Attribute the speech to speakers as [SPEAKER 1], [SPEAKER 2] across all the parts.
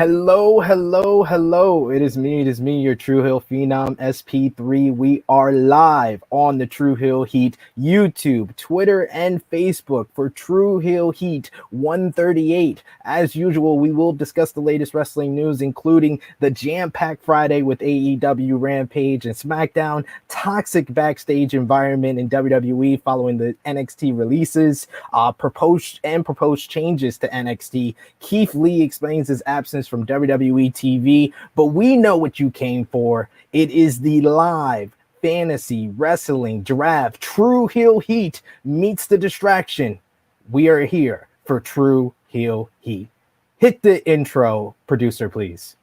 [SPEAKER 1] Hello, hello, hello. It is me, your Tru Heel Phenom SP3. We are live on the Tru Heel Heat YouTube, Twitter, and Facebook for Tru Heel Heat 138. As usual, we will discuss the latest wrestling news, including the jam-packed Friday with AEW Rampage and SmackDown, toxic backstage environment in WWE following the NXT releases, proposed changes to NXT. Keith Lee explains his absence from WWE TV, but we know what you came for. It is the live fantasy wrestling draft. Tru Heel Heat meets the distraction. We are here for Tru Heel Heat. Hit the intro, producer, please.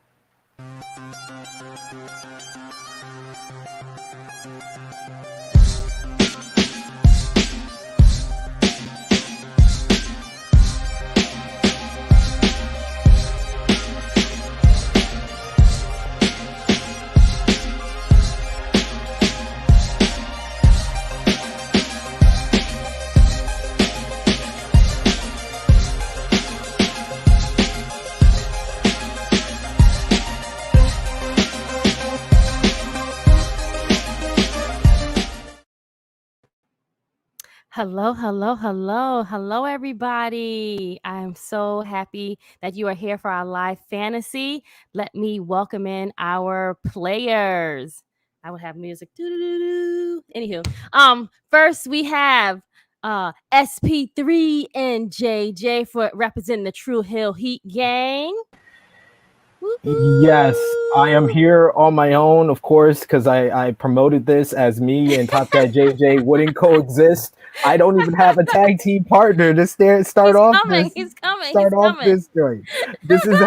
[SPEAKER 2] Hello, everybody. I am so happy that you are here for our live fantasy. Let me welcome in our players. I will have music. Anywho, first we have SP3 and JJ for representing the Tru Heel Heat gang. Woo-hoo.
[SPEAKER 1] Yes, I am here on my own, of course, because I promoted this as me and Top Guy JJ wouldn't coexist. I don't even have a tag team partner to start off this joint. This is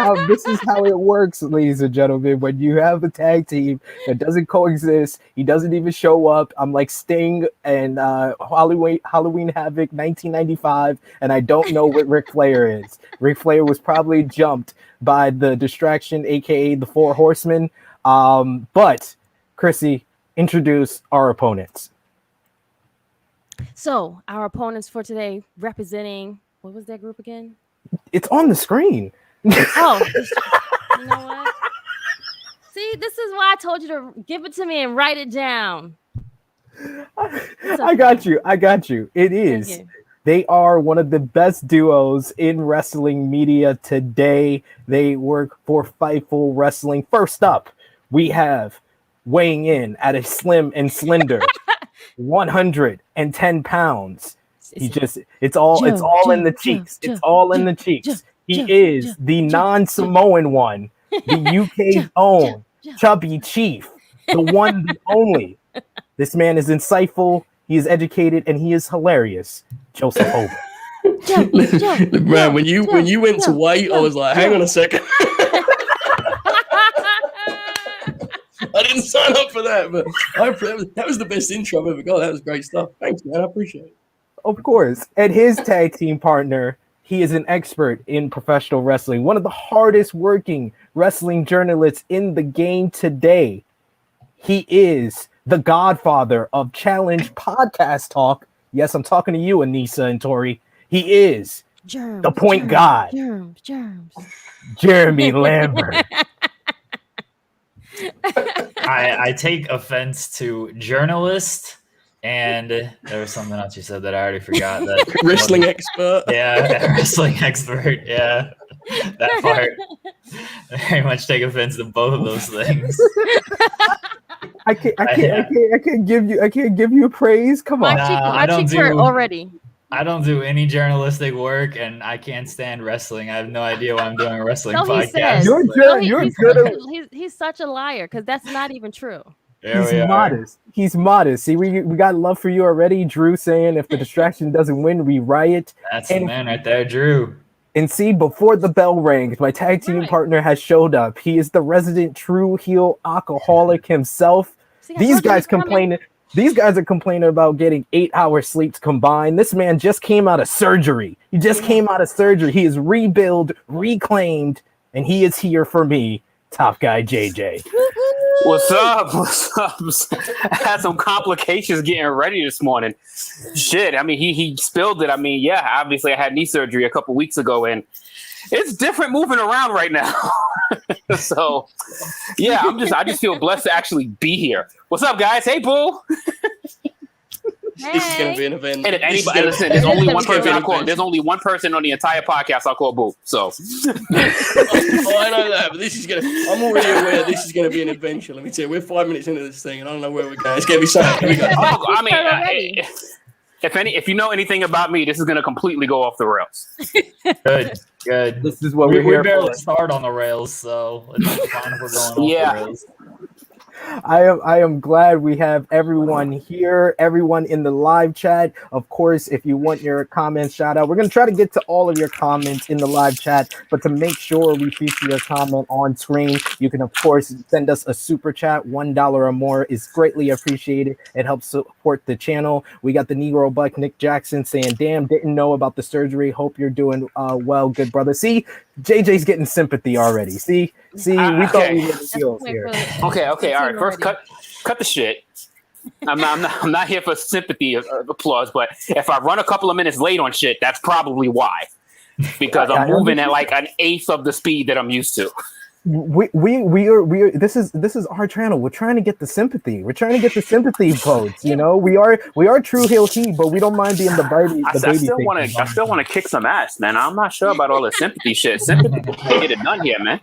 [SPEAKER 1] how it works, ladies and gentlemen. When you have a tag team that doesn't coexist, he doesn't even show up. I'm like Sting and Halloween Havoc 1995, and I don't know what Ric Flair is. Ric Flair was probably jumped by the distraction, aka the Four Horsemen. But Krssi, introduce our opponents.
[SPEAKER 2] So our opponents for today, representing, what was that group again?
[SPEAKER 1] It's on the screen.
[SPEAKER 2] Oh, you know what? See, this is why I told you to give it to me and write it down.
[SPEAKER 1] I got you. It is. They are one of the best duos in wrestling media today. They work for Fightful Wrestling. First up, we have weighing in at a slim and slender 110 pounds. It's all in the cheeks. It's all in the cheeks. He is the non-Samoan one, the UK's own chubby chief, the one, the only. This man is insightful, he is educated, and he is hilarious. Joseph Hulbert.
[SPEAKER 3] Man, when you went to white, I was like, hang on a second. I didn't sign up for that, but that was the best intro I've ever got. That was great stuff. Thanks, man. I appreciate it.
[SPEAKER 1] Of course. And his tag team partner, he is an expert in professional wrestling, one of the hardest working wrestling journalists in the game today. He is the godfather of Challenge Podcast Talk. Yes, I'm talking to you, Anissa and Tori. He is the point guy. Jeremy Lambert.
[SPEAKER 4] I take offense to journalist, and there was something else you said that I already forgot. That
[SPEAKER 3] wrestling expert.
[SPEAKER 4] Yeah, wrestling expert. Yeah, that part. I very much take offense to both of those things.
[SPEAKER 1] I can't give you praise. Come on.
[SPEAKER 2] My cheeks hurt already.
[SPEAKER 4] I don't do any journalistic work, and I can't stand wrestling. I have no idea why I'm doing a wrestling podcast.
[SPEAKER 2] He's such a liar because that's not even true.
[SPEAKER 1] He's modest. See, we got love for you already. Drew saying if the distraction doesn't win, we riot.
[SPEAKER 4] That's the man right there, Drew.
[SPEAKER 1] And see, before the bell rings, my tag team partner has showed up. He is the resident Tru Heel alcoholic himself. See, These guys are complaining about getting 8-hour sleeps combined. This man just came out of surgery. He is rebuilt, reclaimed, and he is here for me, Top Guy JJ.
[SPEAKER 5] What's up? I had some complications getting ready this morning. Shit, I mean, he spilled it. I mean, yeah, obviously I had knee surgery a couple weeks ago, and it's different moving around right now. So, yeah, I just feel blessed to actually be here. What's up, guys? Hey, Boo.
[SPEAKER 2] Hey.
[SPEAKER 3] This is going to be an event.
[SPEAKER 5] And if anybody listen, there's only one person I call. There's only one person on the entire podcast I'll call Boo. So,
[SPEAKER 3] oh, I know that, but I'm already aware this is gonna be an adventure. Let me tell you, we're 5 minutes into this thing, and I don't know where we're going. It's gonna be something. Here we go.
[SPEAKER 5] I mean, if you know anything about me, this is gonna completely go off the rails.
[SPEAKER 4] Good.
[SPEAKER 1] This is what we're here
[SPEAKER 4] We barely
[SPEAKER 1] for.
[SPEAKER 4] start on the rails, so it's fine if we're going off the rails.
[SPEAKER 1] I am glad we have everyone here, everyone in the live chat. Of course, if you want your comments shout out, we're going to try to get to all of your comments in the live chat, but to make sure we feature your comment on screen, you can of course send us a super chat. $1 or more is greatly appreciated. It helps support the channel. We got the Negro Buck Nick Jackson saying, damn, didn't know about the surgery. Hope you're doing well, good brother. See, JJ's getting sympathy already. See, we thought we were the heels here.
[SPEAKER 5] Okay, all right. First, cut the shit. I'm not here for sympathy applause, but if I run a couple of minutes late on shit, that's probably why. Because I'm moving at like an eighth of the speed that I'm used to.
[SPEAKER 1] We are this is our channel. We're trying to get the sympathy. We're trying to get the sympathy votes. You know, we are Tru Heel Heat, but we don't mind being the baby.
[SPEAKER 5] I still want to kick some ass, man. I'm not sure about all the sympathy shit. Sympathy can't get it done here, man.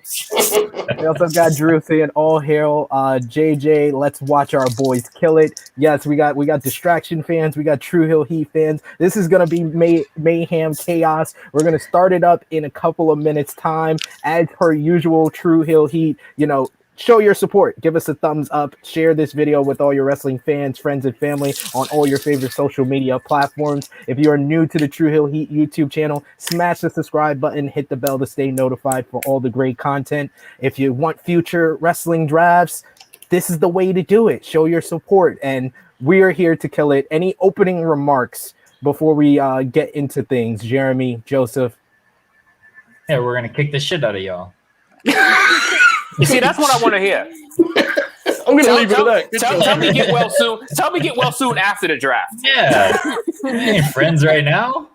[SPEAKER 1] We also got Drew saying, "All hail JJ. Let's watch our boys kill it." Yes, we got distraction fans. We got Tru Heel Heat fans. This is gonna be mayhem chaos. We're gonna start it up in a couple of minutes time, as per usual. Tru Heel Heat, show your support. Give us a thumbs up. Share this video with all your wrestling fans, friends, and family on all your favorite social media platforms. If you are new to the Tru Heel Heat YouTube channel, smash the subscribe button, hit the bell to stay notified for all the great content. If you want future wrestling drafts, this is the way to do it. Show your support, and we are here to kill it. Any opening remarks before we get into things? Jeremy, Joseph?
[SPEAKER 4] Yeah, we're going to kick the shit out of y'all.
[SPEAKER 5] You see, that's what I want to hear.
[SPEAKER 3] I'm going to leave it at that.
[SPEAKER 5] Tell me get well soon. Tell me get well soon after the draft.
[SPEAKER 4] Yeah. We ain't friends right now.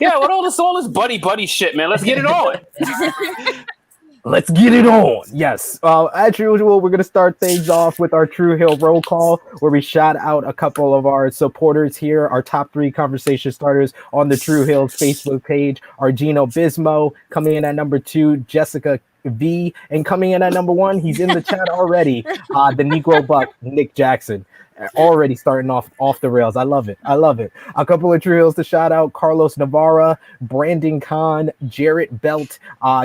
[SPEAKER 5] Yeah, what all this buddy shit, man. Let's get it on.
[SPEAKER 1] Let's get it on. Yes. As usual, we're going to start things off with our Tru Heel roll call, where we shout out a couple of our supporters here, our top 3 conversation starters on the Tru Heel's Facebook page. Our Gino Bismo coming in at number 2, Jessica V, and coming in at number 1, he's in the chat already, the Negro Buck, Nick Jackson. Already starting off the rails. I love it. A couple of Tru Heels to shout out: Carlos Navarra, Brandon Kahn, Jarrett Belt,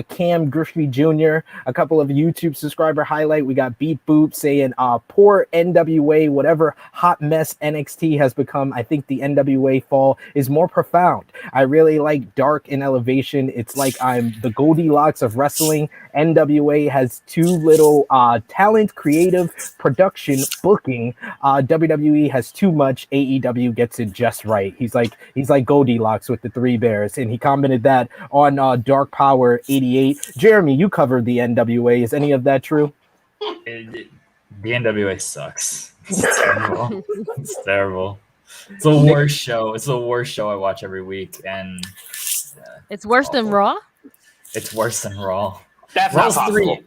[SPEAKER 1] Cam Griffey Jr. A couple of YouTube subscriber highlight. We got Beat Boop saying, poor NWA, whatever hot mess NXT has become. I think the NWA fall is more profound. I really like dark and elevation. It's like I'm the Goldilocks of wrestling. NWA has too little talent, creative, production, booking. WWE has too much. AEW gets it just right. He's like Goldilocks with the 3 bears, and he commented that on Dark Power 88. Jeremy, you covered the NWA. Is any of that true?
[SPEAKER 4] The NWA sucks. It's terrible. It's terrible. It's the worst show. It's the worst show I watch every week, and
[SPEAKER 2] it's worse than Raw.
[SPEAKER 4] It's worse than Raw.
[SPEAKER 5] That's not possible.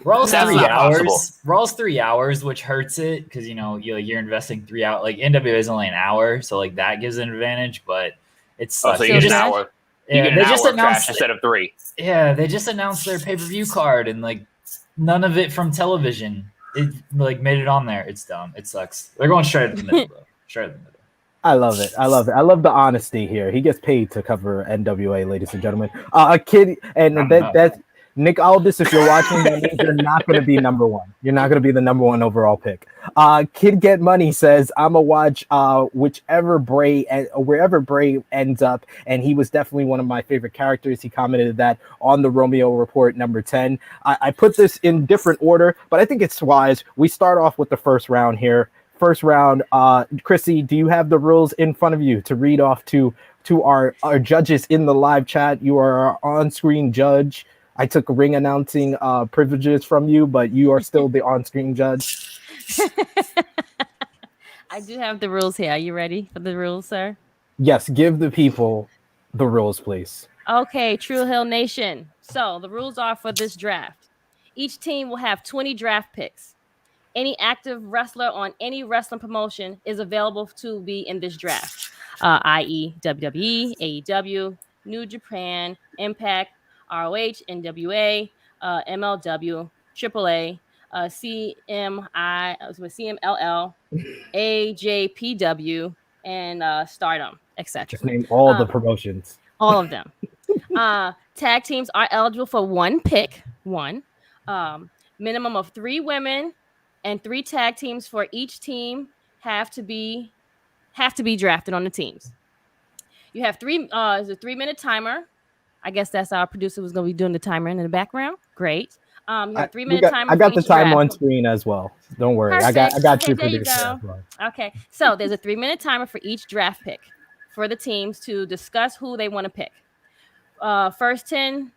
[SPEAKER 4] Raw's
[SPEAKER 5] That's
[SPEAKER 4] 3
[SPEAKER 5] not
[SPEAKER 4] hours.
[SPEAKER 5] possible.
[SPEAKER 4] Raw's 3 hours, which hurts it because you're investing 3 hours. Like NWA is only an hour, so like that gives an advantage. But it's
[SPEAKER 5] So you get an hour. You get an hour of trash instead of 3.
[SPEAKER 4] Yeah, they just announced their pay-per-view card, and like none of it from television. It like made it on there. It's dumb. It sucks. They're going straight at the middle, bro. Straight at the middle.
[SPEAKER 1] I love it. I love the honesty here. He gets paid to cover NWA, ladies and gentlemen. A kid, and that's Nick Aldis. If you're watching, that means you're not going to be number 1. You're not going to be the number 1 overall pick. Kid Get Money says, "I'ma watch wherever Bray ends up," and he was definitely one of my favorite characters. He commented that on the Romeo Report number 10. I put this in different order, but I think it's wise. We start off with the first round here. First round, Krssi, do you have the rules in front of you to read off to our judges in the live chat? You are our on-screen judge. I took ring announcing privileges from you, but you are still the on-screen judge.
[SPEAKER 2] I do have the rules here. Are you ready for the rules, sir?
[SPEAKER 1] Yes, give the people the rules, please.
[SPEAKER 2] Okay, True Hill Nation. So the rules are for this draft. Each team will have 20 draft picks. Any active wrestler on any wrestling promotion is available to be in this draft, i.e. WWE, AEW, New Japan, Impact, ROH, NWA, MLW, AAA, CMLL, AJPW, and Stardom, etc.
[SPEAKER 1] Just name all the promotions.
[SPEAKER 2] All of them. Tag teams are eligible for one pick. Minimum of 3 women and 3 tag teams for each team have to be drafted on the teams. You have there's a 3-minute timer. I guess that's our producer who's going to be doing the timer in the background. Great. You have 3-minute timer.
[SPEAKER 1] I got
[SPEAKER 2] for
[SPEAKER 1] the time
[SPEAKER 2] draft.
[SPEAKER 1] on screen as well. Don't worry.
[SPEAKER 2] Perfect.
[SPEAKER 1] I got
[SPEAKER 2] okay,
[SPEAKER 1] you
[SPEAKER 2] there you
[SPEAKER 1] producer
[SPEAKER 2] go.
[SPEAKER 1] as well.
[SPEAKER 2] Okay. So there's a 3-minute timer for each draft pick for the teams to discuss who they want to pick. First 10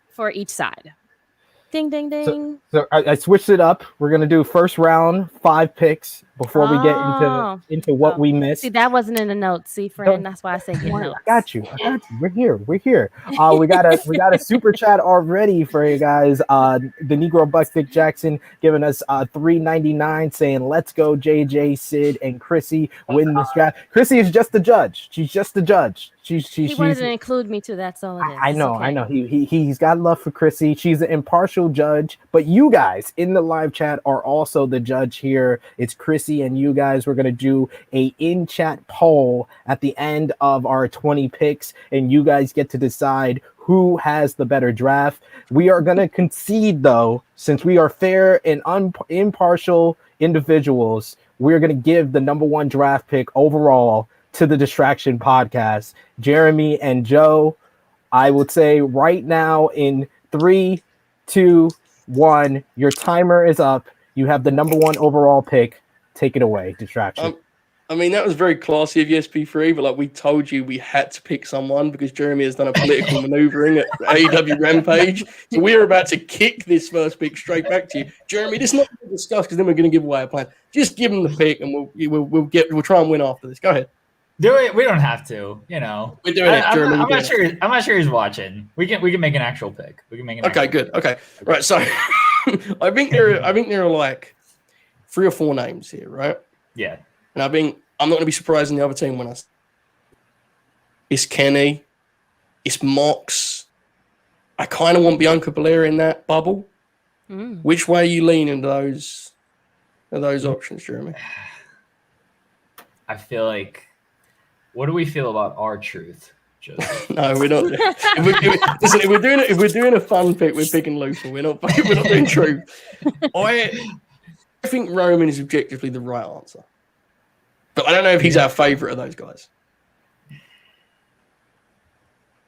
[SPEAKER 2] for each side. Ding, ding, ding.
[SPEAKER 1] So I switched it up. We're gonna do first round 5 picks before we get into what we missed.
[SPEAKER 2] See, that wasn't in the notes. See, friend, that's why I say get notes.
[SPEAKER 1] I got you. We're here. We got a super chat already for you guys. The Negro Buck Dick Jackson giving us $3.99, saying let's go JJ, Sid, and Krssi win this draft. Krssi is just the judge. She's just the judge.
[SPEAKER 2] He wanted to include me too. That's all it is.
[SPEAKER 1] I know.
[SPEAKER 2] Okay.
[SPEAKER 1] I know. He's got love for Krssi. She's an impartial judge, but you guys in the live chat are also the judge here. It's Krssi and you guys. We're gonna do a in-chat poll at the end of our 20 picks, and you guys get to decide who has the better draft. We are gonna concede, though, since we are fair and impartial individuals. We're gonna give the number 1 draft pick overall to the Distraction Podcast. Jeremy and Joe, I would say right now in 3, 2, 1, your timer is up. You have the number 1 overall pick. Take it away, Distraction.
[SPEAKER 3] I mean, that was very classy of SP3, but like we told you, we had to pick someone because Jeremy has done a political maneuvering at AEW Rampage. So we are about to kick this first pick straight back to you. Jeremy, this is not going to discuss because then we're going to give away a plan. Just give him the pick and we'll try and win after this. Go ahead.
[SPEAKER 4] Do it. We don't have to. You know,
[SPEAKER 3] we're doing it, Jeremy.
[SPEAKER 4] I'm not sure. I'm not sure he's watching. We can make an actual pick. We can make an.
[SPEAKER 3] Okay, good. Okay, right. So I think there are like 3 or 4 names here, right?
[SPEAKER 4] Yeah.
[SPEAKER 3] And I'm not going to be surprising the other team when it's Kenny, it's Mox. I kind of want Bianca Belair in that bubble. Which way are you leaning those options, Jeremy?
[SPEAKER 4] I feel like. What do we feel about R-Truth?
[SPEAKER 3] No, we're not. If we're doing a fun pick, we're picking Luther. We're not doing Truth. I think Roman is objectively the right answer, but I don't know if he's our favorite of those guys.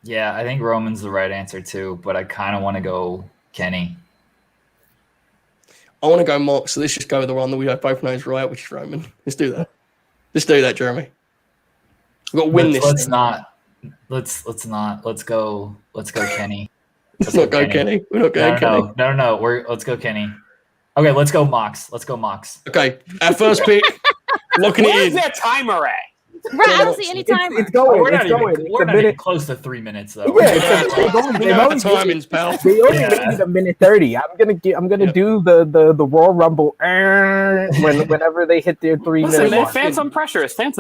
[SPEAKER 4] Yeah, I think Roman's the right answer too, but I kind of want to go Kenny.
[SPEAKER 3] I want to go Mox, so let's just go with the one that we both know is right, which is Roman. Let's do that. Let's do that, Jeremy. We've got to win this.
[SPEAKER 4] Let's not. Let's go Kenny.
[SPEAKER 3] Let's not go Kenny. We're not going Kenny.
[SPEAKER 4] No. Let's go Kenny. Okay, let's go Mox.
[SPEAKER 3] Okay, our first pick. Locking it in.
[SPEAKER 5] Where's that timer at?
[SPEAKER 2] Right, I don't see any timer.
[SPEAKER 1] It's going.
[SPEAKER 4] We're not even
[SPEAKER 1] It's
[SPEAKER 4] close to 3 minutes though.
[SPEAKER 1] Yeah,
[SPEAKER 3] timings, pal.
[SPEAKER 1] They only made it a minute 30. I'm gonna do the Royal Rumble whenever they hit their 3 minutes.
[SPEAKER 5] Listen, man, stand some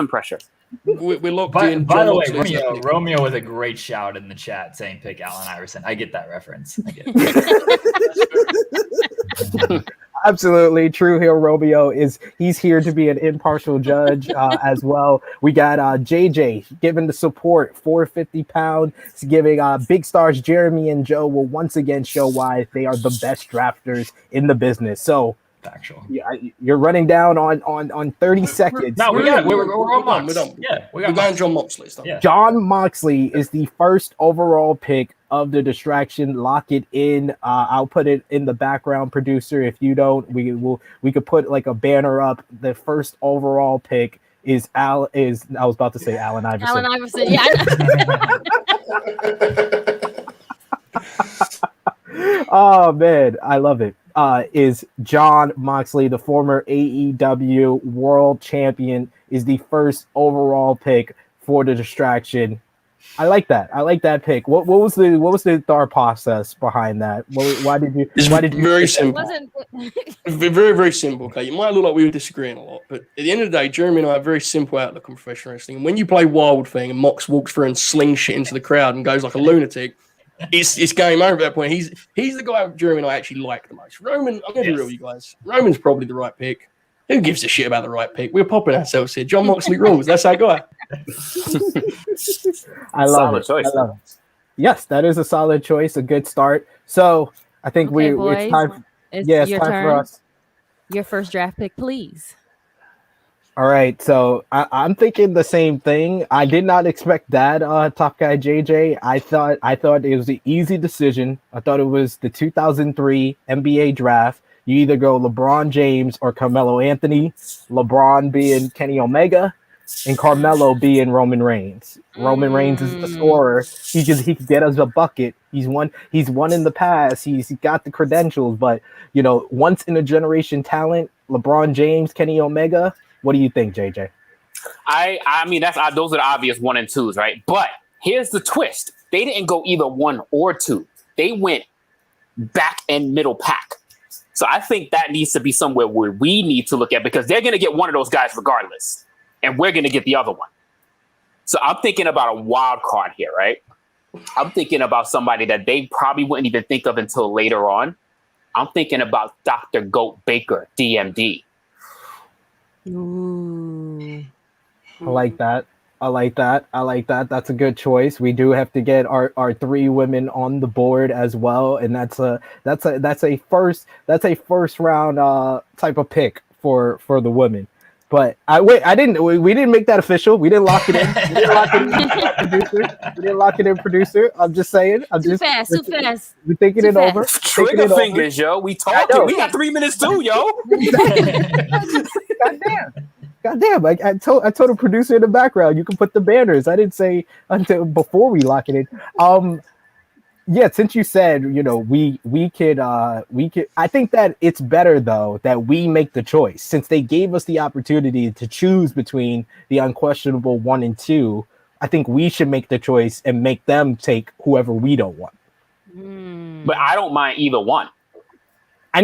[SPEAKER 5] pressure.
[SPEAKER 3] We're locked in.
[SPEAKER 4] By the way, Romeo with a great shout in the chat saying pick Allen Iverson. I get that reference. I get it.
[SPEAKER 1] Absolutely, Tru Heel Romeo he's here to be an impartial judge as well. We got JJ giving the support, £450, giving big stars Jeremy and Joe will once again show why they are the best drafters in the business. So
[SPEAKER 4] factual.
[SPEAKER 1] Yeah, you're running down on 30 seconds.
[SPEAKER 4] No, we're on Mox.
[SPEAKER 3] We're done.
[SPEAKER 4] Yeah,
[SPEAKER 3] we're going John Moxley.
[SPEAKER 4] Yeah.
[SPEAKER 1] John Moxley is the first overall pick of the Distraction. Lock it in. I'll put it in the background, producer. If you don't, we could put like a banner up. The first overall pick is I was about to say Allen Iverson.
[SPEAKER 2] Allen Iverson, yeah.
[SPEAKER 1] Oh man, I love it. Is John Moxley, the former AEW World Champion, is the first overall pick for the Distraction. I like that. I like that pick. What was the thought process behind that? Why did you?
[SPEAKER 3] It's
[SPEAKER 1] Why did you?
[SPEAKER 3] very
[SPEAKER 2] It
[SPEAKER 3] simple.
[SPEAKER 2] wasn't.
[SPEAKER 3] Very, very simple. Okay, it might look like we were disagreeing a lot, but at the end of the day, Jeremy and I have a very simple outlook on professional wrestling. And when you play Wild Thing and Mox walks through and slings shit into the crowd and goes like a lunatic, it's game over at that point. He's the guy Jeremy and I actually like the most. Roman, I'm gonna be real with you guys. Roman's probably the right pick. Who gives a shit about the right pick? We're popping ourselves here. John Moxley rules. That's our guy.
[SPEAKER 1] I love it.
[SPEAKER 5] Choice.
[SPEAKER 1] I love it. Yes, that is a solid choice. A good start. So I think
[SPEAKER 2] Okay,
[SPEAKER 1] it's time.
[SPEAKER 2] It's
[SPEAKER 1] It's
[SPEAKER 2] your
[SPEAKER 1] time
[SPEAKER 2] turn.
[SPEAKER 1] for us.
[SPEAKER 2] Your first draft pick, please.
[SPEAKER 1] All right, so I'm thinking the same thing. I did not expect that, Top Guy JJ. I thought it was an easy decision. I thought it was the 2003 NBA draft. You either go LeBron James or Carmelo Anthony. LeBron being Kenny Omega, and Carmelo being Roman Reigns. Roman Reigns is the scorer. He could get us a bucket. He's won in the past. He's got the credentials, but once in a generation talent. LeBron James, Kenny Omega. What do you think, JJ?
[SPEAKER 5] I mean, those are the obvious 1 and 2s, right? But here's the twist: they didn't go either 1 or 2. They went back and middle pack. So I think that needs to be somewhere where we need to look at, because they're going to get one of those guys regardless, and we're going to get the other one. So I'm thinking about a wild card here, right? I'm thinking about somebody that they probably wouldn't even think of until later on. I'm thinking about Dr. Goat Baker, DMD.
[SPEAKER 2] Ooh.
[SPEAKER 1] I like that. That's a good choice. We do have to get our 3 women on the board as well, and that's a first round type of pick for the women. But we didn't make that official. We didn't lock it in. We didn't lock it in, producer. I'm just saying.
[SPEAKER 2] Too fast.
[SPEAKER 1] We're thinking it over.
[SPEAKER 5] Trigger fingers, yo. We talking. We got 3 minutes too, yo.
[SPEAKER 1] Goddamn! I told the producer in the background you can put the banners. I didn't say until before we lock it in. Yeah, since you said we could. I think that it's better though that we make the choice, since they gave us the opportunity to choose between the unquestionable 1 and 2. I think we should make the choice and make them take whoever we don't want.
[SPEAKER 5] But I don't mind either one.
[SPEAKER 1] I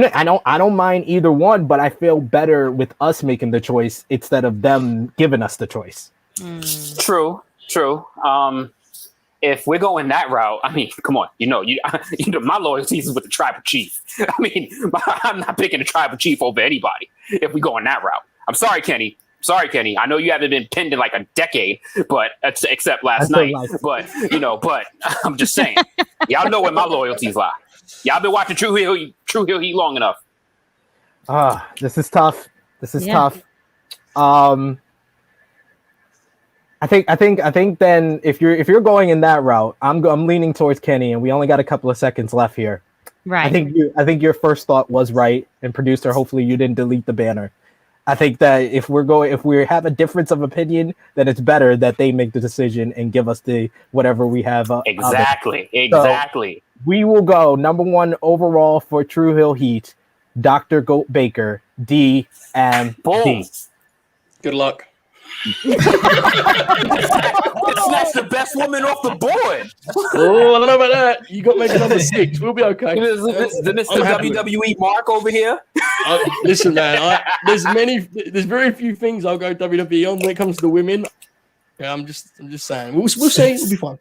[SPEAKER 1] don't mind either one, but I feel better with us making the choice instead of them giving us the choice.
[SPEAKER 5] True. If we're going that route, I mean, come on, my loyalty is with the tribal chief. I mean, I'm not picking the tribal chief over anybody if we go in that route. I'm sorry, Kenny. I know you haven't been pinned in like a decade, but except last night. But I'm just saying, y'all know where my loyalties lie. Y'all been watching Tru Heel Heat long enough.
[SPEAKER 1] This is tough. Tough. I think then if you're going in that route, I'm leaning towards Kenny, and we only got a couple of seconds left here.
[SPEAKER 2] Right.
[SPEAKER 1] I think your first thought was right, and producer, hopefully you didn't delete the banner. I think that if we have a difference of opinion, then it's better that they make the decision and give us the whatever we have.
[SPEAKER 5] Exactly.
[SPEAKER 1] So we will go number 1 overall for Tru Heel Heat, Dr. Goat Baker, DMD.
[SPEAKER 3] Good luck.
[SPEAKER 5] It's not the best woman off the board.
[SPEAKER 3] Oh, I don't know about that. You got maybe number 6. We'll be okay.
[SPEAKER 5] The Mr. WWE Mark over here.
[SPEAKER 3] Listen, man. There's very few things I'll go WWE on when it comes to the women. Yeah, I'm just saying. We'll see. It'll be fun.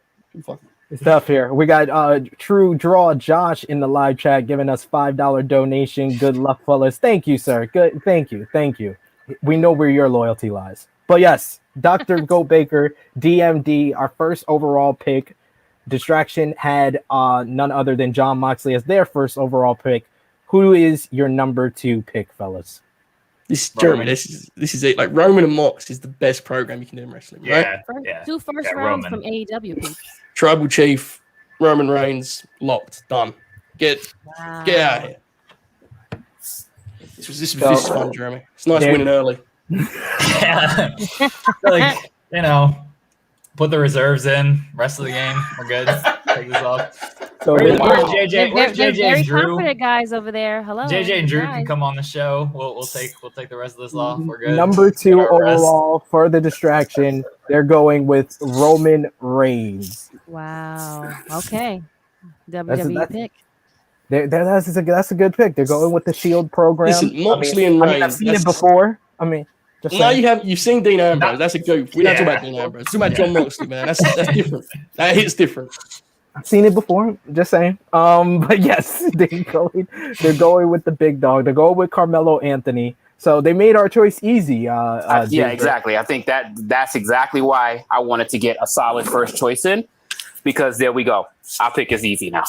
[SPEAKER 1] It's tough here. We got True Draw Josh in the live chat giving us $5 donation. Good luck, fellas. Thank you, sir. Good. Thank you. We know where your loyalty lies. But yes, Dr. Goat Baker, DMD, our first overall pick. Distraction had none other than John Moxley as their first overall pick. Who is your number 2 pick, fellas?
[SPEAKER 3] Jeremy, this is it. Like, Roman and Mox is the best program you can do in wrestling, right?
[SPEAKER 2] Two first rounds from AEW people.
[SPEAKER 3] Tribal Chief, Roman Reigns, locked, done. Get out of here. This is fun, Jeremy. It's nice winning early.
[SPEAKER 4] Put the reserves in, rest of the game, we're good. Take this off.
[SPEAKER 1] So
[SPEAKER 4] Where's
[SPEAKER 5] wow.
[SPEAKER 4] JJ?
[SPEAKER 2] They're
[SPEAKER 4] Where's
[SPEAKER 2] very
[SPEAKER 4] JJ and Drew?
[SPEAKER 2] confident guys over there. Hello.
[SPEAKER 4] JJ and Drew can
[SPEAKER 2] guys.
[SPEAKER 4] come on the show. We'll take the rest of this off. We're good.
[SPEAKER 1] Number
[SPEAKER 4] Get
[SPEAKER 1] 2
[SPEAKER 4] our rest.
[SPEAKER 1] overall for the distraction, they're going with Roman Reigns.
[SPEAKER 2] Wow. Okay. WWE pick.
[SPEAKER 1] That's a good pick. They're going with the Shield program.
[SPEAKER 3] Listen, Moxley and
[SPEAKER 1] I've
[SPEAKER 3] Reigns.
[SPEAKER 1] seen it before. I mean, just
[SPEAKER 3] No,
[SPEAKER 1] saying.
[SPEAKER 3] you've seen Dean Ambrose. That's a goof. We don't talk
[SPEAKER 4] Yeah.
[SPEAKER 3] about Dean Ambrose. Talk about John Moxley, man. That's different. That hits different.
[SPEAKER 1] I've seen it before. Just saying. But yes, they're going with the big dog. They're going with Carmelo Anthony. So they made our choice easy.
[SPEAKER 5] Yeah, exactly. I think that's exactly why I wanted to get a solid first choice in, because there we go. Our pick is easy now.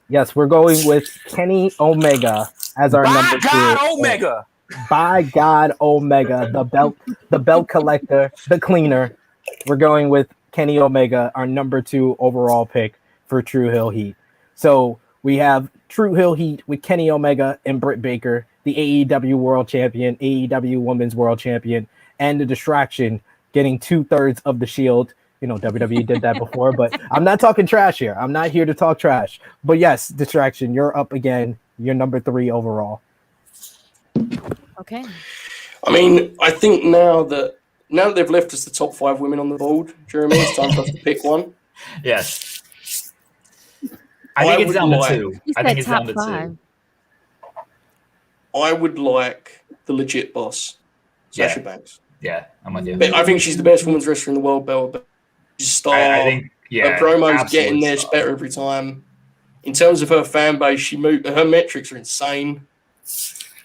[SPEAKER 1] Yes, we're going with Kenny Omega as our number 2.
[SPEAKER 5] Omega.
[SPEAKER 1] By God, Omega, the belt collector, the cleaner. We're going with Kenny Omega, our number 2 overall pick for Tru Heel Heat. So we have Tru Heel Heat with Kenny Omega and Britt Baker, the AEW World Champion, AEW Women's World Champion, and the distraction getting 2/3 of the Shield. You know, WWE did that before, but I'm not talking trash here. I'm not here to talk trash. But yes, distraction, you're up again. You're number 3 overall.
[SPEAKER 2] Okay.
[SPEAKER 3] I mean, I think now that they've left us the top 5 women on the board, Jeremy, it's time for us to pick one.
[SPEAKER 4] Yes. I think it's down to 2.
[SPEAKER 2] You
[SPEAKER 4] I think
[SPEAKER 2] said
[SPEAKER 4] it's down
[SPEAKER 2] top
[SPEAKER 4] to
[SPEAKER 2] 5.
[SPEAKER 4] 2.
[SPEAKER 3] I would like the legit boss, Sasha Banks.
[SPEAKER 4] Yeah, I'm with you.
[SPEAKER 3] But I think she's the best women's wrestler in the world, Bella. She's a star.
[SPEAKER 4] I think, yeah.
[SPEAKER 3] Her promos
[SPEAKER 4] absolute
[SPEAKER 3] getting there
[SPEAKER 4] star.
[SPEAKER 3] better every time. In terms of her fan base, her metrics are insane.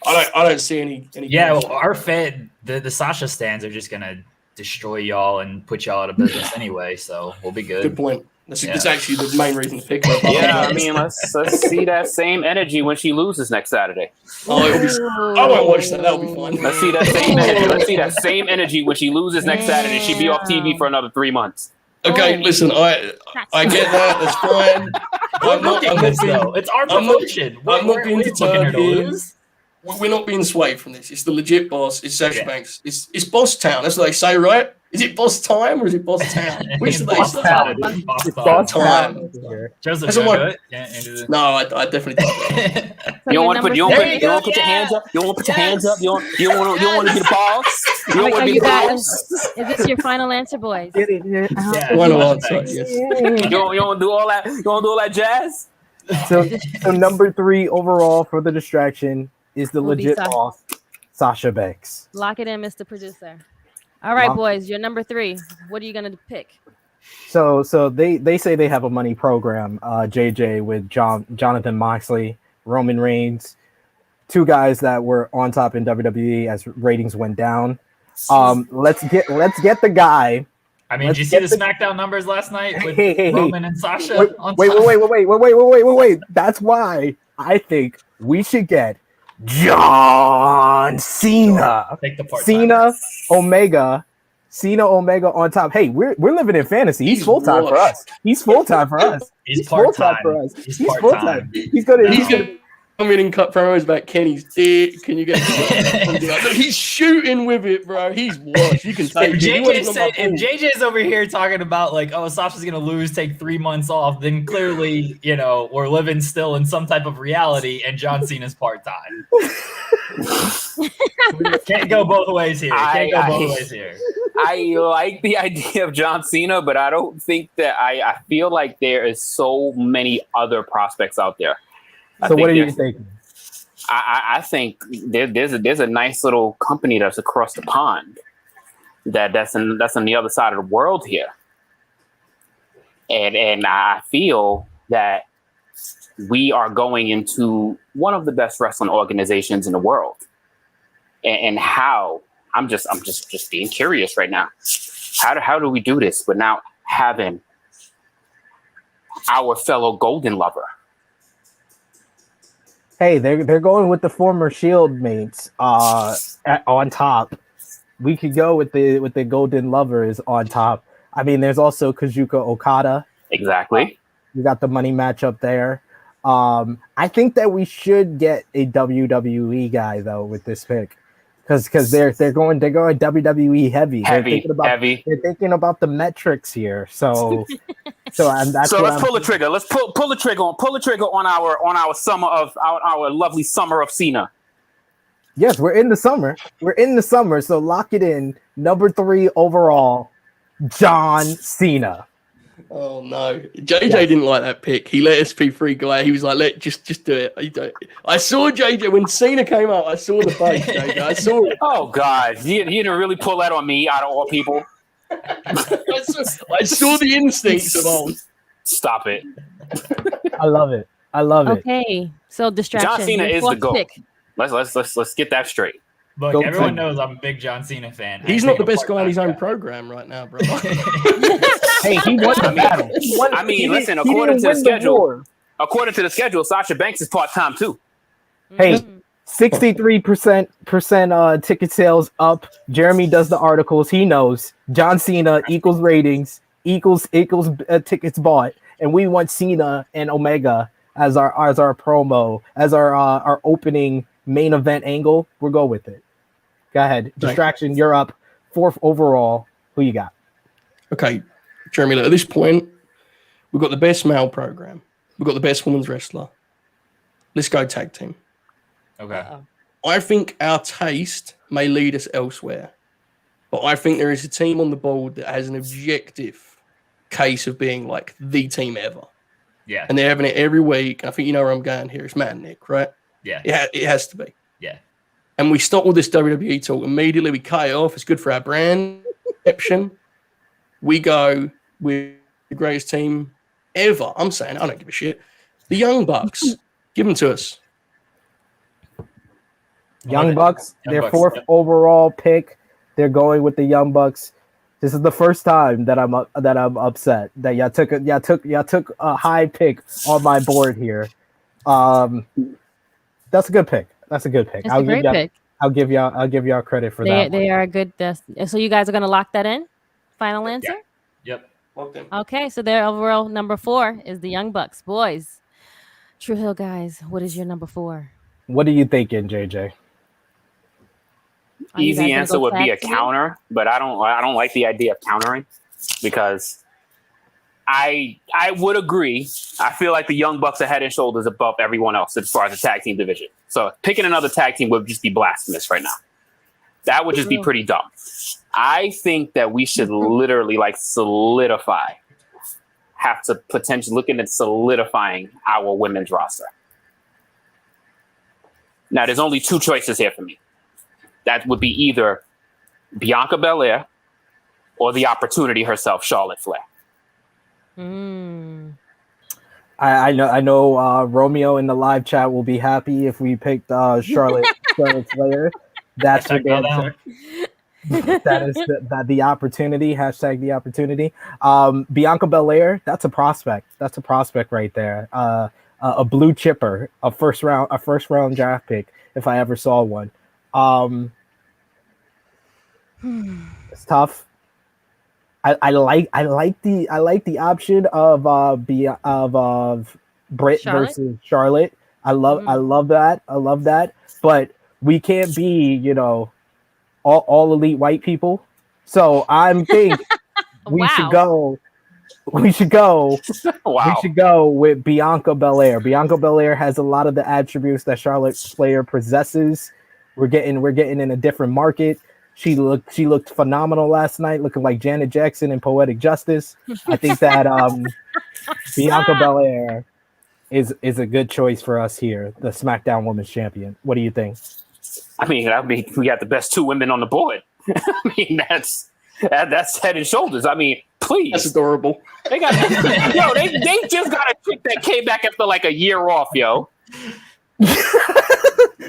[SPEAKER 3] I don't see any.
[SPEAKER 4] Yeah, well, our the Sasha stands are just gonna destroy y'all and put y'all out of business anyway, so we'll be good.
[SPEAKER 3] Good point. That's actually the main reason to pick her.
[SPEAKER 5] Yeah, I mean, let's see that same energy when she loses next Saturday.
[SPEAKER 3] I won't watch that. That'll be fun.
[SPEAKER 5] Let's see that same energy. Let's see that same energy when she loses next Saturday. She'll be off TV for another 3 months.
[SPEAKER 3] Okay, listen, I get that. That's fine.
[SPEAKER 4] I'm not getting this though. It's our promotion.
[SPEAKER 3] I'm not being deterred here.
[SPEAKER 4] Lose.
[SPEAKER 3] We're not being swayed from this. It's the legit boss. It's Sasha Banks. It's boss town. That's what they say, right? Is it boss time or is it boss town? Which do they
[SPEAKER 4] Boss
[SPEAKER 3] say?
[SPEAKER 4] town.
[SPEAKER 1] It's
[SPEAKER 4] Boss
[SPEAKER 1] boss
[SPEAKER 3] time.
[SPEAKER 4] Joseph,
[SPEAKER 3] That's
[SPEAKER 4] you
[SPEAKER 3] what
[SPEAKER 4] wanna do it?
[SPEAKER 3] No, I definitely don't.
[SPEAKER 2] So
[SPEAKER 5] You don't want to put you don't
[SPEAKER 2] number
[SPEAKER 5] put
[SPEAKER 2] three-
[SPEAKER 5] your hands up. You don't want to put your hands up. You don't want to be the boss. You don't
[SPEAKER 2] Wait,
[SPEAKER 5] want
[SPEAKER 2] are
[SPEAKER 5] to be
[SPEAKER 2] you
[SPEAKER 5] the
[SPEAKER 2] guys?
[SPEAKER 5] boss.
[SPEAKER 2] Is this your final answer, boys?
[SPEAKER 4] Yeah,
[SPEAKER 3] One of
[SPEAKER 4] Sasha
[SPEAKER 3] us,
[SPEAKER 4] Banks.
[SPEAKER 3] yes.
[SPEAKER 5] You don't do all that. You don't do all that jazz.
[SPEAKER 1] So number 3 overall for the distraction is the
[SPEAKER 2] Will be
[SPEAKER 1] legit
[SPEAKER 2] Sasha.
[SPEAKER 1] boss, Sasha Banks.
[SPEAKER 2] Lock it in, Mr. Producer. All right,
[SPEAKER 1] Lock-
[SPEAKER 2] boys, you're number 3. What are you gonna pick?
[SPEAKER 1] So they say they have a money program, JJ, with Jonathan Moxley, Roman Reigns, 2 guys that were on top in WWE as ratings went down. Let's get the guy.
[SPEAKER 4] I mean,
[SPEAKER 1] Let's
[SPEAKER 4] did you see
[SPEAKER 1] get
[SPEAKER 4] the
[SPEAKER 1] the-
[SPEAKER 4] SmackDown numbers last night with
[SPEAKER 1] Hey.
[SPEAKER 4] Roman and Sasha?
[SPEAKER 1] Wait. That's why I think we should get John Cena.
[SPEAKER 4] Take the part.
[SPEAKER 1] Cena Omega on top. Hey, we're living in fantasy. He's
[SPEAKER 3] He's
[SPEAKER 1] full time for
[SPEAKER 3] washed.
[SPEAKER 1] us. He's full time for us.
[SPEAKER 4] He's
[SPEAKER 1] full
[SPEAKER 4] part-time.
[SPEAKER 1] time for us.
[SPEAKER 4] He's
[SPEAKER 1] He's
[SPEAKER 4] part-time.
[SPEAKER 1] full time. He's gonna.
[SPEAKER 3] Come in and cut promos about Kenny's dick. Can you get? Look, he's shooting with it, bro. He's washed. You can take it. He wasn't on my
[SPEAKER 4] If
[SPEAKER 3] pool.
[SPEAKER 4] JJ's over here talking about like, oh, Sasha's gonna lose, take 3 months off, then clearly, we're living still in some type of reality, and John Cena's part time. Can't go both ways here.
[SPEAKER 5] I like the idea of John Cena, but I don't think that I feel like there is so many other prospects out there.
[SPEAKER 1] So what are you thinking?
[SPEAKER 5] I think there's a nice little company that's across the pond that's on the other side of the world here, and I feel that we are going into one of the best wrestling organizations in the world, and how I'm just being curious right now. How do we do this without having our fellow Golden Lover?
[SPEAKER 1] Hey, they're going with the former Shield mates on top. We could go with the Golden Lovers on top. I mean, there's also Kazuchika Okada.
[SPEAKER 5] Exactly.
[SPEAKER 1] You got the money matchup there. I think that we should get a WWE guy though with this pick. because they're going WWE heavy. They're thinking about the metrics here. So that's
[SPEAKER 5] so let's pull the trigger. Let's pull the trigger on our summer of our lovely summer of Cena.
[SPEAKER 1] Yes, we're in the summer. So lock it in. Number 3 overall, John Cena.
[SPEAKER 3] Oh no, JJ didn't like that pick. He let SP3 go out. He was like, just do it. I saw JJ when Cena came out. I saw the face, JJ. I saw it.
[SPEAKER 5] Oh God, you didn't really pull that on me out of all people.
[SPEAKER 3] I saw the instincts of old.
[SPEAKER 5] Stop it.
[SPEAKER 1] I love it.
[SPEAKER 2] Okay, so distraction.
[SPEAKER 5] John Cena is the GOAT.
[SPEAKER 2] Pick.
[SPEAKER 5] Let's get that straight.
[SPEAKER 4] Look,
[SPEAKER 1] Go
[SPEAKER 4] everyone
[SPEAKER 1] Cena.
[SPEAKER 4] knows I'm a big John Cena fan.
[SPEAKER 3] He's not the best guy on his own program right now, bro.
[SPEAKER 1] Hey, he won the battle.
[SPEAKER 5] Listen, according to the schedule, Sasha Banks is part-time too.
[SPEAKER 1] Hey, 63% ticket sales up. Jeremy does the articles. He knows John Cena equals ratings equals tickets bought, and we want Cena and Omega as our promo, as our opening main event angle. We'll go with it. Go ahead. Distraction, you're up. 4th overall. Who you got?
[SPEAKER 3] Okay, Jeremy, look, at this point, we've got the best male program. We've got the best women's wrestler. Let's go tag team.
[SPEAKER 4] Okay.
[SPEAKER 3] I think our taste may lead us elsewhere, but I think there is a team on the board that has an objective case of being like the team ever.
[SPEAKER 4] Yeah.
[SPEAKER 3] And they're having it every week. I think you know where I'm going here. It's Matt and Nick, right?
[SPEAKER 4] Yeah.
[SPEAKER 3] It has to be.
[SPEAKER 4] Yeah.
[SPEAKER 3] And we stop all this WWE talk immediately. We cut it off. It's good for our brand perception. We go with the greatest team ever. I'm saying, I don't give a shit. The Young Bucks. Give them to us.
[SPEAKER 1] Young Bucks, their 4th overall pick. They're going with the Young Bucks. This is the first time that I'm upset that y'all took a high pick on my board here. That's a good pick. It's a great pick. I'll give y'all credit for that.
[SPEAKER 2] They are a good. So you guys are gonna lock that in. Final answer.
[SPEAKER 4] Yeah. Yep.
[SPEAKER 2] Okay, so their overall number 4 is the Young Bucks. Boys, Tru Heel guys, what is your number 4?
[SPEAKER 1] What are you thinking, JJ?
[SPEAKER 5] Easy answer would be a counter, but I don't like the idea of countering because I would agree. I feel like the Young Bucks are head and shoulders above everyone else as far as the tag team division. So picking another tag team would just be blasphemous right now. That would just be pretty dumb. I think that we should literally have to potentially look into solidifying our women's roster. Now, there's only 2 choices here for me. That would be either Bianca Belair or the Opportunity herself, Charlotte Flair.
[SPEAKER 1] I know Romeo in the live chat will be happy if we picked Charlotte Flair. That's a good answer. That is the opportunity. Hashtag the opportunity. Bianca Belair, that's a prospect. That's a prospect right there. A blue chipper, a first round draft pick if I ever saw one. It's tough. I like the option of Britt versus Charlotte. I love that. But we can't be, all elite white people. So I'm think we should go. We should go with Bianca Belair. Bianca Belair has a lot of the attributes that Charlotte Flair possesses. We're getting in a different market. She looked phenomenal last night, looking like Janet Jackson in Poetic Justice. I think that Bianca Belair is a good choice for us here, the SmackDown Women's Champion. What do you think?
[SPEAKER 5] I mean, we got the best 2 women on the board. I mean, that's head and shoulders. I mean, please.
[SPEAKER 3] That's adorable.
[SPEAKER 5] They got they just got a chick that came back after like a year off, yo.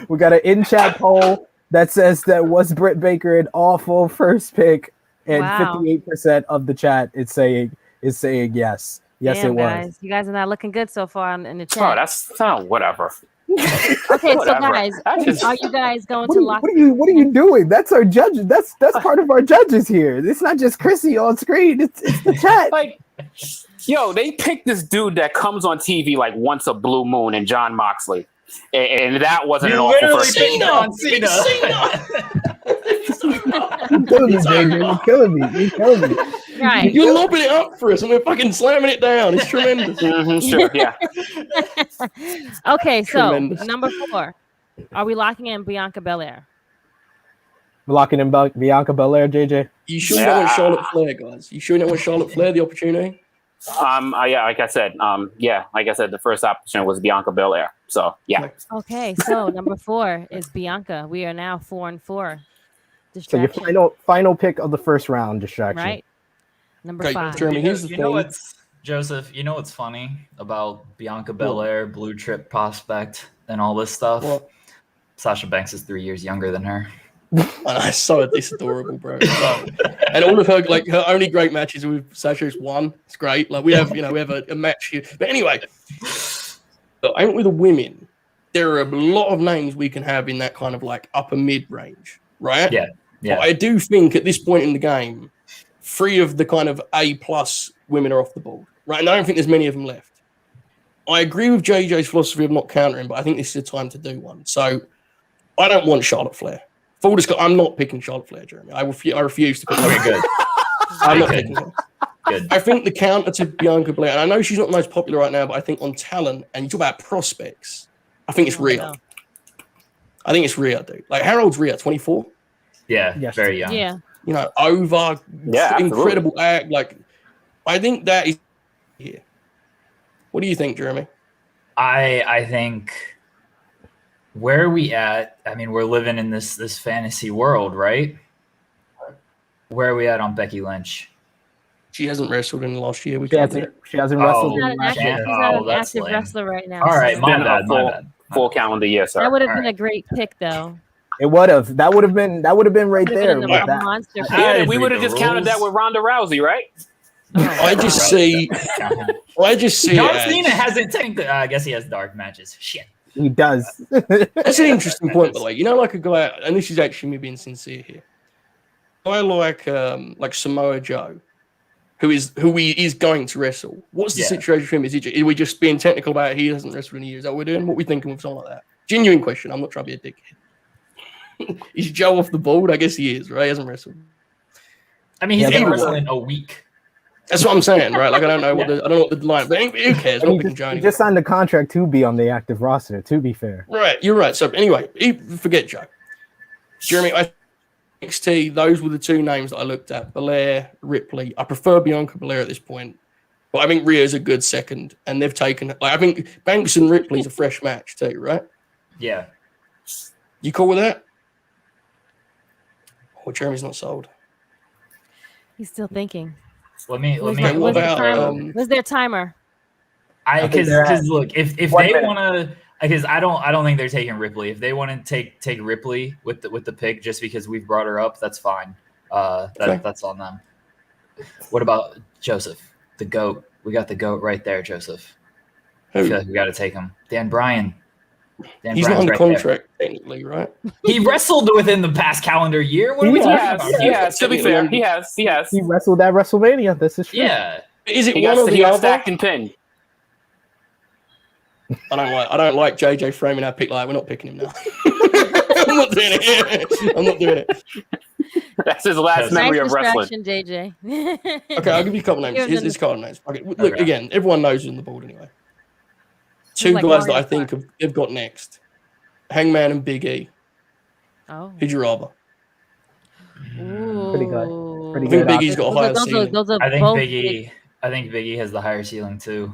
[SPEAKER 1] We got an in-chat poll that says that was Britt Baker an awful first pick, and 58% of the chat is saying yes. Yes,
[SPEAKER 2] damn,
[SPEAKER 1] it was.
[SPEAKER 2] Guys. You guys are not looking good so far in the chat.
[SPEAKER 5] Oh, that's whatever.
[SPEAKER 2] Okay, so guys, are you guys going to lock?
[SPEAKER 1] What are you doing? That's our judges. That's part of our judges here. It's not just Krssi on screen. It's the chat.
[SPEAKER 5] Like, yo, they picked this dude that comes on TV like once a blue moon and John Moxley. And that wasn't an awful first.
[SPEAKER 4] Cena.
[SPEAKER 1] killing me, JJ. You're killing me. You're killing me.
[SPEAKER 2] Right.
[SPEAKER 3] You're lobbing it up for us, and we're fucking slamming it down. It's tremendous.
[SPEAKER 5] Sure, yeah.
[SPEAKER 2] Okay, so
[SPEAKER 3] Tremendous.
[SPEAKER 2] number 4. Are we locking in Bianca Belair?
[SPEAKER 1] We're locking in Bianca Belair, JJ.
[SPEAKER 3] You sure you don't want Charlotte Flair, guys? You sure you don't want Charlotte Flair the opportunity?
[SPEAKER 5] Yeah, like I said, the first option was Bianca Belair. So yeah.
[SPEAKER 2] Okay, so number 4 is Bianca. We are now 4-4.
[SPEAKER 1] So
[SPEAKER 2] Distraction.
[SPEAKER 1] your final pick of the first round, distraction.
[SPEAKER 2] Right. Number
[SPEAKER 3] Okay,
[SPEAKER 2] 5.
[SPEAKER 3] Jeremy, here's the
[SPEAKER 4] You
[SPEAKER 3] thing.
[SPEAKER 4] know what's Joseph? You know what's funny about Bianca Belair, blue chip prospect, and all this stuff?
[SPEAKER 3] What?
[SPEAKER 4] Sasha Banks is 3 years younger than her.
[SPEAKER 3] And I saw it. It's adorable, bro. So, and all of her only great matches with Sasha's won. It's great. Like we have a match here. But anyway, I think with the women, there are a lot of names we can have in that kind of like upper mid range, right?
[SPEAKER 4] Yeah.
[SPEAKER 3] But I do think at this point in the game, 3 of the kind of A+ women are off the board, right? And I don't think there's many of them left. I agree with JJ's philosophy of not countering, but I think this is the time to do one. So I don't want Charlotte Flair. Full disclosure, I'm not picking Charlotte Flair, Jeremy. I refuse to pick her.
[SPEAKER 4] Okay, good.
[SPEAKER 3] I'm not
[SPEAKER 4] Good.
[SPEAKER 3] picking her.
[SPEAKER 4] Good.
[SPEAKER 3] I think the counter to Bianca Belair, and I know she's not the most popular right now, but I think on talent, and you talk about prospects, I think it's Rhea.
[SPEAKER 2] no.
[SPEAKER 3] I think it's Rhea, dude. Like, how old's Rhea? 24?
[SPEAKER 4] Yeah,
[SPEAKER 1] Yes.
[SPEAKER 4] very young.
[SPEAKER 2] Yeah.
[SPEAKER 3] You know, over,
[SPEAKER 5] Yeah,
[SPEAKER 3] incredible act. Like, I think that is here. What do you think, Jeremy?
[SPEAKER 4] I think where are we at? I mean, we're living in this fantasy world, right? Where are we at on Becky Lynch?
[SPEAKER 3] She hasn't wrestled in the last year.
[SPEAKER 1] She hasn't wrestled
[SPEAKER 2] She's not
[SPEAKER 1] in
[SPEAKER 2] an
[SPEAKER 1] last
[SPEAKER 2] active,
[SPEAKER 1] year.
[SPEAKER 2] she's not an
[SPEAKER 4] that's
[SPEAKER 2] active
[SPEAKER 4] lame.
[SPEAKER 2] wrestler right now.
[SPEAKER 4] All right,
[SPEAKER 2] so-
[SPEAKER 4] my
[SPEAKER 5] been
[SPEAKER 4] bad,
[SPEAKER 5] a
[SPEAKER 4] my bad.
[SPEAKER 5] full calendar year, sir.
[SPEAKER 2] That would have
[SPEAKER 4] All
[SPEAKER 2] been
[SPEAKER 4] right.
[SPEAKER 2] a great pick, though.
[SPEAKER 1] It would have. That would have been right
[SPEAKER 2] Would've
[SPEAKER 1] there.
[SPEAKER 2] been
[SPEAKER 1] with
[SPEAKER 2] a
[SPEAKER 1] that.
[SPEAKER 2] monster pick.
[SPEAKER 4] I
[SPEAKER 5] Yeah, we
[SPEAKER 4] agree
[SPEAKER 5] would have
[SPEAKER 4] the
[SPEAKER 5] just counted that
[SPEAKER 4] rules.
[SPEAKER 5] with Ronda Rousey, right?
[SPEAKER 3] I just see. I just see.
[SPEAKER 4] John
[SPEAKER 3] it as-
[SPEAKER 4] Cena hasn't taken. I guess he has dark matches. Shit.
[SPEAKER 1] He does.
[SPEAKER 3] That's an interesting point, by the way. You know, like a guy, and this is actually me being sincere here. A guy like Samoa Joe, who he is going to wrestle. What's the
[SPEAKER 4] Yeah.
[SPEAKER 3] situation for him? Is we just being technical about it? He hasn't wrestled in years. Is that what we're doing? What are we thinking with someone like that? Genuine question. I'm not trying to be a dickhead. Is Joe off the board? I guess he is, right? He hasn't wrestled.
[SPEAKER 4] I mean, he's
[SPEAKER 1] Yeah,
[SPEAKER 4] gonna
[SPEAKER 3] either
[SPEAKER 4] wrestle
[SPEAKER 3] way.
[SPEAKER 4] in a week.
[SPEAKER 3] That's what I'm saying, right? Like I don't know what the line, but who cares? We're not picking Joe
[SPEAKER 1] He
[SPEAKER 3] anyway.
[SPEAKER 1] just signed a contract to be on the active roster. To be fair,
[SPEAKER 3] Right, you're right. So anyway, forget Joe. Jeremy, I NXT, those were the 2 names that I looked at. Belair, Ripley. I prefer Bianca Belair at this point. But I think Rhea's a good second. And they've taken I think Banks and Ripley's a fresh match too, right?
[SPEAKER 4] Yeah.
[SPEAKER 3] You cool with that? Oh, Jeremy's not sold.
[SPEAKER 2] He's still thinking.
[SPEAKER 4] Let me.
[SPEAKER 3] what
[SPEAKER 2] Where's
[SPEAKER 3] about,
[SPEAKER 2] where's their timer?
[SPEAKER 4] Because look, if they
[SPEAKER 1] 1 minute.
[SPEAKER 4] want to, because I don't think they're taking Ripley. If they want to take Ripley with the pick just because we've brought her up, that's fine.
[SPEAKER 3] Okay.
[SPEAKER 4] That's on them. What about Joseph, the GOAT? We got the GOAT right there, Joseph. I
[SPEAKER 3] who?
[SPEAKER 4] feel like we got to take him. Dan Bryan.
[SPEAKER 3] He's not
[SPEAKER 4] Bryan's
[SPEAKER 3] under
[SPEAKER 4] right there.
[SPEAKER 3] contract technically, right?
[SPEAKER 4] He wrestled within the past calendar year. What are we
[SPEAKER 1] He
[SPEAKER 4] talking
[SPEAKER 1] has,
[SPEAKER 4] about?
[SPEAKER 5] He has, to be fair, he has.
[SPEAKER 1] he wrestled at WrestleMania. This is true.
[SPEAKER 4] Yeah.
[SPEAKER 3] Is it
[SPEAKER 5] He
[SPEAKER 3] one
[SPEAKER 5] got,
[SPEAKER 3] or
[SPEAKER 5] he
[SPEAKER 3] the
[SPEAKER 5] got
[SPEAKER 3] other?
[SPEAKER 5] stacked and pinned.
[SPEAKER 3] I don't like JJ framing our pick like we're not picking him now. I'm not doing it. I'm not doing it.
[SPEAKER 5] That's his last
[SPEAKER 4] Nice
[SPEAKER 5] memory
[SPEAKER 2] Nice
[SPEAKER 5] of wrestling.
[SPEAKER 2] distraction, JJ.
[SPEAKER 3] Okay, I'll give you a couple names.
[SPEAKER 2] Give them
[SPEAKER 3] Here's a couple names. Okay, look,
[SPEAKER 4] Okay.
[SPEAKER 3] again, everyone knows who's on the board anyway. 2
[SPEAKER 2] like
[SPEAKER 3] guys
[SPEAKER 2] Mario
[SPEAKER 3] that I think
[SPEAKER 2] Kart.
[SPEAKER 3] they've got next. Hangman and Big E.
[SPEAKER 2] Oh.
[SPEAKER 3] Who'd you rather?
[SPEAKER 2] Ooh.
[SPEAKER 1] Pretty good. Pretty
[SPEAKER 3] I think
[SPEAKER 1] good
[SPEAKER 3] Big E's got a higher ceiling.
[SPEAKER 2] Those are
[SPEAKER 4] I think
[SPEAKER 2] both
[SPEAKER 4] Big E. I think Big E has the higher ceiling too.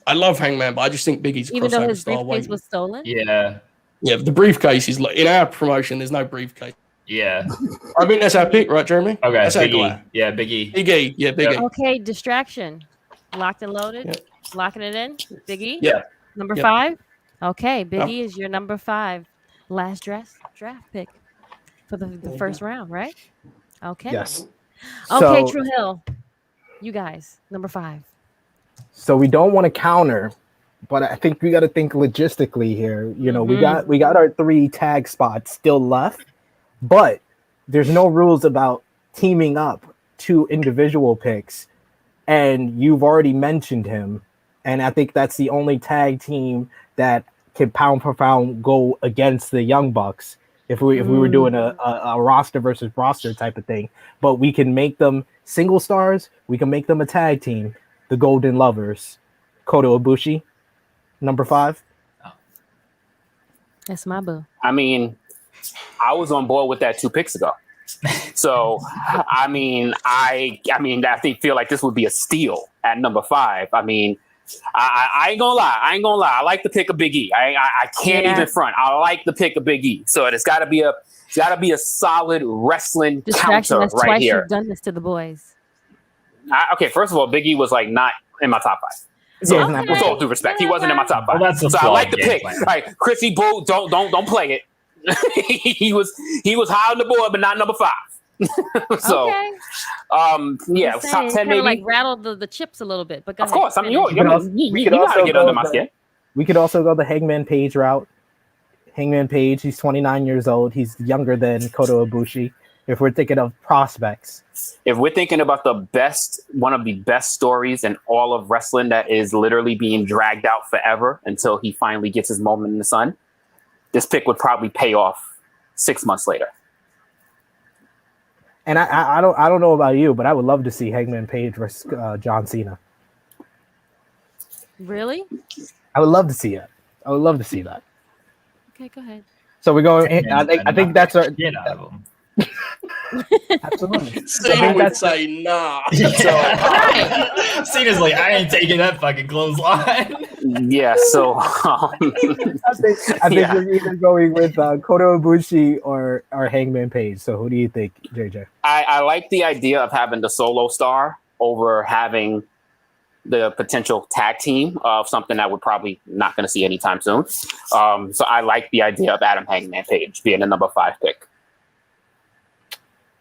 [SPEAKER 3] I love Hangman, but I just think Big E's a
[SPEAKER 2] even though
[SPEAKER 3] crossover
[SPEAKER 2] his
[SPEAKER 3] star.
[SPEAKER 2] briefcase
[SPEAKER 3] Waiting.
[SPEAKER 2] was stolen.
[SPEAKER 4] Yeah.
[SPEAKER 3] Yeah, the briefcase is like in our promotion. There's no briefcase.
[SPEAKER 4] Yeah.
[SPEAKER 3] I think that's our pick, right, Jeremy?
[SPEAKER 4] Okay.
[SPEAKER 3] That's our
[SPEAKER 4] Big E.
[SPEAKER 3] guy.
[SPEAKER 4] Yeah. Big E.
[SPEAKER 3] Big E. Yeah, Big E.
[SPEAKER 2] Okay, distraction. Locked and loaded.
[SPEAKER 3] Yep.
[SPEAKER 2] Locking it in. Big E.
[SPEAKER 3] Yeah.
[SPEAKER 2] Number
[SPEAKER 3] Yep.
[SPEAKER 2] 5. Okay, Big
[SPEAKER 3] Yep.
[SPEAKER 2] E is your number 5. Last draft pick for the first round, right? Okay.
[SPEAKER 1] Yes.
[SPEAKER 2] Okay,
[SPEAKER 1] So-
[SPEAKER 2] Tru Heel. You guys, number 5.
[SPEAKER 1] So we don't want to counter, but I think we got to think logistically here. You know,
[SPEAKER 2] Mhm.
[SPEAKER 1] we got our 3 tag spots still left, but there's no rules about teaming up 2 individual picks, and you've already mentioned him, and I think that's the only tag team that can pound for pound go against the Young Bucks. if we were doing a roster versus roster type of thing. But we can make them single stars. We can make them a tag team. The Golden Lovers, Kota Ibushi, number 5.
[SPEAKER 2] That's my boo.
[SPEAKER 5] I mean, I was on board with that 2 picks ago. So, I feel like this would be a steal at number 5. I mean, I ain't gonna lie. I like the pick of Big E. I can't even front. I like the pick of Big E. So it's got to be a solid wrestling
[SPEAKER 2] Distraction.
[SPEAKER 5] counter
[SPEAKER 2] That's
[SPEAKER 5] right
[SPEAKER 2] twice
[SPEAKER 5] here.
[SPEAKER 2] you've done this to the boys.
[SPEAKER 5] Okay, first of all, Big E was like not in my top 5. So with all due respect, he wasn't in my top 5.
[SPEAKER 4] Well, that's a
[SPEAKER 5] so I like the pick.
[SPEAKER 4] plan.
[SPEAKER 5] All right, Krssi Boo, don't play it. he was high on the board, but not number 5. So,
[SPEAKER 2] okay.
[SPEAKER 5] Top 10 maybe.
[SPEAKER 2] Like rattled the chips a little bit, but go
[SPEAKER 5] of
[SPEAKER 2] ahead.
[SPEAKER 5] course, I mean, you
[SPEAKER 1] could
[SPEAKER 5] know how to
[SPEAKER 1] also
[SPEAKER 5] get
[SPEAKER 1] go
[SPEAKER 5] under my skin.
[SPEAKER 1] We could also go the Hangman Page route. Hangman Page, he's 29 years old. He's younger than Kota Ibushi. If we're thinking of prospects,
[SPEAKER 5] if we're thinking about one of the best stories in all of wrestling that is literally being dragged out forever until he finally gets his moment in the sun, this pick would probably pay off 6 months later.
[SPEAKER 1] and I don't know about you, but I would love to see Hangman Page versus John Cena.
[SPEAKER 2] Really?
[SPEAKER 1] I would love to see it. I would love to see that.
[SPEAKER 2] Okay, go ahead.
[SPEAKER 1] So we're going. I think that's our.
[SPEAKER 4] Get out of them.
[SPEAKER 1] Absolutely.
[SPEAKER 3] Cena would say nah.
[SPEAKER 4] Cena's like, I ain't taking that fucking clothesline.
[SPEAKER 5] Yeah, so
[SPEAKER 1] I think we're either going with Kota Ibushi or Hangman Page. So who do you think, JJ?
[SPEAKER 5] I like the idea of having the solo star over having the potential tag team of something that we're probably not going to see anytime soon. So I like the idea of Adam Hangman Page being the number 5 pick.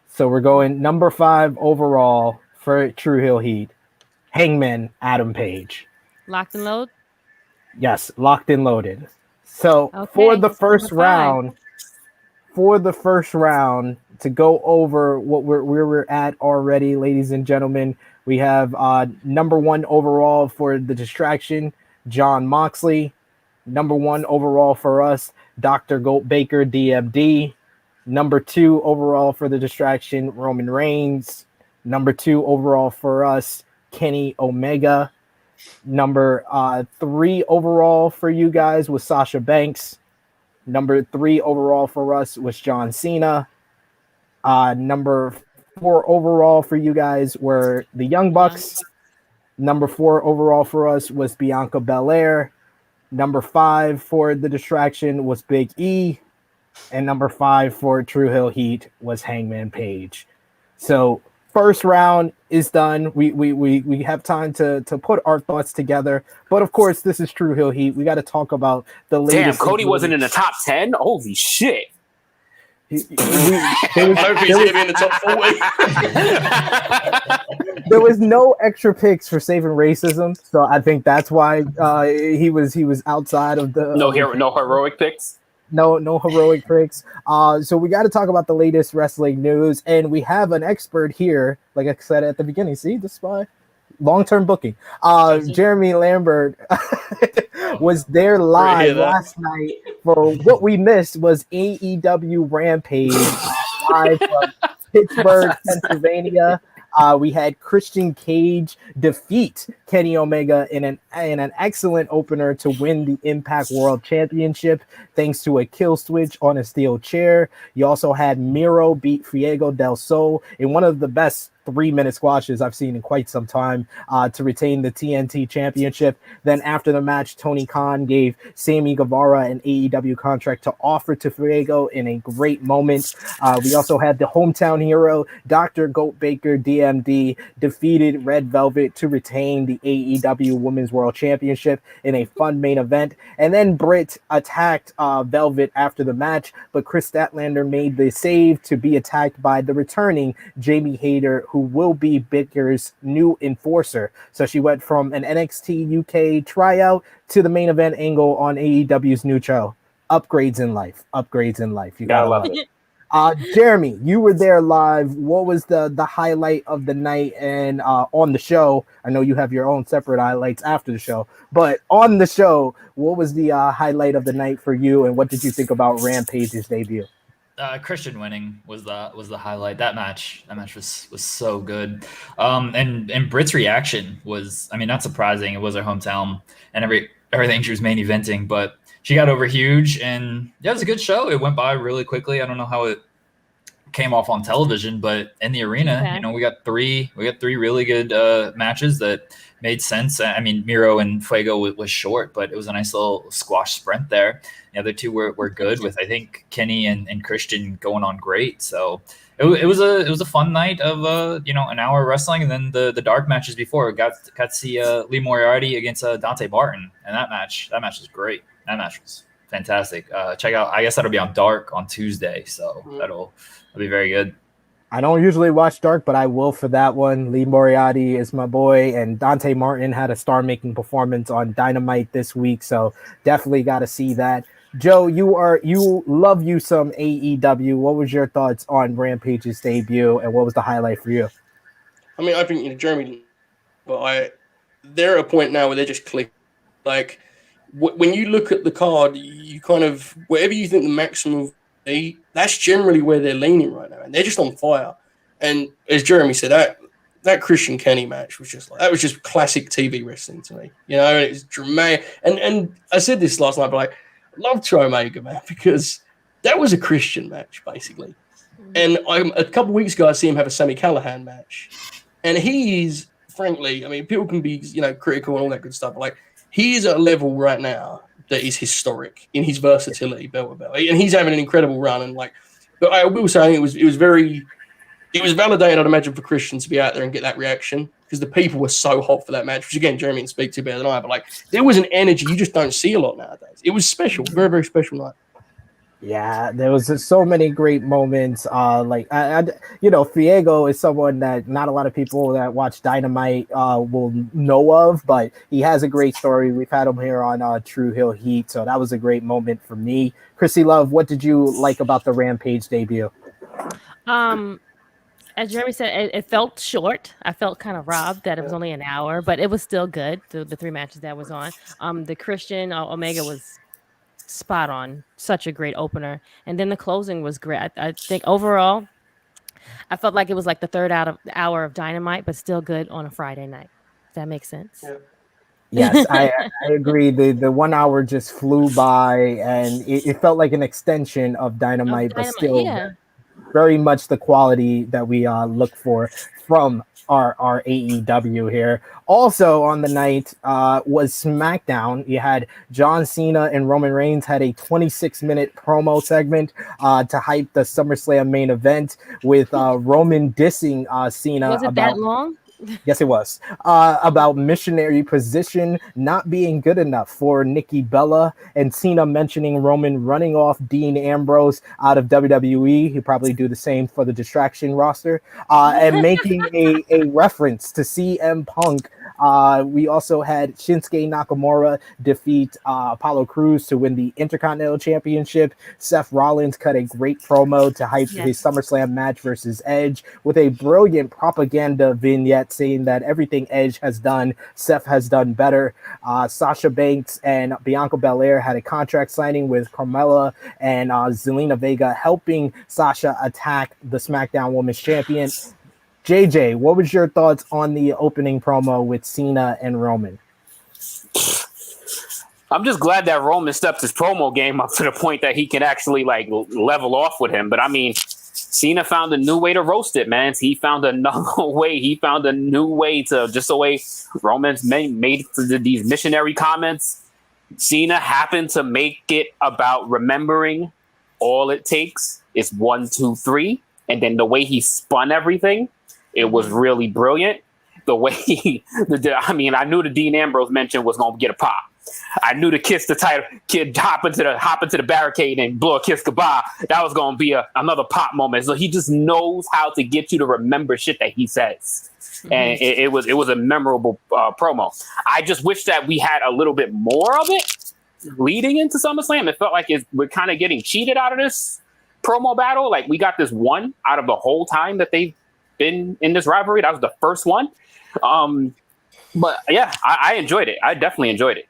[SPEAKER 1] So we're going number 5 overall for Tru Heel Heat, Hangman Adam Page.
[SPEAKER 2] Locked and load?
[SPEAKER 1] Yes, locked and loaded. So
[SPEAKER 2] Okay,
[SPEAKER 1] for the first
[SPEAKER 2] number
[SPEAKER 1] 5. To go over where we're at already, ladies and gentlemen, we have number 1 overall for the distraction, John Moxley. Number 1 overall for us, Dr. Goat Baker, DMD. Number 2 overall for the distraction, Roman Reigns. Number 2 overall for us, Kenny Omega. Number 3 overall for you guys was Sasha Banks. Number 3 overall for us was John Cena. Number 4 overall for you guys were the Young Bucks. Number 4 overall for us was Bianca Belair. Number 5 for the distraction was Big E. And number 5 for Tru Heel Heat was Hangman Page. So first round is done. We have time to put our thoughts together. But of course, this is Tru Heel Heat. We got to talk about the latest.
[SPEAKER 5] Damn, Cody wasn't in the top 10? Holy shit.
[SPEAKER 3] I hope he's going to be in the top 40.
[SPEAKER 1] There was no extra picks for saving racism, so I think that's why he was outside of the
[SPEAKER 5] no heroic picks.
[SPEAKER 1] No heroic tricks. So we got to talk about the latest wrestling news, and we have an expert here. Like I said at the beginning, see, this is why long-term booking. Jeremy Lambert was there live last night for what we missed was AEW Rampage live from Pittsburgh, Pennsylvania. We had Christian Cage defeat Kenny Omega in an excellent opener to win the Impact World Championship thanks to a kill switch on a steel chair. You also had Miro beat Fuego del Sol in one of the best 3-minute squashes I've seen in quite some time to retain the TNT Championship. Then after the match, Tony Khan gave Sammy Guevara an AEW contract to offer to Fuego in a great moment. We also had the hometown hero, Dr. Goat Baker, DMD, defeated Red Velvet to retain the AEW Women's World Championship in a fun main event. And then Britt attacked Velvet after the match, but Chris Statlander made the save to be attacked by the returning Jamie Hayter, who will be Baker's new enforcer. So she went from an NXT UK tryout to the main event angle on AEW's new show. Upgrades in life. You gotta love it. Jeremy, you were there live. What was the highlight of the night and on the show? I know you have your own separate highlights after the show, but on the show, what was the highlight of the night for you, and what did you think about Rampage's debut?
[SPEAKER 4] Christian winning was the highlight. That match was so good. And Britt's reaction was, I mean, not surprising. It was her hometown and everything she was main eventing, but she got over huge, and yeah, it was a good show. It went by really quickly. I don't know how it came off on television, but in the arena, we got three really good matches that made sense. I mean, Miro and Fuego was short, but it was a nice little squash sprint there. The other two were good, with I think Kenny and Christian going on great. So it was a fun night of an hour of wrestling, and then the dark matches before got to see Lee Moriarty against Dante Martin, and that match was great. That match was fantastic. Check out. I guess that'll be on Dark on Tuesday, so that'll be very good.
[SPEAKER 1] I don't usually watch Dark, but I will for that one. Lee Moriarty is my boy, and Dante Martin had a star-making performance on Dynamite this week, so definitely got to see that. Joe, you love you some AEW. What was your thoughts on Rampage's debut, and what was the highlight for you?
[SPEAKER 3] I mean, I think Jeremy, but they're at a point now where they're just clicking. Like, when you look at the card, you kind of, whatever you think the maximum be, that's generally where they're leaning right now, and they're just on fire. And as Jeremy said, that Christian Kenny match was just classic TV wrestling to me. It's dramatic. And I said this last night, but I love True Omega, man, because that was a Christian match basically. And a couple of weeks ago, I see him have a Sami Callihan match, and he's frankly, I mean, people can be critical and all that good stuff, but he is at a level right now that is historic in his versatility, belt to belt, and he's having an incredible run. And but I will say, I think it was validated, I'd imagine, for Christian to be out there and get that reaction, because the people were so hot for that match. Which again, Jeremy can speak to better than I, but there was an energy you just don't see a lot nowadays. It was special, very very special night.
[SPEAKER 1] Yeah, there was just so many great moments. Fuego is someone that not a lot of people that watch Dynamite will know of, but he has a great story. We've had him here on Tru Heel Heat, so that was a great moment for me. Krssi Love, what did you like about the Rampage debut?
[SPEAKER 2] As Jeremy said, it felt short. I felt kind of robbed that it was only an hour, but it was still good. The three matches that was on. The Christian Omega was spot on, such a great opener, and then the closing was great. I think overall I felt like it was like the third hour of Dynamite, but still good on a Friday night. If that makes sense.
[SPEAKER 1] Yes, I agree. The 1 hour just flew by, and it felt like an extension of Dynamite, but still very much the quality that we look for from our AEW here. Also on the night was SmackDown. You had John Cena and Roman Reigns had a 26-minute promo segment to hype the SummerSlam main event, with Roman dissing Cena.
[SPEAKER 2] Was it that long?
[SPEAKER 1] Yes, it was. About missionary position not being good enough for Nikki Bella, and Cena mentioning Roman running off Dean Ambrose out of WWE. He'll probably do the same for the Distraction roster, and making a reference to CM Punk. We also had Shinsuke Nakamura defeat Apollo Crews to win the Intercontinental Championship. Seth Rollins cut a great promo to hype his SummerSlam match versus Edge, with a brilliant propaganda vignette saying that everything Edge has done, Seth has done better. Sasha Banks and Bianca Belair had a contract signing with Carmella and Zelina Vega, helping Sasha attack the SmackDown Women's Champion. JJ, what was your thoughts on the opening promo with Cena and Roman?
[SPEAKER 5] I'm just glad that Roman stepped his promo game up to the point that he can actually level off with him. But I mean, Cena found a new way to roast it, man. He found another way. He found a new way to, just the way Roman's made these missionary comments. Cena happened to make it about remembering all it takes is 1, 2, 3. And then the way he spun everything, it was really brilliant. The way I knew the Dean Ambrose mention was going to get a pop. I knew to kiss the title kid, hop into the barricade and blow a kiss goodbye. That was going to be another pop moment. So he just knows how to get you to remember shit that he says. And it was a memorable promo. I just wish that we had a little bit more of it leading into SummerSlam. It felt like we're kind of getting cheated out of this promo battle. Like, we got this one out of the whole time that they've been in this rivalry. That was the first one. But yeah, I enjoyed it. I definitely enjoyed it.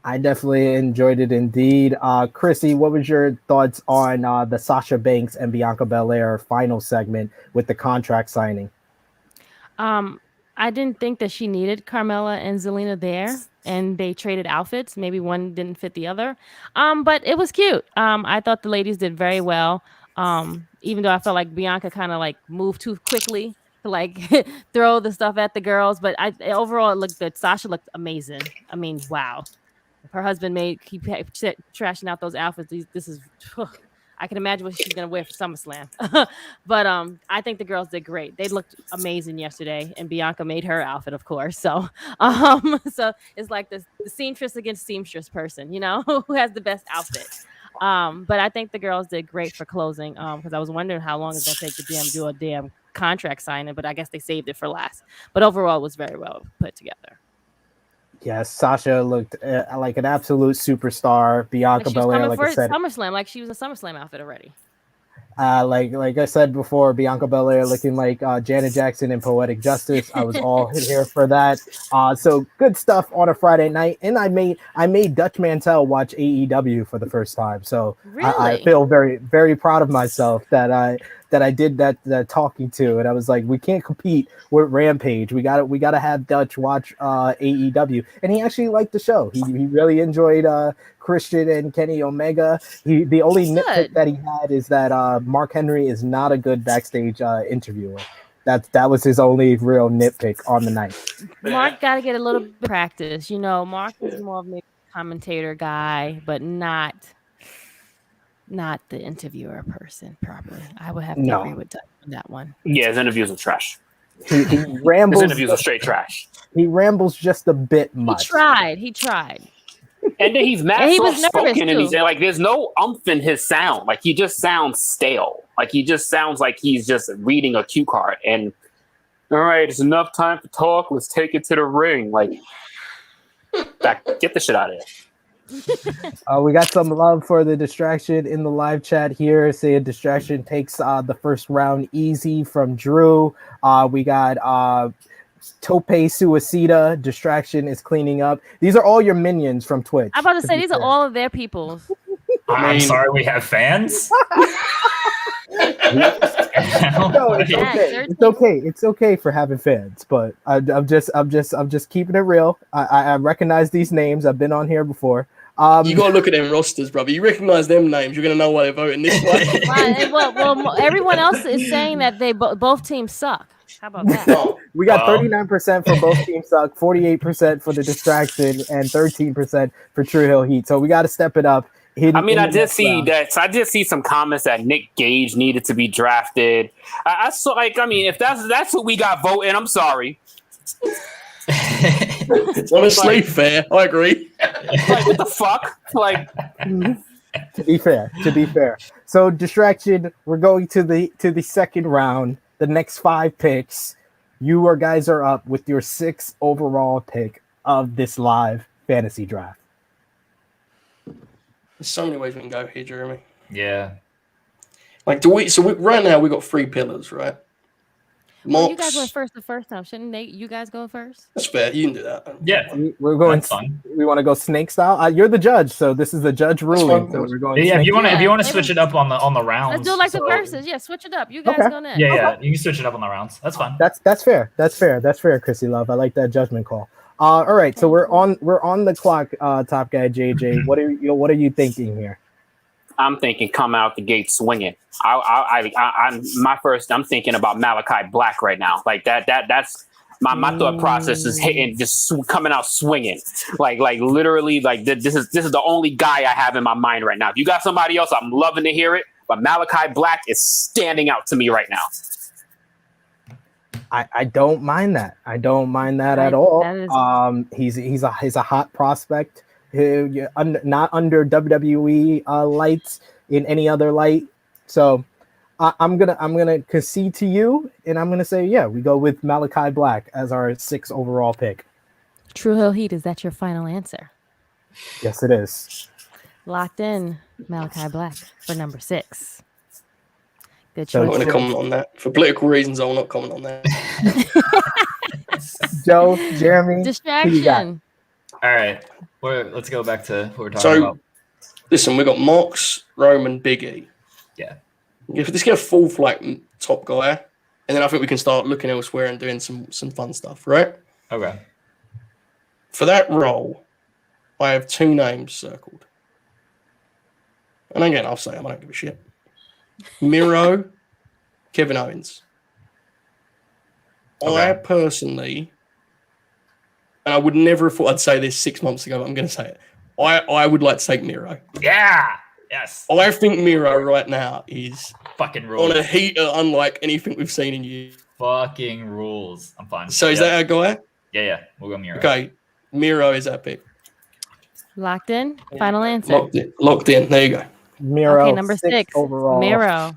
[SPEAKER 1] I definitely enjoyed it indeed. Krssi, what was your thoughts on the Sasha Banks and Bianca Belair final segment with the contract signing?
[SPEAKER 2] I didn't think that she needed Carmella and Zelina there, and they traded outfits. Maybe one didn't fit the other. But it was cute. I thought the ladies did very well. Even though I felt like Bianca kind of like moved too quickly to like throw the stuff at the girls, but overall it looked good. Sasha looked amazing. I mean, wow. If her husband keep trashing out those outfits, this is. I can imagine what she's gonna wear for SummerSlam. But I think the girls did great. They looked amazing yesterday, and Bianca made her outfit, of course. So so it's like the seamstress against seamstress person, who has the best outfit. But I think the girls did great for closing. Because I was wondering how long it's gonna take to do a damn contract signing, but I guess they saved it for last. But overall, it was very well put together.
[SPEAKER 1] Yes, Sasha looked like an absolute superstar. Bianca Belair, like I said,
[SPEAKER 2] SummerSlam, like she was a SummerSlam outfit already.
[SPEAKER 1] Like I said before, Bianca Belair looking like Janet Jackson in Poetic Justice. I was all here for that. So good stuff on a Friday night, and I made Dutch Mantel watch AEW for the first time. So
[SPEAKER 2] really?
[SPEAKER 1] I feel very, very proud of myself that I did that talking to, and I was like, we can't compete with Rampage. We gotta have Dutch watch AEW, and he actually liked the show. He really enjoyed Christian and Kenny Omega. The only nitpick that he had is that Mark Henry is not a good backstage interviewer. That was his only real nitpick on the night.
[SPEAKER 2] Mark got to get a little bit of practice. Mark is more of a commentator guy, but not the interviewer person properly. I would have to agree with Doug on that one.
[SPEAKER 5] Yeah, his interviews are trash.
[SPEAKER 1] He rambles.
[SPEAKER 5] His interviews are straight trash.
[SPEAKER 1] He rambles just a bit much.
[SPEAKER 2] He tried.
[SPEAKER 5] And then he's mad
[SPEAKER 2] and he
[SPEAKER 5] soft
[SPEAKER 2] was nervous
[SPEAKER 5] spoken, and he's
[SPEAKER 2] too.
[SPEAKER 5] like, there's no umph in his sound. Like he just sounds stale. Like he just sounds like he's just reading a cue card. And all right, it's enough time for talk. Let's take it to the ring. Like, get the shit out of here.
[SPEAKER 1] We got some love for the distraction in the live chat here. Say a distraction takes the first round easy from Drew. We got Tope Suicida. Distraction is cleaning up. These are all your minions from Twitch.
[SPEAKER 2] I'm about to say these are all of their people.
[SPEAKER 4] I'm sorry, we have fans.
[SPEAKER 1] No, it's okay. It's okay. It's okay for having fans, but I'm just keeping it real. I recognize these names. I've been on here before.
[SPEAKER 3] You gotta look at them rosters, brother. You recognize them names, you're gonna know why they're voting this way.
[SPEAKER 2] Well, everyone else is saying that they both teams suck. How about that?
[SPEAKER 1] We got 39% for both teams suck, 48% for the distraction, and 13% for Tru Heel Heat. So we got to step it up.
[SPEAKER 5] I did see that. So I did see some comments that Nick Gage needed to be drafted. I saw, like, I mean, if that's what we got voting, I'm sorry.
[SPEAKER 3] Honestly, fair. I agree.
[SPEAKER 5] Like, what the fuck? Like,
[SPEAKER 1] to be fair. So distraction. We're going to the second round. The next 5 picks. You guys are up with your 6th overall pick of this live fantasy draft.
[SPEAKER 3] There's so many ways we can go here, Jeremy.
[SPEAKER 4] Yeah.
[SPEAKER 3] Like, right now we got 3 pillars, right?
[SPEAKER 2] Well, you guys went first the first time, shouldn't you guys go first?
[SPEAKER 3] That's fair. You can do that.
[SPEAKER 4] Yeah,
[SPEAKER 1] we're going. We want to go snake style. You're the judge, so this is the judge ruling. So we're going.
[SPEAKER 4] Yeah, if you want to switch it up on the rounds.
[SPEAKER 2] Let's do like the verses. Yeah, switch it up. You guys go next.
[SPEAKER 4] Yeah, you can switch it up on the rounds. That's fine.
[SPEAKER 1] That's fair. That's fair, Krssi Love. I like that judgment call. All right, so we're on the clock. Top guy JJ, what are you thinking here?
[SPEAKER 5] I'm thinking come out the gate swinging. I'm thinking about Malachi Black right now. Like that's my thought process is hitting, just coming out swinging. Like literally, like this is the only guy I have in my mind right now. If you got somebody else, I'm loving to hear it. But Malachi Black is standing out to me right now.
[SPEAKER 1] I don't mind that. I don't mind that at all. He's a hot prospect. Not under WWE lights in any other light. So I'm gonna concede to you, and I'm gonna say we go with Malachi Black as our 6th overall pick.
[SPEAKER 2] Tru Heel Heat, is that your final answer?
[SPEAKER 1] Yes, it is.
[SPEAKER 2] Locked in, Malachi Black for number 6. Good choice.
[SPEAKER 3] I'm not going to comment on that. For political reasons, I will not comment on that.
[SPEAKER 1] Joe, Jeremy,
[SPEAKER 2] distraction.
[SPEAKER 4] All right. let's go back to what we're talking
[SPEAKER 3] So,
[SPEAKER 4] about.
[SPEAKER 3] listen, we got Mox, Roman, Big E.
[SPEAKER 4] Yeah.
[SPEAKER 3] Let's get a full top guy, and then I think we can start looking elsewhere and doing some fun stuff, right?
[SPEAKER 4] Okay.
[SPEAKER 3] For that role, I have 2 names circled. And again, I'll say them, I don't give a shit. Miro, Kevin Owens.
[SPEAKER 4] Okay.
[SPEAKER 3] I personally, and I would never have thought I'd say this 6 months ago, but I'm going to say it. I would like to take Miro.
[SPEAKER 4] Yeah. Yes.
[SPEAKER 3] I think Miro right now is
[SPEAKER 4] Fucking rules.
[SPEAKER 3] on a heater unlike anything we've seen in years.
[SPEAKER 4] Fucking rules. I'm fine.
[SPEAKER 3] So is that our guy?
[SPEAKER 4] Yeah. We'll go Miro.
[SPEAKER 3] Okay. Miro is our pick.
[SPEAKER 2] Locked in. Final answer.
[SPEAKER 3] Locked in. There you go.
[SPEAKER 1] Miro.
[SPEAKER 2] Okay, number 6
[SPEAKER 1] overall.
[SPEAKER 2] Miro.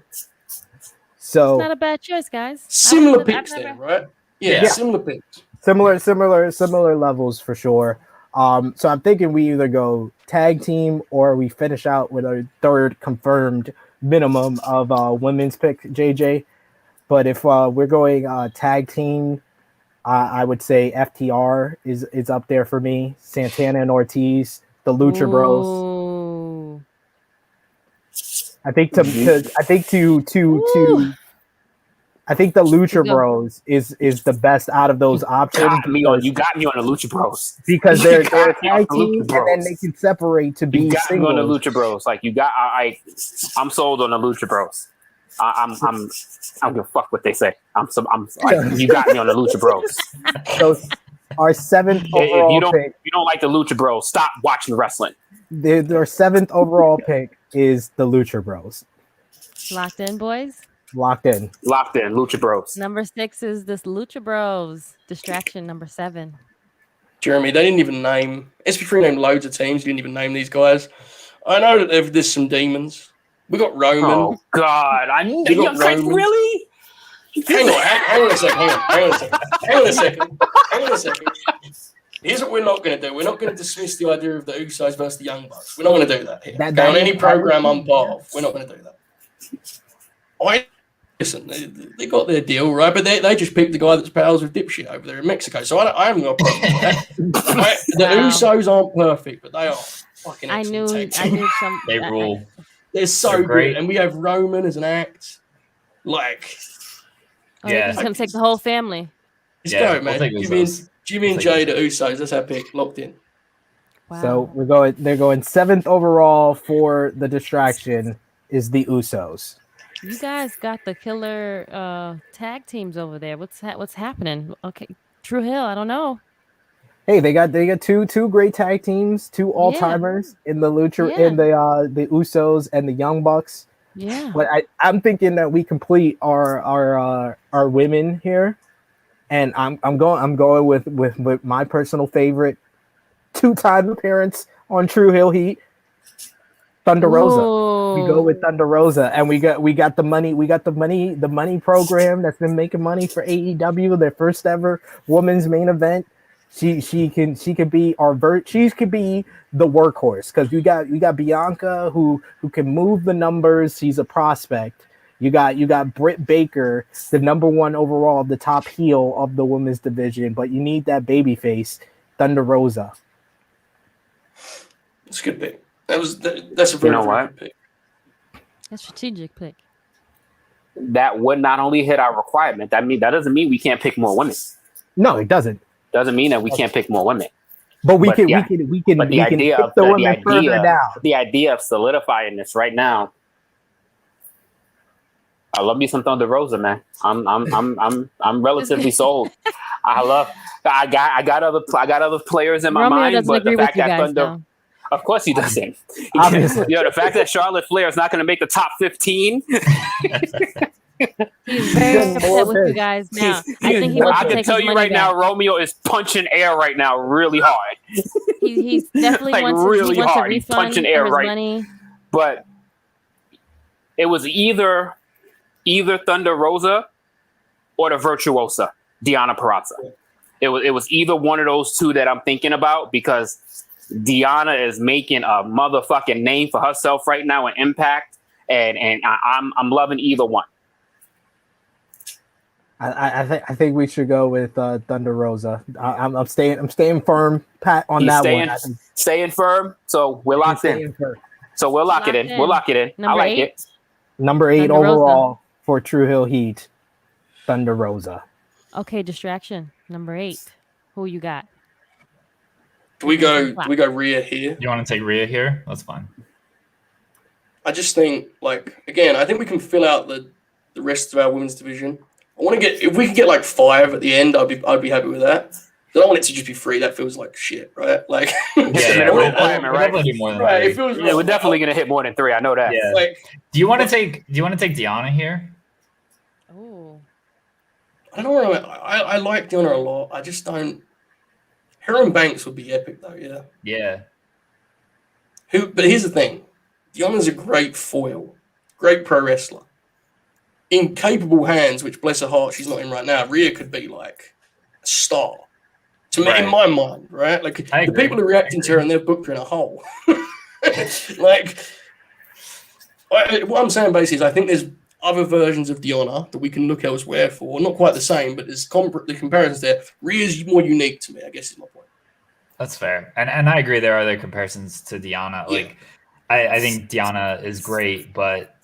[SPEAKER 1] So
[SPEAKER 2] Not a bad choice, guys.
[SPEAKER 3] Similar picks there, right? Yeah, similar picks.
[SPEAKER 1] Similar levels for sure. So I'm thinking we either go tag team or we finish out with a third confirmed minimum of women's pick, JJ. But if we're going tag team, I would say FTR is up there for me. Santana and Ortiz, the Lucha Bros.
[SPEAKER 2] Ooh.
[SPEAKER 1] I think the Lucha Bros is the best out of those options.
[SPEAKER 5] You got me on the Lucha Bros
[SPEAKER 1] because they're a tag team and then they can separate to be
[SPEAKER 5] singles. Me on the Lucha Bros. I'm sold on the Lucha Bros. I don't give a fuck what they say. You got me on the Lucha Bros.
[SPEAKER 1] So our 7th overall pick.
[SPEAKER 5] If you don't like the Lucha Bros, stop watching wrestling.
[SPEAKER 1] Their 7th overall pick is the Lucha Bros.
[SPEAKER 2] Locked in, boys.
[SPEAKER 1] Locked in.
[SPEAKER 5] Lucha Bros.
[SPEAKER 2] Number 6 is this Lucha Bros. Distraction number 7.
[SPEAKER 3] Jeremy, they didn't even name SP3 named loads of teams. Didn't even name these guys. I know that there's some demons. We got Roman.
[SPEAKER 5] Oh God! Really?
[SPEAKER 3] Hang on a second. Here's what we're not going to do. We're not going to dismiss the idea of the Usos versus the Young Bucks. We're not going to do that here. On any program I'm part of, we're not going to do that. Listen, they got their deal, right? But they just picked the guy that's pals with dipshit over there in Mexico. So I haven't got a problem with that. The Usos aren't perfect, but they are fucking excellent.
[SPEAKER 2] I knew some.
[SPEAKER 4] They rule.
[SPEAKER 3] They're so great. And we have Roman as an act.
[SPEAKER 2] He's going to take the whole family.
[SPEAKER 3] Let's go, man. Jimmy and Jay, the Usos. That's our pick. Locked in.
[SPEAKER 2] Wow.
[SPEAKER 1] So they're going 7th overall for the distraction is the Usos.
[SPEAKER 2] You guys got the killer tag teams over there. What's happening? Okay, Tru Heel. I don't know.
[SPEAKER 1] Hey, they got two great tag teams, 2 all-timers in the Lucha in the Usos and the Young Bucks.
[SPEAKER 2] Yeah.
[SPEAKER 1] But I'm thinking that we complete our women here, and I'm going with my personal favorite 2-time appearance on Tru Heel Heat, Thunder Rosa. We go with Thunder Rosa, and we got the money program that's been making money for AEW, their first ever women's main event. She could be she could be the workhorse because you got Bianca who can move the numbers. She's a prospect. You got Britt Baker, the number 1 overall, the top heel of the women's division, but you need that baby face, Thunder Rosa.
[SPEAKER 3] That's a good pick. That's a very good pick.
[SPEAKER 2] A strategic pick.
[SPEAKER 5] That would not only hit our requirement. That doesn't mean we can't pick more women.
[SPEAKER 1] No, it doesn't.
[SPEAKER 5] Doesn't mean that we can't pick more women.
[SPEAKER 1] But we can pick the
[SPEAKER 5] idea of solidifying this right now. I love me some Thunder Rosa, man. I'm relatively sold. I got other players in my mind, but the fact that Thunder, of course he doesn't. The fact that Charlotte Flair is not going to make the top 15.
[SPEAKER 2] He's very upset with you guys now. I think he wants to take his money back. I can tell you right
[SPEAKER 5] now, Romeo is punching air right now, really hard.
[SPEAKER 2] He's definitely wants a refund. He's punching air right now.
[SPEAKER 5] But it was either Thunder Rosa or the Virtuosa, Deonna Purrazzo. It was either one of those two that I'm thinking about because Deonna is making a motherfucking name for herself right now in Impact, and I'm loving either one.
[SPEAKER 1] I think we should go with Thunder Rosa. I'm staying firm, Pat, on that one.
[SPEAKER 5] Staying firm. So we're locked in. So we'll lock it in. We'll lock it in. I like it.
[SPEAKER 1] Number 8
[SPEAKER 2] Thunder
[SPEAKER 1] overall
[SPEAKER 2] Rosa.
[SPEAKER 1] for Tru Heel Heat, Thunder Rosa.
[SPEAKER 2] Okay, distraction. Number 8. Who you got?
[SPEAKER 3] Do we go Rhea here?
[SPEAKER 4] You want to take Rhea here? That's fine.
[SPEAKER 3] I just think, like, again, I think we can fill out the rest of our women's division. I want to get, if we can get like 5 at the end, I'd be happy with that. I don't want it to just be 3. That feels like shit, right? Like,
[SPEAKER 4] we'll definitely do more than
[SPEAKER 3] right?
[SPEAKER 4] 3.
[SPEAKER 3] It feels
[SPEAKER 5] we're definitely gonna hit more than 3. I know that.
[SPEAKER 4] Yeah.
[SPEAKER 3] like.
[SPEAKER 4] Do you want to take Deonna here?
[SPEAKER 2] Oh.
[SPEAKER 3] I don't know. I like Deonna a lot. I just don't. Her and Banks would be epic though. Yeah.
[SPEAKER 4] Yeah.
[SPEAKER 3] But here's the thing. Deonna's a great foil, great pro wrestler. In capable hands, which bless her heart, she's not in right now. Rhea could be like a star. To me, in my mind, right? Like the people are reacting to her and they've booked her in a hole. Like, what I'm saying basically is I think there's other versions of Deonna that we can look elsewhere for. Not quite the same, but there's the comparisons there. Rhea's more unique to me, I guess is my point.
[SPEAKER 4] That's fair. And I agree there are other comparisons to Deonna.
[SPEAKER 3] Yeah.
[SPEAKER 4] Like, I think Deonna is great, but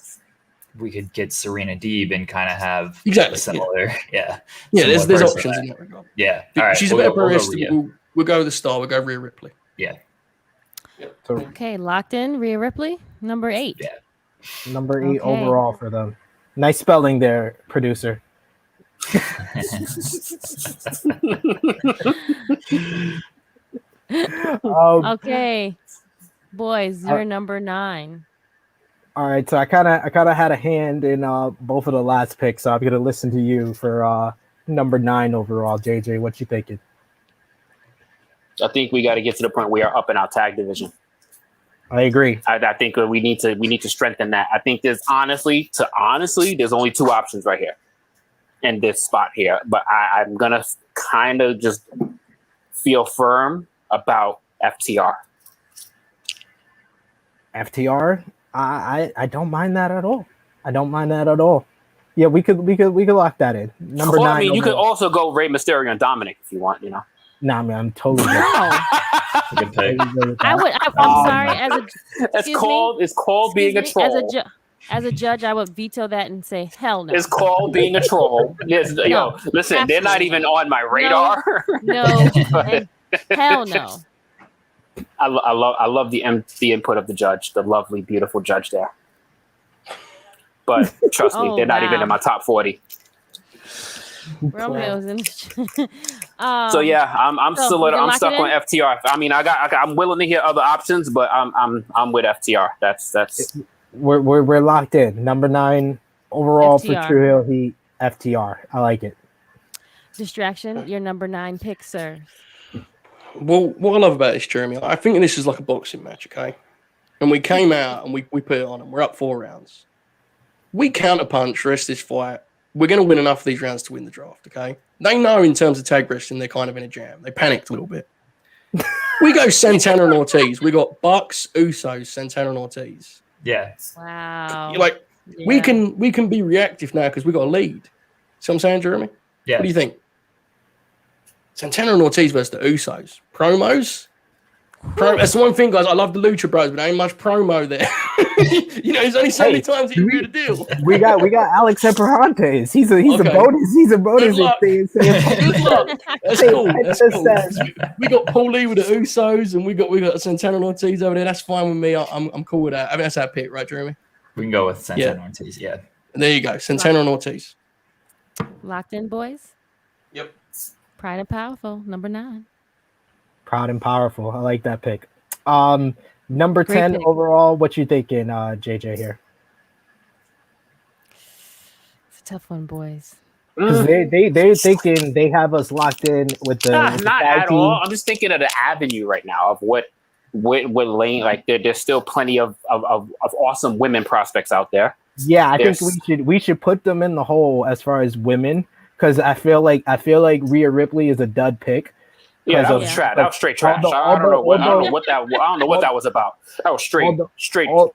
[SPEAKER 4] we could get Serena Deeb and kind of have
[SPEAKER 3] exactly
[SPEAKER 4] similar, yeah.
[SPEAKER 3] Yeah,
[SPEAKER 4] similar
[SPEAKER 3] there's options in that regard.
[SPEAKER 4] Yeah. All right.
[SPEAKER 3] She's a better pro wrestler. We'll go with the star. We'll go Rhea Ripley.
[SPEAKER 4] Yeah.
[SPEAKER 2] Okay, locked in. Rhea Ripley, number 8.
[SPEAKER 4] Yeah.
[SPEAKER 1] Number 8 overall for them. Nice spelling there, producer.
[SPEAKER 2] Okay, boys, you're number 9.
[SPEAKER 1] All right, so I kind of had a hand in both of the last picks, so I'm gonna listen to you for number 9 overall. JJ, what you thinking?
[SPEAKER 5] I think we got to get to the point where we are up in our tag division.
[SPEAKER 1] I agree.
[SPEAKER 5] I think we need to strengthen that. I think there's honestly, there's only 2 options right here in this spot here. But I'm gonna kind of just feel firm about FTR.
[SPEAKER 1] FTR? I don't mind that at all. I don't mind that at all. Yeah, we could lock that in. Number 9.
[SPEAKER 5] I mean, you could also go Rey Mysterio and Dominic if you want. You know.
[SPEAKER 1] Nah, man, I'm totally.
[SPEAKER 4] Good pick.
[SPEAKER 2] I'm sorry.
[SPEAKER 5] It's called being a troll.
[SPEAKER 2] As a judge, I would veto that and say, hell no.
[SPEAKER 5] It's called being a troll. Yes,
[SPEAKER 2] No,
[SPEAKER 5] yo, listen, they're not even on my radar.
[SPEAKER 2] No, hell no.
[SPEAKER 5] I love the input of the judge, the lovely, beautiful judge there. But trust me, they're not even in my top 40.
[SPEAKER 2] Romeo's in.
[SPEAKER 5] So yeah, I'm stuck on FTR. I mean, I'm willing to hear other options, but I'm with FTR. That's
[SPEAKER 1] we're locked in. Number 9 overall
[SPEAKER 2] FTR.
[SPEAKER 1] for Tru Heel Heat. FTR. I like it.
[SPEAKER 2] Distraction, your number 9 pick, sir.
[SPEAKER 3] Well, what I love about this, Jeremy, I think this is like a boxing match, okay? And we came out and we put it on and we're up 4 rounds. We counterpunch the rest of this fight. We're going to win enough of these rounds to win the draft, okay? They know in terms of tag wrestling, they're kind of in a jam. They panicked a little bit. We go Santana and Ortiz. We got Bucks, Usos, Santana and Ortiz.
[SPEAKER 4] Yeah.
[SPEAKER 2] Wow.
[SPEAKER 3] Like, we can be reactive now because we got a lead. See what I'm saying, Jeremy?
[SPEAKER 4] Yeah.
[SPEAKER 3] What do you think? Santana and Ortiz versus the Usos. Promos? That's the one thing, guys. I love the Lucha Bros, but there ain't much promo there. You know, there's only so many times you can do the deal.
[SPEAKER 1] We got Alex Eperantes. He's a bonus. He's a bonus.
[SPEAKER 3] Good luck. That's cool. That's cool. We got Paul Lee with the Usos, and we got Santana and Ortiz over there. That's fine with me. I'm cool with that. I mean, that's our pick, right, Jeremy?
[SPEAKER 4] We can go with Santana and Ortiz. Yeah.
[SPEAKER 3] And there you go, Santana and Ortiz.
[SPEAKER 2] Locked in, boys?
[SPEAKER 3] Yep.
[SPEAKER 2] Pride and Powerful, number 9.
[SPEAKER 1] Proud and powerful. I like that pick. Number
[SPEAKER 2] Great
[SPEAKER 1] 10
[SPEAKER 2] pick.
[SPEAKER 1] overall. What you thinking, JJ here?
[SPEAKER 2] It's a tough one, boys.
[SPEAKER 1] Because they're thinking they have us locked in with the
[SPEAKER 5] not
[SPEAKER 1] tag
[SPEAKER 5] at
[SPEAKER 1] team.
[SPEAKER 5] all. I'm just thinking of the avenue right now of what lane. Like there's still plenty of awesome women prospects out there.
[SPEAKER 1] Yeah, I think we should put them in the hole as far as women, because I feel like Rhea Ripley is a dud pick.
[SPEAKER 5] Yeah, that was
[SPEAKER 2] Yeah.
[SPEAKER 5] trash. That was straight trash.
[SPEAKER 1] Although-
[SPEAKER 5] I don't know what
[SPEAKER 1] although-
[SPEAKER 5] that was about. That was straight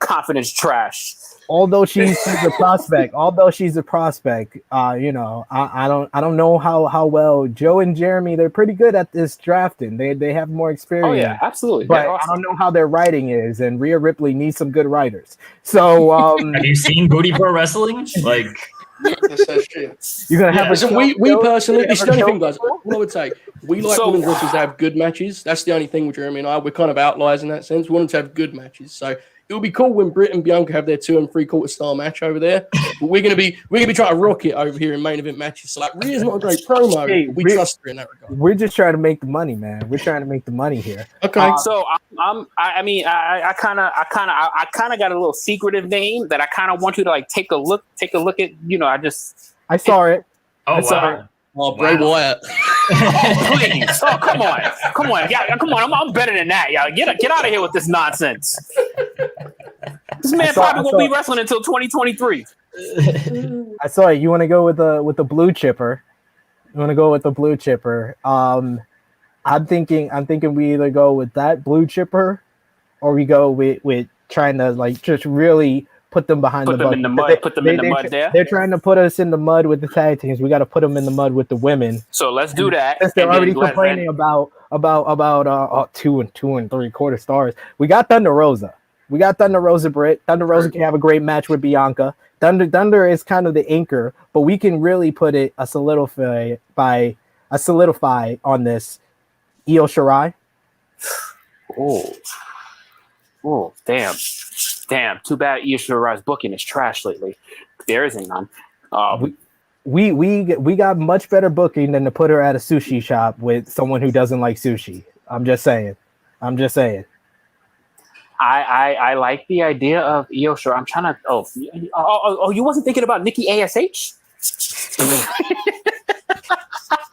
[SPEAKER 5] confidence trash.
[SPEAKER 1] Although she's a prospect, you know, I don't know how well Joe and Jeremy, they're pretty good at this drafting. They have more experience.
[SPEAKER 5] Oh yeah, absolutely.
[SPEAKER 1] But I don't know how their writing is, and Rhea Ripley needs some good writers. So
[SPEAKER 4] Have you seen Booty Pro Wrestling? Like,
[SPEAKER 3] That's that shit.
[SPEAKER 1] you're gonna have
[SPEAKER 3] Yeah, so we personally, this is the only thing, guys.
[SPEAKER 1] Show?
[SPEAKER 3] What I would say, we like women's wrestlers to have good matches. That's the only thing with Jeremy and I. We're kind of outliers in that sense. We want them to have good matches. So it would be cool when Britt and Bianca have their 2 3/4 star match over there. But we're gonna be trying to rock it over here in main event matches. So like, Rhea's not a great promo.
[SPEAKER 1] Hey,
[SPEAKER 3] but we trust her in that regard.
[SPEAKER 1] We're just trying to make the money, man. We're trying to make the money here.
[SPEAKER 3] Okay.
[SPEAKER 5] So I kind of got a little secretive name that I kind of want you to like take a look at. You know,
[SPEAKER 1] I saw it.
[SPEAKER 4] oh
[SPEAKER 5] Sorry.
[SPEAKER 4] wow.
[SPEAKER 3] Oh, Bray Wyatt.
[SPEAKER 5] Oh, please. Oh, come on. Yeah, come on. I'm better than that. Yeah, get out of here with this nonsense. This man probably won't be wrestling until 2023.
[SPEAKER 1] I saw it. You want to go with the blue chipper? You want to go with the blue chipper? I'm thinking we either go with that blue chipper, or we go with trying to like just really put them behind
[SPEAKER 5] Put
[SPEAKER 1] the
[SPEAKER 5] them
[SPEAKER 1] bus.
[SPEAKER 5] in the mud. Put them in the mud there.
[SPEAKER 1] They're trying to put us in the mud with the tag teams. We got to put them in the mud with the women.
[SPEAKER 5] So let's do that.
[SPEAKER 1] Since they're
[SPEAKER 5] and
[SPEAKER 1] already
[SPEAKER 5] then
[SPEAKER 1] complaining about 2 3/4 stars. We got Thunder Rosa. Britt. Thunder Rosa can have a great match with Bianca. Thunder is kind of the anchor, but we can really put it a solidify on this. Io Shirai.
[SPEAKER 5] Oh, damn. Too bad Io Shirai's booking is trash lately. There isn't none.
[SPEAKER 1] We got much better booking than to put her at a sushi shop with someone who doesn't like sushi. I'm just saying.
[SPEAKER 5] I like the idea of Io Shirai. I'm trying to. Oh, you wasn't thinking about Nikki ASH?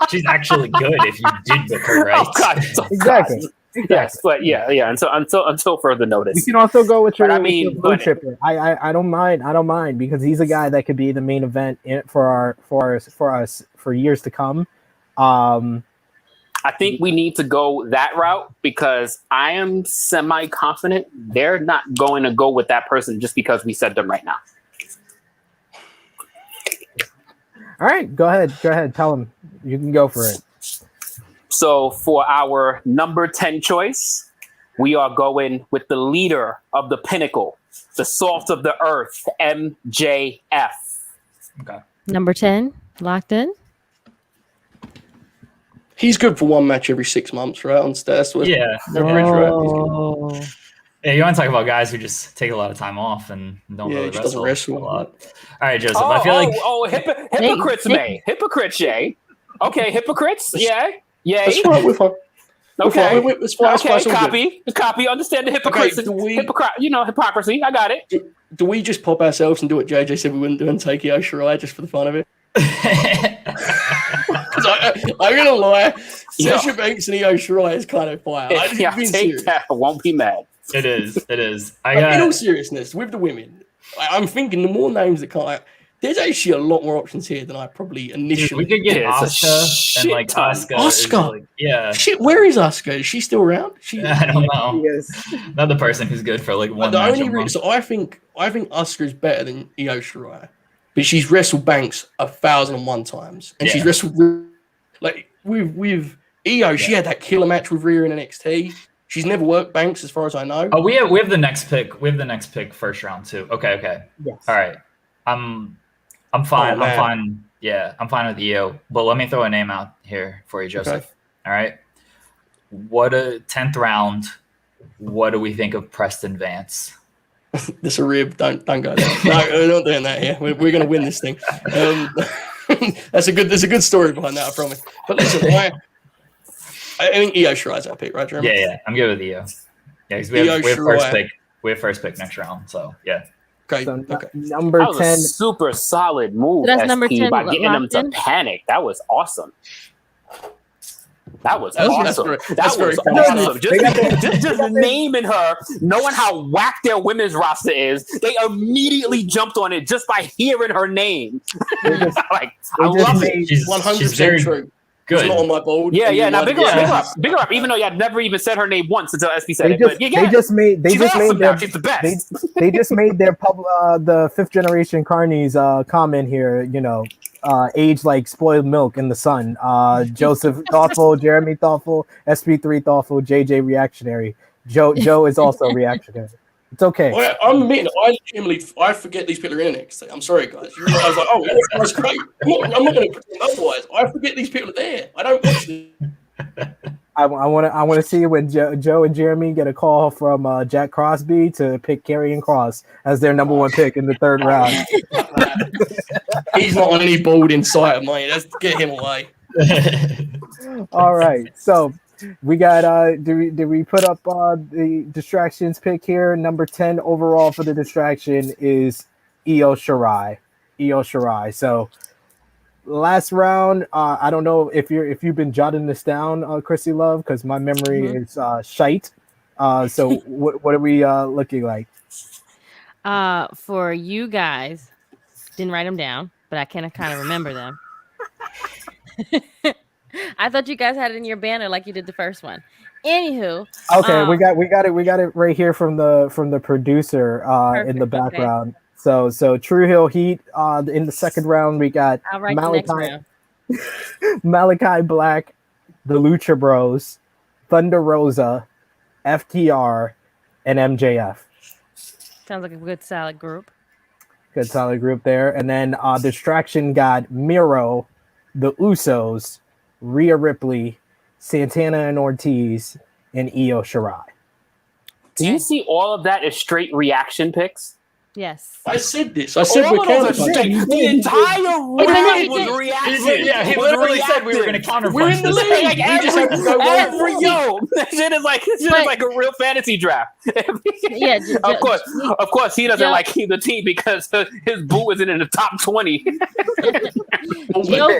[SPEAKER 4] She's actually good if you did book her right.
[SPEAKER 5] Oh God,
[SPEAKER 1] Exactly.
[SPEAKER 5] Yes, but yeah. Until further notice.
[SPEAKER 1] You can also go with your,
[SPEAKER 5] But I mean,
[SPEAKER 1] with your blue chipper. I don't mind because he's a guy that could be the main event for us for years to come.
[SPEAKER 5] I think we need to go that route because I am semi-confident they're not going to go with that person just because we said them right now.
[SPEAKER 1] All right, go ahead. Tell him you can go for it.
[SPEAKER 5] So for our number 10 choice, we are going with the leader of the pinnacle, the salt of the earth, MJF.
[SPEAKER 4] Okay.
[SPEAKER 2] Number 10, locked in.
[SPEAKER 3] He's good for one match every 6 months, right? On Stairs with
[SPEAKER 4] Yeah.
[SPEAKER 2] Oh.
[SPEAKER 4] Yeah, you want to talk about guys who just take a lot of time off and don't really
[SPEAKER 3] he doesn't
[SPEAKER 4] wrestle
[SPEAKER 3] wrestle
[SPEAKER 4] a lot. All right, Joseph. I feel like
[SPEAKER 5] hypocrites, May. Hypocrites, Jay. Okay, hypocrites, yeah. Yay.
[SPEAKER 3] That's right. We're fine.
[SPEAKER 5] Okay.
[SPEAKER 3] It's fine.
[SPEAKER 5] Copy. Understand the hypocrisy. Hypocrisy. I got it.
[SPEAKER 3] Do we just pop ourselves and do what JJ said we wouldn't do and take Io Shirai just for the fun of it? I'm gonna lie, Sasha Banks and Io Shirai is kind of fire.
[SPEAKER 5] Take that. I won't be mad.
[SPEAKER 4] It is.
[SPEAKER 3] In all seriousness, with the women, I'm thinking the more names that come out, there's actually a lot more options here than I probably initially.
[SPEAKER 4] We could get Asuka and like Asuka.
[SPEAKER 3] Yeah. Shit, where is Asuka? Is she still around?
[SPEAKER 4] I don't know. Not the person who's good for like one match a month.
[SPEAKER 3] So I think Asuka is better than Io Shirai, but she's wrestled Banks 1,001 times, and she's wrestled like with Io. She had that killer match with Rhea in NXT. She's never worked Banks, as far as I know.
[SPEAKER 4] Oh, we have the next pick. We have the next pick first round too. Okay.
[SPEAKER 1] Yes.
[SPEAKER 4] All right. I'm fine. I'm fine. Yeah, I'm fine with Io. But let me throw a name out here for you, Joseph.
[SPEAKER 3] Okay.
[SPEAKER 4] All right. What a 10th round. What do we think of Preston Vance?
[SPEAKER 3] This a rib. Don't go there. No, we're not doing that here. We're going to win this thing. There's a good story behind that, I promise. But listen, I think Io Shirai's our pick, right, Jeremy?
[SPEAKER 4] Yeah. I'm good with Io. Yeah, because we have first pick. We have first pick next round. So yeah.
[SPEAKER 3] Okay.
[SPEAKER 1] So,
[SPEAKER 3] okay.
[SPEAKER 1] Number
[SPEAKER 5] That was
[SPEAKER 1] 10.
[SPEAKER 5] a super solid move,
[SPEAKER 2] So that's
[SPEAKER 5] SP,
[SPEAKER 2] number 10
[SPEAKER 5] by getting them to
[SPEAKER 2] locked in?
[SPEAKER 5] panic. That was awesome. That was
[SPEAKER 3] That's
[SPEAKER 5] awesome.
[SPEAKER 3] very
[SPEAKER 5] That was awesome. Just naming her, knowing how whack their women's roster is, they immediately jumped on it just by hearing her name. I love it.
[SPEAKER 4] She's
[SPEAKER 3] 100%
[SPEAKER 4] very
[SPEAKER 3] true. It's
[SPEAKER 4] Good.
[SPEAKER 3] not on my board.
[SPEAKER 5] Yeah. Now big her up. Even though you had never even said her name once until SP said it.
[SPEAKER 1] They just made
[SPEAKER 5] she's the best.
[SPEAKER 1] They just made their the 5th generation Carnies comment here. You know, age like spoiled milk in the sun. Joseph thoughtful, Jeremy thoughtful, SP3 thoughtful, JJ reactionary. Joe is also reactionary. It's okay.
[SPEAKER 3] I'm admitting, I forget these people are in NXT. I'm sorry, guys. I was like, oh, that's great. I'm not going to pretend otherwise. I forget these people are there. I don't watch them.
[SPEAKER 1] I want to see when Joe and Jeremy get a call from Jack Crosby to pick Karrion Kross as their number 1 pick in the 3rd round.
[SPEAKER 3] He's not on any board in sight of mine. Let's get him away.
[SPEAKER 1] All right, so we got did we put up the distractions pick here? Number 10 overall for the distraction is Io Shirai. So last round, I don't know if you've been jotting this down, Krssi Love, because my memory is shite. So what are we looking like?
[SPEAKER 2] For you guys, didn't write them down, but I can kind of remember them. I thought you guys had it in your banner like you did the first one. Anywho,
[SPEAKER 1] okay, we got it right here from the producer in the background. Okay. So Tru Heel Heat in the 2nd round we got Malachi Black, the Lucha Bros, Thunder Rosa, FTR, and MJF.
[SPEAKER 2] Sounds like a good solid group.
[SPEAKER 1] Good solid group there. And then distraction got Miro, the Usos, Rhea Ripley, Santana and Ortiz, and Io Shirai.
[SPEAKER 5] Do you see all of that as straight reaction picks?
[SPEAKER 2] Yes.
[SPEAKER 3] I said this. I said we're counterpunching.
[SPEAKER 5] The entire round was reaction.
[SPEAKER 4] Yeah, he literally said we were going to counterpunch.
[SPEAKER 3] We're in the league.
[SPEAKER 5] Like this is like a real fantasy draft.
[SPEAKER 2] Yeah.
[SPEAKER 5] Of course, he doesn't like the team because his boot isn't in the top 20.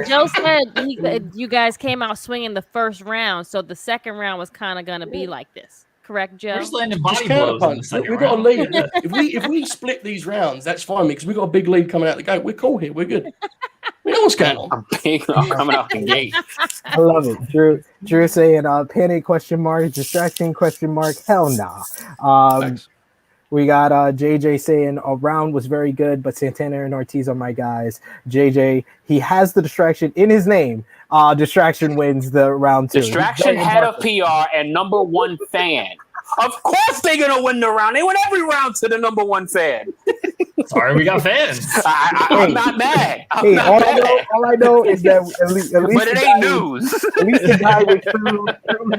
[SPEAKER 2] Joe said you guys came out swinging the 1st round, so the 2nd round was kind of going to be like this. Correct, Joe?
[SPEAKER 4] We're just landing body blows in the 2nd
[SPEAKER 3] We've got a lead. If we split these rounds, that's fine because we've got a big lead coming out the gate. We're cool here. We're good. We know what's going on.
[SPEAKER 5] I'm coming out the gate.
[SPEAKER 1] I love it. Drew saying panic ? Distraction ? Hell nah. We got JJ saying a round was very good, but Santana and Ortiz are my guys. JJ, he has the distraction in his name. Distraction wins the round 2.
[SPEAKER 5] Distraction, head of PR, and number 1 fan. Of course they're going to win the round. They win every round to the number 1 fan.
[SPEAKER 4] Sorry, we got fans.
[SPEAKER 5] I'm not mad.
[SPEAKER 1] All I know is that at least
[SPEAKER 5] but it ain't news.
[SPEAKER 1] At least the guy with Tru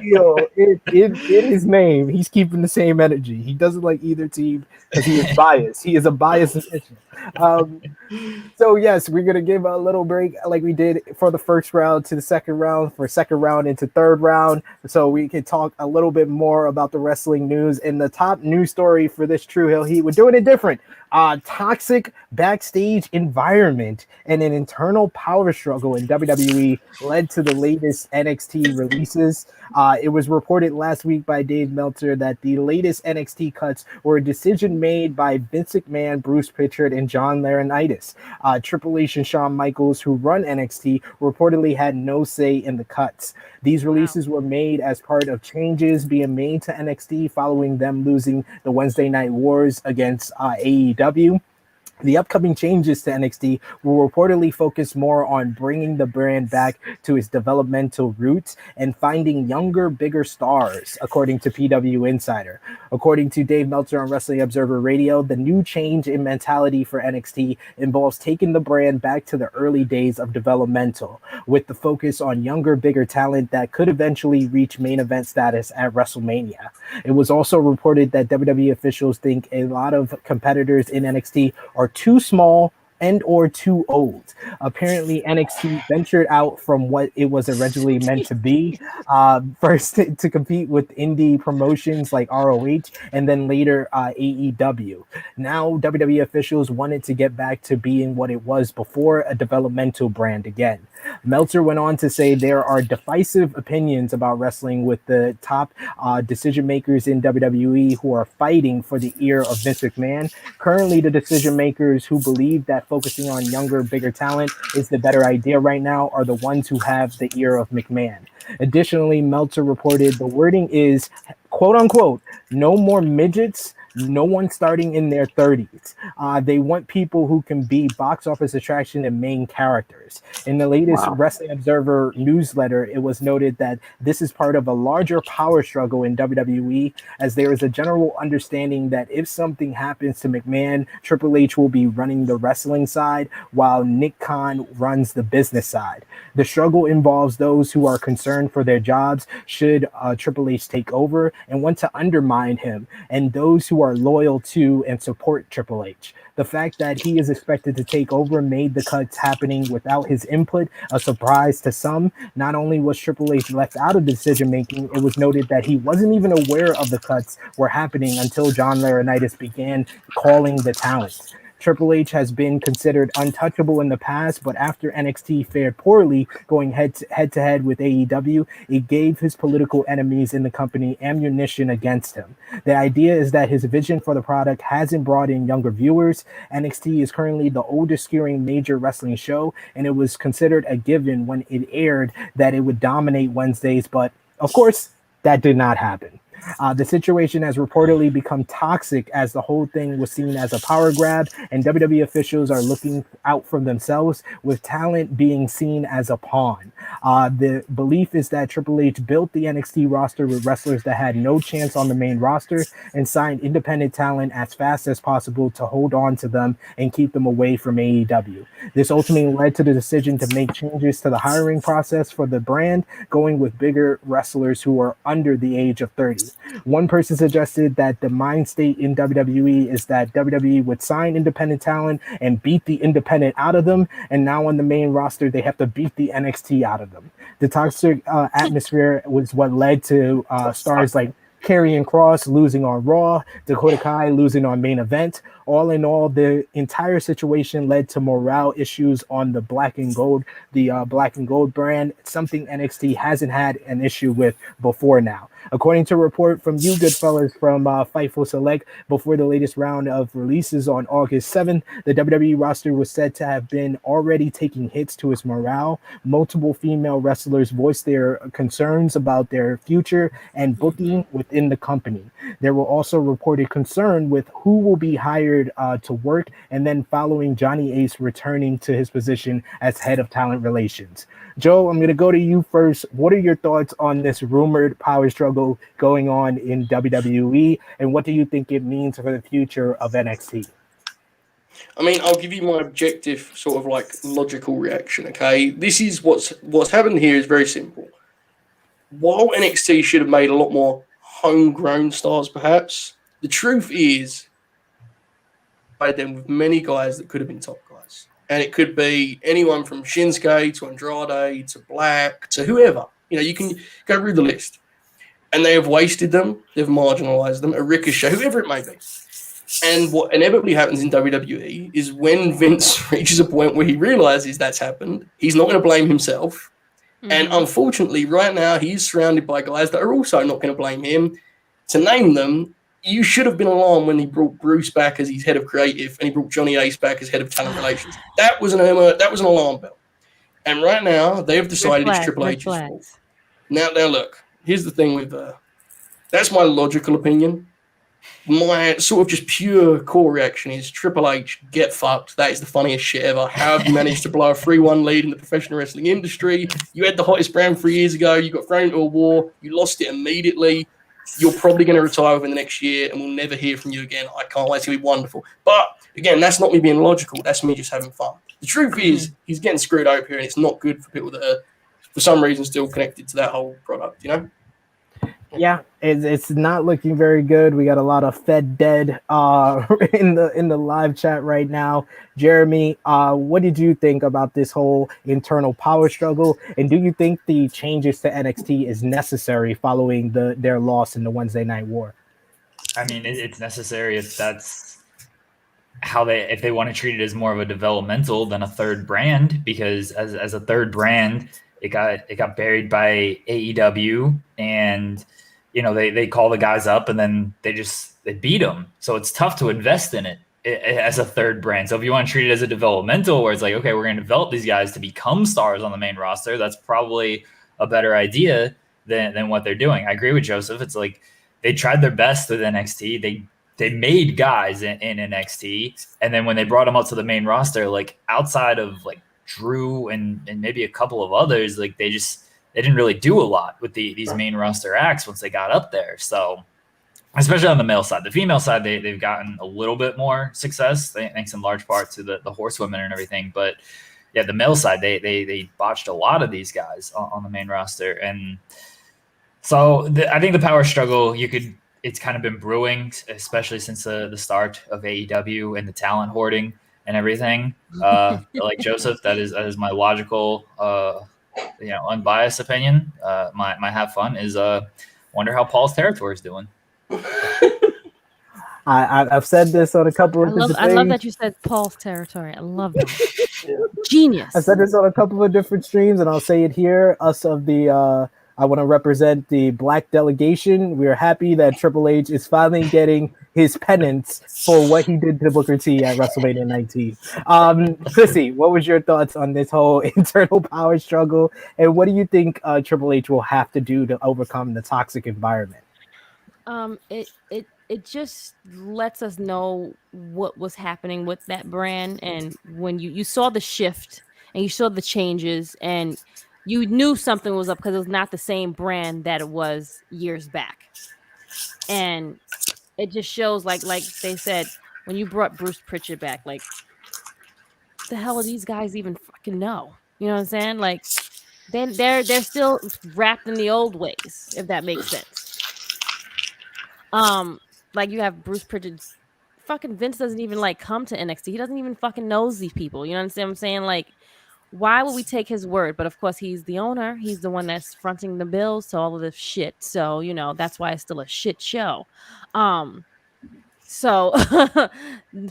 [SPEAKER 1] Heel in his name, he's keeping the same energy. He doesn't like either team because he is biased. He is a biased official. So yes, we're gonna give a little break like we did for the 1st round to the 2nd round, for 2nd round into 3rd round, so we can talk a little bit more about the wrestling news. And the top news story for this Tru Heel Heat, we're doing it different. Toxic backstage environment and an internal power struggle in WWE led to the latest NXT releases. It was reported last week by Dave Meltzer that the latest NXT cuts were a decision made by Vince McMahon, Bruce Pritchard, and John Laurinaitis. Triple H and Shawn Michaels, who run NXT, reportedly had no say in the cuts. These releases were made as part of changes being made to NXT following them losing the Wednesday Night Wars against AEW. The upcoming changes to NXT will reportedly focus more on bringing the brand back to its developmental roots and finding younger, bigger stars, according to PW Insider. According to Dave Meltzer on Wrestling Observer Radio, the new change in mentality for NXT involves taking the brand back to the early days of developmental, with the focus on younger, bigger talent that could eventually reach main event status at WrestleMania. It was also reported that WWE officials think a lot of competitors in NXT are too small and or too old. Apparently, NXT ventured out from what it was originally meant to be, first to compete with indie promotions like ROH, and then later AEW. Now, WWE officials wanted to get back to being what it was before, a developmental brand again. Meltzer went on to say there are divisive opinions about wrestling with the top decision makers in WWE who are fighting for the ear of Vince McMahon. Currently, the decision makers who believe that focusing on younger, bigger talent is the better idea right now are the ones who have the ear of McMahon. Additionally, Meltzer reported the wording is, quote unquote, no more midgets, no one starting in their 30s. They want people who can be box office attraction and main characters. In the latest Wrestling Observer newsletter, it was noted that this is part of a larger power struggle in WWE, as there is a general understanding that if something happens to McMahon, Triple H will be running the wrestling side while Nick Khan runs the business side. The struggle involves those who are concerned for their jobs should Triple H take over and want to undermine him, and those who are loyal to and support Triple H. The fact that he is expected to take over made the cuts happening without his input a surprise to some. Not only was Triple H left out of decision making, it was noted that he wasn't even aware of the cuts were happening until John Laurinaitis began calling the talent. Triple H has been considered untouchable in the past, but after NXT fared poorly going head to head with AEW, it gave his political enemies in the company ammunition against him. The idea is that his vision for the product hasn't brought in younger viewers. NXT is currently the oldest skewing major wrestling show, and it was considered a given when it aired that it would dominate Wednesdays, but of course, that did not happen. The situation has reportedly become toxic as the whole thing was seen as a power grab, and WWE officials are looking out for themselves, with talent being seen as a pawn. The belief is that Triple H built the NXT roster with wrestlers that had no chance on the main roster and signed independent talent as fast as possible to hold on to them and keep them away from AEW. This ultimately led to the decision to make changes to the hiring process for the brand, going with bigger wrestlers who are under the age of 30. One person suggested that the mind state in WWE is that WWE would sign independent talent and beat the independent out of them, and now on the main roster they have to beat the NXT out of them. The toxic atmosphere was what led to stars like Karrion Kross losing on Raw, Dakota Kai losing on Main Event. All in all, the entire situation led to morale issues on the Black and Gold brand, something NXT hasn't had an issue with before now. According to a report from you good fellas from Fightful Select, before the latest round of releases on August 7th, the WWE roster was said to have been already taking hits to its morale. Multiple female wrestlers voiced their concerns about their future and booking within the company. There were also reported concern with who will be hired to work, and then following Johnny Ace returning to his position as head of talent relations. Joe, I'm going to go to you first. What are your thoughts on this rumored power struggle going on in WWE, and what do you think it means for the future of NXT?
[SPEAKER 3] I mean, I'll give you my objective sort of like logical reaction, okay? This is what's happened here is very simple. While NXT should have made a lot more homegrown stars, perhaps, the truth is I them with many guys that could have been top guys. And it could be anyone from Shinsuke to Andrade to Black to whoever. You know, you can go through the list. And they have wasted them. They've marginalized them. A Ricochet, whoever it may be. And what inevitably happens in WWE is when Vince reaches a point where he realizes that's happened, he's not going to blame himself. Mm-hmm. And unfortunately, right now, he's surrounded by guys that are also not going to blame him. To name them, you should have been alarmed when he brought Bruce back as his head of creative and he brought Johnny Ace back as head of talent relations. That was an alarm bell. And right now, they have decided it's Triple H's fault. Now, look, here's the thing with that's my logical opinion. My sort of just pure core reaction is Triple H, get fucked. That is the funniest shit ever. How have you managed to blow a 3-1 lead in the professional wrestling industry? You had the hottest brand 3 years ago. You got thrown into a war. You lost it immediately. You're probably going to retire within the next year and we'll never hear from you again. I can't wait. It's going to be wonderful. But, again, that's not me being logical. That's me just having fun. The truth is he's getting screwed over here and it's not good for people that are, for some reason, still connected to that whole product, you know?
[SPEAKER 1] Yeah, it's not looking very good. We got a lot of Fed dead in the live chat right now. Jeremy, what did you think about this whole internal power struggle? And do you think the changes to NXT is necessary following their loss in the Wednesday Night War?
[SPEAKER 4] I mean, it's necessary if that's if they want to treat it as more of a developmental than a third brand, because as a third brand, it got buried by AEW, and they call the guys up and then they beat them. So it's tough to invest in it as a third brand. So if you want to treat it as a developmental, where it's like, okay, we're going to develop these guys to become stars on the main roster, that's probably a better idea than what they're doing. I agree with Joseph. It's like they tried their best with NXT. They made guys in NXT, and then when they brought them up to the main roster, like outside of like Drew and maybe a couple of others, like they didn't really do a lot with these main roster acts once they got up there. So especially on the male side, the female side, they've gotten a little bit more success, thanks in large part to the horsewomen and everything. But yeah, the male side, they botched a lot of these guys on the main roster. And so I think the power struggle, it's kind of been brewing, especially since the start of AEW and the talent hoarding and everything. Like Joseph, that is my logical, unbiased opinion. My have fun is wonder how Paul's territory is doing.
[SPEAKER 1] I've said this on a couple of different things.
[SPEAKER 2] I love that you said Paul's territory. I love that. Genius.
[SPEAKER 1] I said this on a couple of different streams, and I'll say it here. Us of the I want to represent the Black delegation. We are happy that Triple H is finally getting his penance for what he did to Booker T at WrestleMania 19. Krssi, what was your thoughts on this whole internal power struggle, and what do you think Triple H will have to do to overcome the toxic environment?
[SPEAKER 2] It just lets us know what was happening with that brand, and when you saw the shift and you saw the changes, and you knew something was up because it was not the same brand that it was years back. And it just shows, like they said, when you brought Bruce Pritchard back, like, the hell are these guys even fucking know? You know what I'm saying? Like, they're still wrapped in the old ways, if that makes sense. Like, you have Bruce Pritchard. Fucking Vince doesn't even like come to NXT. He doesn't even fucking knows these people. You know what I'm saying? Like, why would we take his word? But of course, he's the owner. He's the one that's fronting the bills to all of this shit. So, that's why it's still a shit show. So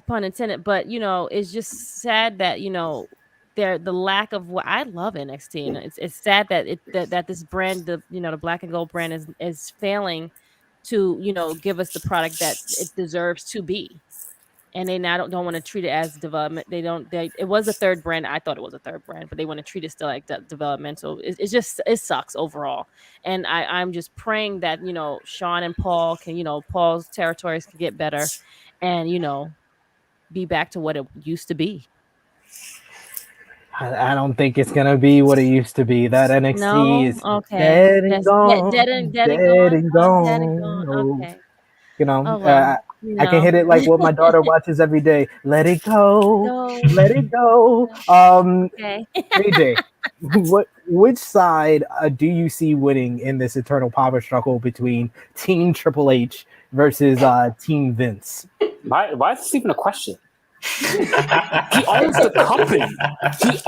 [SPEAKER 2] pun intended. But, it's just sad that, the lack of what I love NXT. And it's sad that that this brand, the black and gold brand is failing to, give us the product that it deserves to be. And they now don't want to treat it as development. It was a third brand. I thought it was a third brand, but they want to treat it still like developmental. It sucks overall. And I'm just praying that, Sean and Paul can, Paul's territories can get better and, be back to what it used to be.
[SPEAKER 1] I don't think it's gonna be what it used to be. That NXT is dead and gone. Dead and gone.
[SPEAKER 2] Okay.
[SPEAKER 1] I can hit it like what my daughter watches every day. Let it go. Let it go.
[SPEAKER 2] Okay.
[SPEAKER 1] AJ, which side do you see winning in this eternal power struggle between Team Triple H versus Team Vince?
[SPEAKER 5] Why is this even a question? He owns the company. He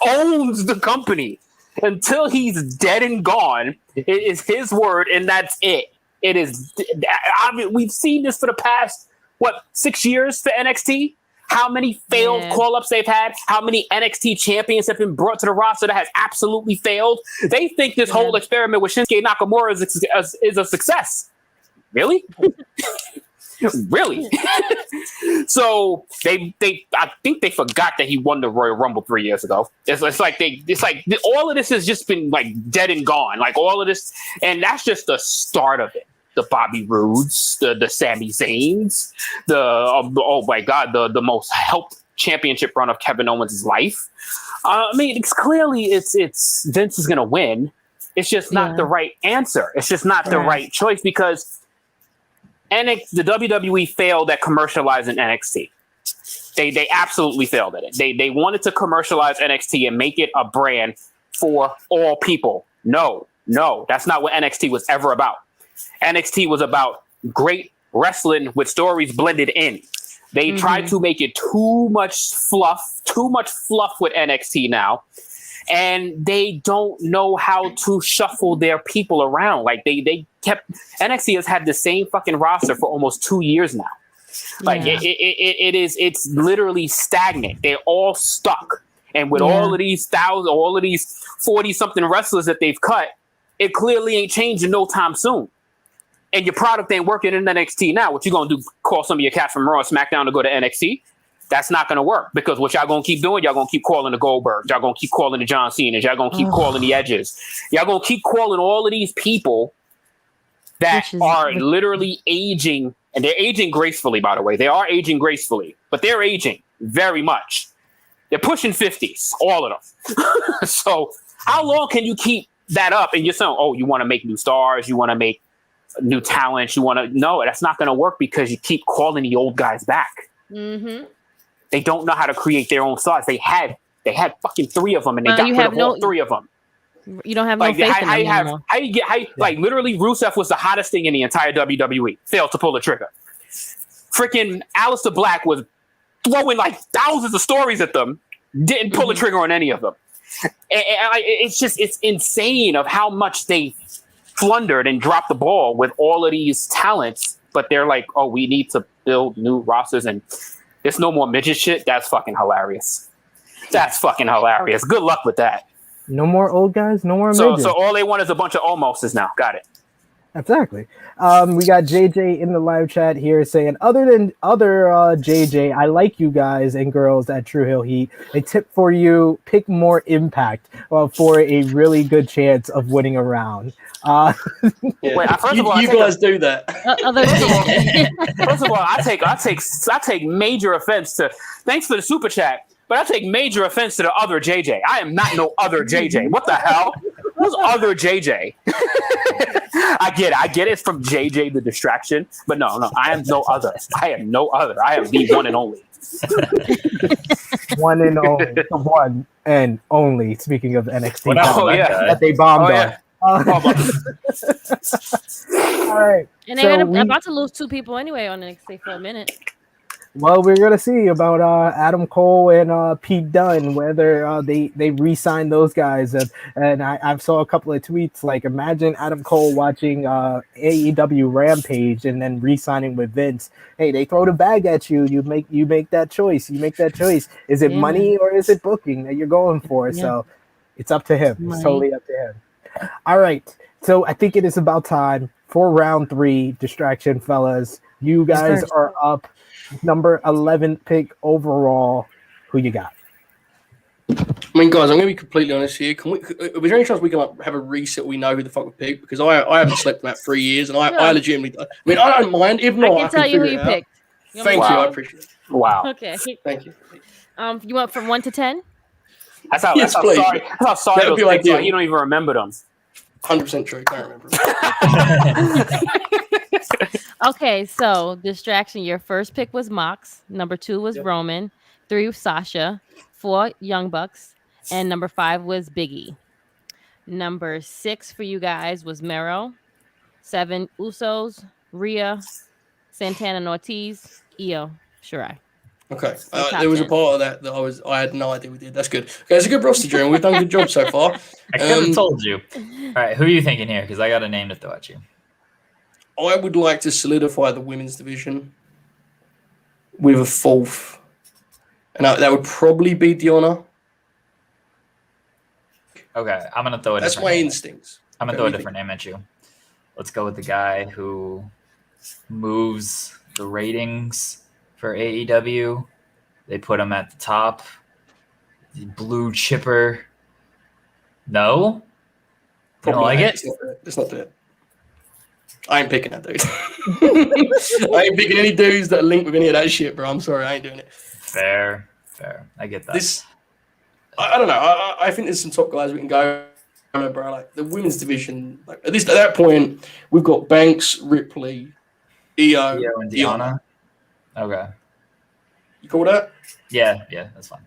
[SPEAKER 5] owns the company. Until he's dead and gone, it is his word, and that's it. It is. I mean, we've seen this for the past 6 years for NXT. How many failed call-ups they've had? How many NXT champions have been brought to the roster that has absolutely failed? They think this whole experiment with Shinsuke Nakamura is a success. Really? Really? So I think they forgot that he won the Royal Rumble 3 years ago. It's like all of this has just been like dead and gone. Like all of this, and that's just the start of it. The Bobby Roodes, the Sami Zaynes, the most helped championship run of Kevin Owens' life. I mean, it's clearly Vince is gonna win. It's just not the right answer. It's just not the right choice because the WWE failed at commercializing NXT. They absolutely failed at it. They wanted to commercialize NXT and make it a brand for all people. No, that's not what NXT was ever about. NXT was about great wrestling with stories blended in. They tried to make it too much fluff with NXT now. And they don't know how to shuffle their people around. Like they kept NXT has had the same fucking roster for almost 2 years now. Like it's literally stagnant. They're all stuck. And with all of these 40-something wrestlers that they've cut, it clearly ain't changing no time soon. And your product ain't working in NXT now. What you gonna do? Call some of your cats from Raw and SmackDown to go to NXT? That's not gonna work, because what y'all gonna keep doing? Y'all gonna keep calling the Goldbergs. Y'all gonna keep calling the John Cena's. Y'all gonna keep calling the Edges. Y'all gonna keep calling all of these people that are literally aging, and they're aging gracefully, by the way. They are aging gracefully, but they're aging very much. They're pushing 50s, all of them. So how long can you keep that up? And you're saying, oh, you want to make new stars, you want to make new talent, you want to... No, that's not going to work, because you keep calling the old guys back. Mm-hmm. They don't know how to create their own stars. They had fucking 3 of them, and they got rid of all 3 of them.
[SPEAKER 2] You don't have no faith in them anymore.
[SPEAKER 5] Like, literally, Rusev was the hottest thing in the entire WWE. Failed to pull the trigger. Freaking Aleister Black was throwing like thousands of stories at them. Didn't pull the trigger on any of them. It's insane of how much they flundered and dropped the ball with all of these talents. But they're like, oh, we need to build new rosters, and there's no more midget shit. That's fucking hilarious. That's fucking hilarious. Good luck with that.
[SPEAKER 1] No more old guys, no more midgets.
[SPEAKER 5] So all they want is a bunch of almostes now. Got it.
[SPEAKER 1] Exactly. We got JJ in the live chat here saying, other JJ, I like you guys and girls at Tru Heel Heat. A tip for you, pick more Impact for a really good chance of winning a round.
[SPEAKER 3] Wait, first of all, you guys do that.
[SPEAKER 5] First of all, I take major offense to... Thanks for the super chat. But I take major offense to the other JJ. I am not no other JJ. What the hell? Who's other JJ? I get it. It's from JJ the Distraction. But no, I am no other. I am no other. I am the one and only.
[SPEAKER 1] One and only. The one and only. Speaking of NXT.
[SPEAKER 5] That
[SPEAKER 1] they bombed on. All right.
[SPEAKER 2] And they're about to lose 2 people anyway on NXT for a minute.
[SPEAKER 1] Well, we're gonna see about Adam Cole and Pete Dunne, whether they re-sign those guys. And I saw a couple of tweets like, imagine Adam Cole watching AEW Rampage and then re-signing with Vince. Hey, they throw the bag at you. You make that choice. Is it money or is it booking that you're going for? Yeah. So it's up to him. It's totally up to him. All right. So I think it is about time for round 3. Distraction, fellas. You guys are up. Number 11 pick overall. Who you got?
[SPEAKER 3] I mean, guys, I'm going to be completely honest here. Is there any chance we can have a reset? We know who the fuck we picked, because I haven't slept in about 3 years, and I legitimately. I mean, I don't mind. If not,
[SPEAKER 2] I can tell you who you picked.
[SPEAKER 3] Thank you. I appreciate it.
[SPEAKER 5] Wow.
[SPEAKER 2] Okay.
[SPEAKER 3] Thank you.
[SPEAKER 2] You want from 1 to 10?
[SPEAKER 5] That's how sorry that would be like. You don't even remember them.
[SPEAKER 3] 100% true. Can't remember.
[SPEAKER 2] Okay, so Distraction, your first pick was Mox, number 2 was Roman, 3 was Sasha, 4 Young Bucks, and number 5 was Biggie. Number 6 for you guys was Mero, 7 Usos, Rhea, Santana and Ortiz, Io Shirai.
[SPEAKER 3] Okay, there was 10. A part of that I had no idea we did. That's good. Okay, it's a good roster, Jeremy. We've done a good job so far.
[SPEAKER 4] I could have told you. All right, who are you thinking here? Because I got a name to throw at you.
[SPEAKER 3] I would like to solidify the women's division with a 4th. And that would probably be Deonna.
[SPEAKER 4] Okay, I'm going to throw a
[SPEAKER 3] That's my instincts.
[SPEAKER 4] I'm going to throw a different name at you. Let's go with the guy who moves the ratings for AEW. They put him at the top. The blue chipper. No? You don't like it?
[SPEAKER 3] It's not that. I ain't picking that dude. I ain't picking any dudes that are linked with any of that shit, bro. I'm sorry, I ain't doing it.
[SPEAKER 4] Fair. I get that.
[SPEAKER 3] I don't know. I think there's some top guys we can go. Bro, like the women's division. Like at least at that point, we've got Banks, Ripley, Io,
[SPEAKER 4] and Deonna. Okay.
[SPEAKER 3] You call that?
[SPEAKER 4] Yeah, that's fine.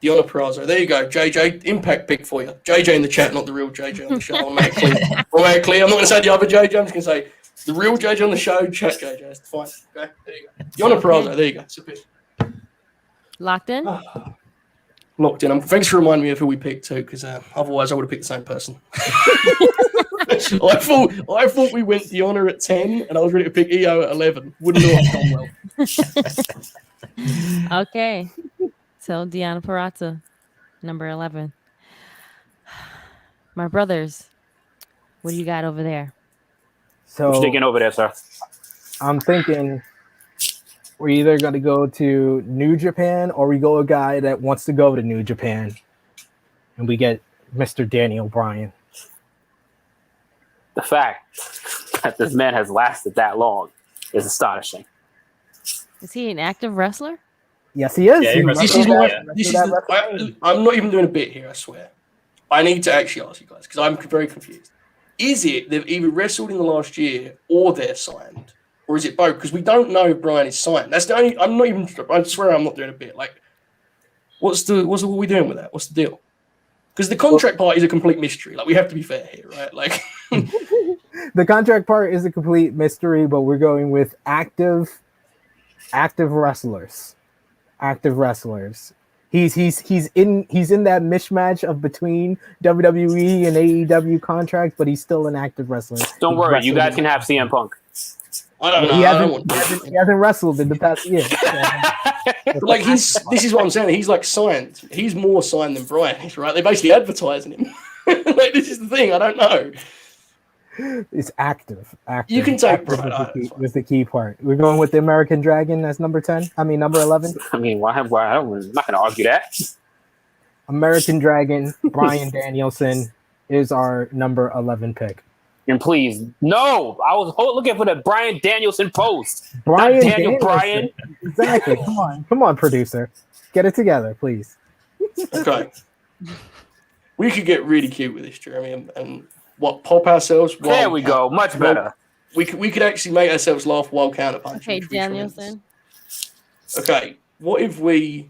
[SPEAKER 3] Deonna Purrazzo. There you go. JJ, impact pick for you. JJ in the chat, not the real JJ on the show. I'll make it clear. I'm not going to say the other JJ. I'm just going to say the real JJ on the show, chat JJ. That's fine. Okay, there you go. Deonna Purrazzo. There you go. It's a pick.
[SPEAKER 2] Locked in?
[SPEAKER 3] Locked in. Thanks for reminding me of who we picked too, because otherwise I would have picked the same person. I thought we went the honor at 10, and I was ready to pick EO at 11. Wouldn't have gone well.
[SPEAKER 2] Okay. So Deanna Purrazzo, number 11. My brothers, what do you got over there?
[SPEAKER 5] What you
[SPEAKER 1] So
[SPEAKER 5] thinking over there, sir?
[SPEAKER 1] I'm thinking we're either going to go to New Japan or we go a guy that wants to go to New Japan, and we get Mr. Daniel Bryan.
[SPEAKER 5] The fact that this man has lasted that long is astonishing.
[SPEAKER 2] Is he an active wrestler?
[SPEAKER 1] Yes, he is.
[SPEAKER 4] Yeah,
[SPEAKER 1] He
[SPEAKER 3] This is
[SPEAKER 1] wrestled
[SPEAKER 3] why.
[SPEAKER 1] that-
[SPEAKER 3] This is.
[SPEAKER 1] wrestled that
[SPEAKER 3] I'm not even doing a bit here. I swear. I need to actually ask you guys because I'm very confused. Is it they've either wrestled in the last year or they're signed, or is it both? Because we don't know if Bryan is signed. That's the only. I'm not even. I swear I'm not doing a bit. Like, what are we doing with that? What's the deal? Because the contract part is a complete mystery. Like, we have to be fair here, right? Like,
[SPEAKER 1] The contract part is a complete mystery, but we're going with active wrestlers. Active wrestlers. He's in that mismatch of between WWE and AEW contracts, but he's still an active wrestler.
[SPEAKER 5] Don't
[SPEAKER 1] He's
[SPEAKER 5] worry, you
[SPEAKER 1] wrestled
[SPEAKER 5] guys
[SPEAKER 1] in-
[SPEAKER 5] can have CM Punk.
[SPEAKER 3] I don't know.
[SPEAKER 1] He
[SPEAKER 3] I don't
[SPEAKER 1] hasn't,
[SPEAKER 3] want
[SPEAKER 1] he hasn't wrestled in the past year.
[SPEAKER 3] like this is what I'm saying. He's like signed. He's more signed than Bryan is, right? They're basically advertising him. Like, this is the thing. I don't know.
[SPEAKER 1] It's active.
[SPEAKER 3] You can take
[SPEAKER 1] active
[SPEAKER 3] Bryan.
[SPEAKER 1] was the key part. We're going with the American Dragon as number 10. I mean number 11.
[SPEAKER 5] I mean, I'm not going to argue that.
[SPEAKER 1] American Dragon, Bryan Danielson is our number 11 pick.
[SPEAKER 5] And please, no, I was looking for the Bryan Danielson post.
[SPEAKER 1] Bryan
[SPEAKER 5] Not Daniel
[SPEAKER 1] Danielson.
[SPEAKER 5] Bryan.
[SPEAKER 1] Exactly. Come on, producer. Get it together, please.
[SPEAKER 3] Okay. We could get really cute with this, Jeremy, and pop ourselves.
[SPEAKER 5] There we go. Much better.
[SPEAKER 3] We could actually make ourselves laugh while counterpunching.
[SPEAKER 2] Okay,
[SPEAKER 3] which would be tremendous.
[SPEAKER 2] Danielson.
[SPEAKER 3] Okay, what if we?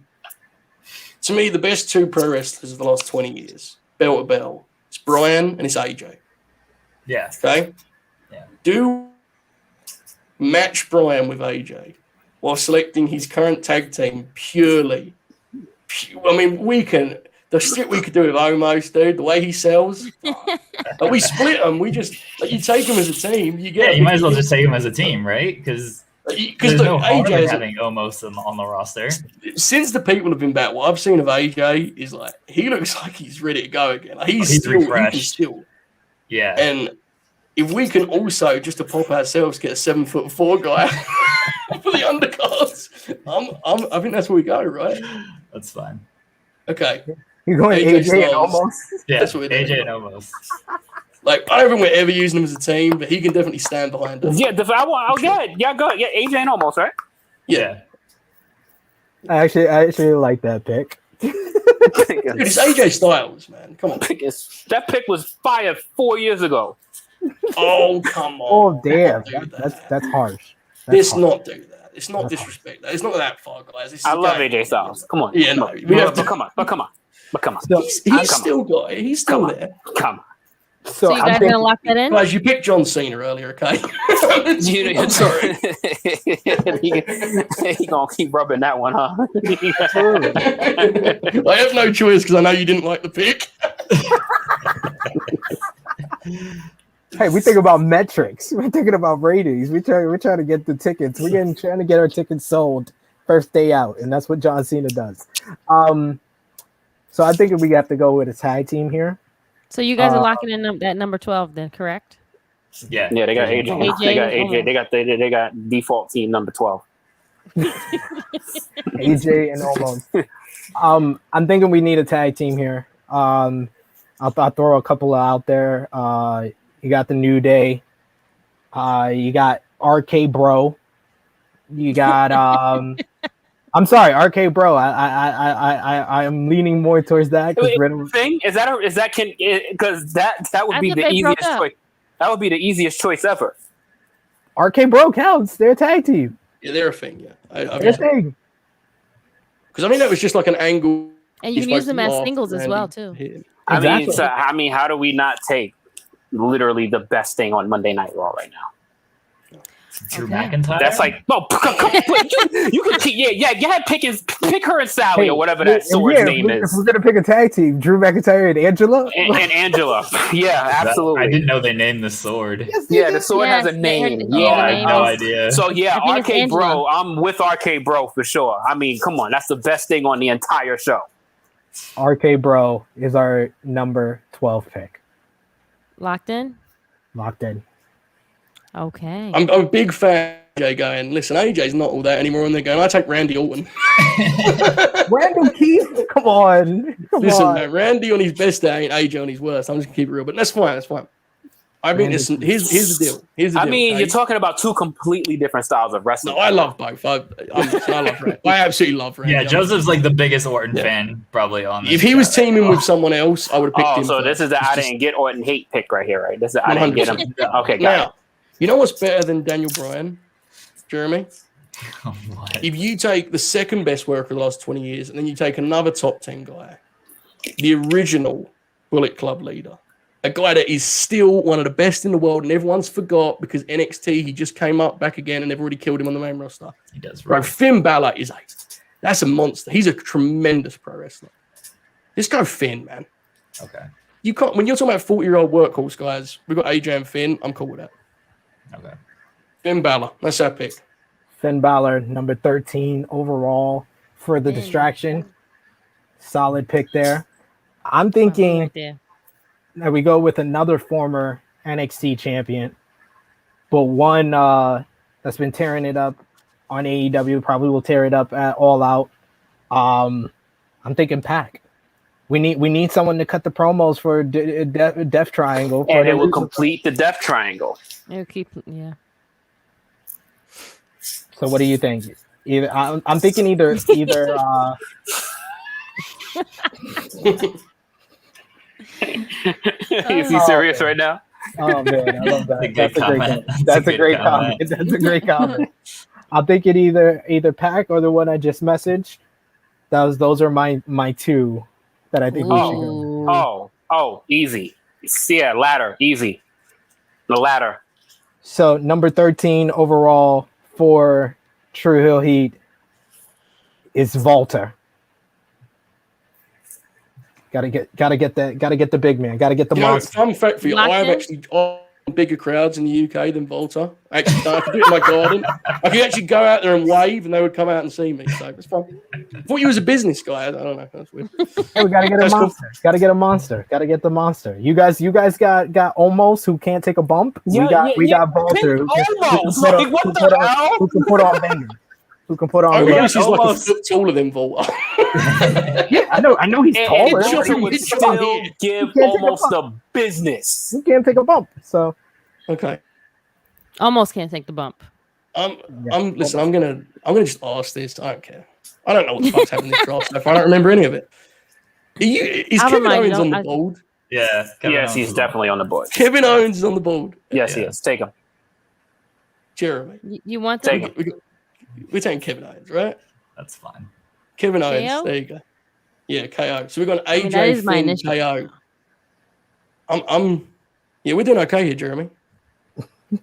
[SPEAKER 3] To me, the best two pro wrestlers of the last 20 years, bell to bell, it's Bryan and it's AJ.
[SPEAKER 4] Yeah.
[SPEAKER 3] Okay.
[SPEAKER 4] Yeah.
[SPEAKER 3] Do match Bryan with AJ while selecting his current tag team purely. I mean, the shit we could do with Omos, dude. The way he sells, like, we split them. We just you take them as a team. You get.
[SPEAKER 4] Yeah, you might as well just take them as a team, right? Because there's no harm in having almost on the roster.
[SPEAKER 3] Since the people have been back, what I've seen of AJ is like he looks like he's ready to go again. Like, he's still
[SPEAKER 4] refreshed. Yeah.
[SPEAKER 3] And if we can also, just to pop ourselves, get a 7'4" guy for the undercards, I think that's where we go, right?
[SPEAKER 4] That's fine.
[SPEAKER 3] Okay.
[SPEAKER 1] You're going AJ and almost.
[SPEAKER 3] Yeah, that's what we're doing.
[SPEAKER 4] AJ and almost.
[SPEAKER 3] Like, I don't think we're ever using him as a team, but he can definitely stand behind us.
[SPEAKER 5] Yeah, I'll get it. Yeah, go ahead. Yeah, AJ and almost, right?
[SPEAKER 3] Yeah.
[SPEAKER 1] I actually like that pick.
[SPEAKER 3] Dude, it's AJ Styles, man. Come on.
[SPEAKER 5] That pick was fired 4 years ago.
[SPEAKER 3] Oh, come on.
[SPEAKER 1] Oh, damn.
[SPEAKER 3] Don't do
[SPEAKER 1] That's harsh.
[SPEAKER 3] Let's not do that. It's not disrespect. It's not that far, guys.
[SPEAKER 5] I love AJ Styles. Come on.
[SPEAKER 3] Yeah, no. We have to.
[SPEAKER 5] Come on.
[SPEAKER 1] So,
[SPEAKER 3] He's still there.
[SPEAKER 5] Come on.
[SPEAKER 2] So you guys gonna lock that in?
[SPEAKER 3] Guys, you picked John Cena earlier, okay? I'm sorry.
[SPEAKER 5] He gonna keep rubbing that one, huh?
[SPEAKER 3] I have no choice because I know you didn't like the pick.
[SPEAKER 1] Hey, we think about metrics. We're thinking about ratings. We're trying to get the tickets. We're trying to get our tickets sold first day out, and that's what John Cena does. So I think we have to go with a tag team here.
[SPEAKER 2] So you guys are locking in that number 12 then, correct?
[SPEAKER 5] Yeah, they got AJ. They got AJ. They got default team number 12.
[SPEAKER 1] AJ and almost. I'm thinking we need a tag team here. I'll throw a couple out there. You got the New Day. You got RK Bro. You got I'm sorry, RK Bro. I am leaning more towards that because
[SPEAKER 5] that would be the easiest choice. That would be the easiest choice ever.
[SPEAKER 1] RK Bro counts. They're a tag team.
[SPEAKER 3] Yeah, they're a thing. Yeah,
[SPEAKER 1] they're a thing.
[SPEAKER 3] Because I mean that was just like an angle.
[SPEAKER 2] And you can use them as singles as well too.
[SPEAKER 1] Exactly.
[SPEAKER 5] I mean, how do we not take literally the best thing on Monday Night Raw right now?
[SPEAKER 4] Drew
[SPEAKER 2] Okay.
[SPEAKER 4] McIntyre.
[SPEAKER 5] That's like, no, you can pick her and Sally or whatever that sword's name
[SPEAKER 1] if
[SPEAKER 5] is.
[SPEAKER 1] we're gonna pick a tag team, Drew McIntyre and Angela.
[SPEAKER 5] And Angela. Yeah, absolutely.
[SPEAKER 4] I didn't know they named the sword.
[SPEAKER 5] Yeah, the sword has a
[SPEAKER 2] Yes,
[SPEAKER 5] name.
[SPEAKER 2] they-
[SPEAKER 5] Yeah,
[SPEAKER 4] I had no idea.
[SPEAKER 5] So yeah,
[SPEAKER 2] I think it's
[SPEAKER 5] RK Bro.
[SPEAKER 2] Angela.
[SPEAKER 5] I'm with RK Bro for sure. I mean, come on, that's the best thing on the entire show.
[SPEAKER 1] RK Bro is our number 12 pick.
[SPEAKER 2] Locked in.
[SPEAKER 1] Locked in.
[SPEAKER 2] Okay.
[SPEAKER 3] I'm a big fan of AJ going, listen, AJ's not all that anymore. And they're going, I take Randy Orton.
[SPEAKER 1] Randall Keith, come on.
[SPEAKER 3] Listen, man, Randy on his best day ain't AJ on his worst. I'm just going to keep it real. But that's fine. That's fine. I mean, here's the deal. Here's the deal.
[SPEAKER 5] I mean,
[SPEAKER 3] okay?
[SPEAKER 5] you're talking about two completely different styles of wrestling.
[SPEAKER 3] No, I love both. I love Randy. I absolutely love Randy.
[SPEAKER 4] Yeah, Joseph's like the biggest Orton fan probably on this.
[SPEAKER 3] If he was
[SPEAKER 4] show.
[SPEAKER 3] teaming with someone else, I would have picked him.
[SPEAKER 5] So
[SPEAKER 3] first.
[SPEAKER 5] this is the I didn't get Orton hate pick right here, right? This is the I didn't get him.
[SPEAKER 3] 100%.
[SPEAKER 5] Okay, got it.
[SPEAKER 3] Now, you know what's better than Daniel Bryan, Jeremy?
[SPEAKER 4] What?
[SPEAKER 3] If you take the second best worker of the last 20 years and then you take another top 10 guy, the original Bullet Club leader, a guy that is still one of the best in the world and everyone's forgot because NXT, he just came up back again and they've already killed him on the main roster.
[SPEAKER 4] He does.
[SPEAKER 3] Bro,
[SPEAKER 4] Right.
[SPEAKER 3] Finn Balor that's a monster. He's a tremendous pro wrestler. Just go Finn, man.
[SPEAKER 4] Okay.
[SPEAKER 3] You can't, when you're talking about 40-year-old workhorse guys, we've got AJ and Finn. I'm cool with that.
[SPEAKER 4] Okay.
[SPEAKER 3] Finn Balor, that's our pick.
[SPEAKER 1] Finn Balor, number 13 overall for the distraction. Solid pick there. I'm thinking
[SPEAKER 2] Right there.
[SPEAKER 1] that we go with another former NXT champion, but one that's been tearing it up on AEW, probably will tear it up at All Out. I'm thinking Pac. We need someone to cut the promos for Death Triangle.
[SPEAKER 5] And it will complete the Death Triangle.
[SPEAKER 2] It'll keep. Yeah.
[SPEAKER 1] So what do you think? I'm thinking either
[SPEAKER 5] Is he serious right now?
[SPEAKER 1] Oh man, I love that.
[SPEAKER 4] That's a good comment.
[SPEAKER 1] That's a great comment. That's a great comment. I'm thinking either Pac or the one I just messaged. Those are my two that I think we should go.
[SPEAKER 5] Oh, easy. Yeah, ladder, easy. The ladder.
[SPEAKER 1] So number 13 overall for Tru Heel Heat is Volta. Gotta get the big man. Gotta get the monster.
[SPEAKER 3] Fun fact for you, I have actually bigger crowds in the UK than Volta. Actually, I could do it in my garden. I could actually go out there and wave, and they would come out and see me. So it's fun. I thought you was a business guy. I don't know. That's weird.
[SPEAKER 1] We gotta get a monster. Cool. Gotta get a monster. Gotta get the monster. You guys got almost who can't take a bump. We got Volta.
[SPEAKER 5] Almost. Like what the hell?
[SPEAKER 1] Who can put on bangers? Who can put on?
[SPEAKER 3] I guess he's like a foot taller than Volta.
[SPEAKER 1] Yeah, I know he's taller.
[SPEAKER 5] And Volta would still give almost the business.
[SPEAKER 1] He can't take a bump. So
[SPEAKER 3] okay.
[SPEAKER 2] Almost can't take the bump.
[SPEAKER 3] Listen, I'm gonna just ask this. I don't care. I don't know what the fuck's happening in this draft stuff. I don't remember any of it. Is Kevin Owens on the board?
[SPEAKER 4] Yeah.
[SPEAKER 5] Yes, he's definitely on the board.
[SPEAKER 3] Kevin Owens is on the board.
[SPEAKER 5] Yes, he is. Take him.
[SPEAKER 3] Jeremy.
[SPEAKER 2] You want
[SPEAKER 5] Take
[SPEAKER 2] them?
[SPEAKER 5] him.
[SPEAKER 3] We're taking Kevin Owens, right?
[SPEAKER 4] That's fine.
[SPEAKER 3] Kevin Owens.
[SPEAKER 2] KO?
[SPEAKER 3] There you go. Yeah, KO. So we've got AJ,
[SPEAKER 2] that is my
[SPEAKER 3] Finn,
[SPEAKER 2] initial.
[SPEAKER 3] KO. Yeah, we're doing okay here, Jeremy. Doing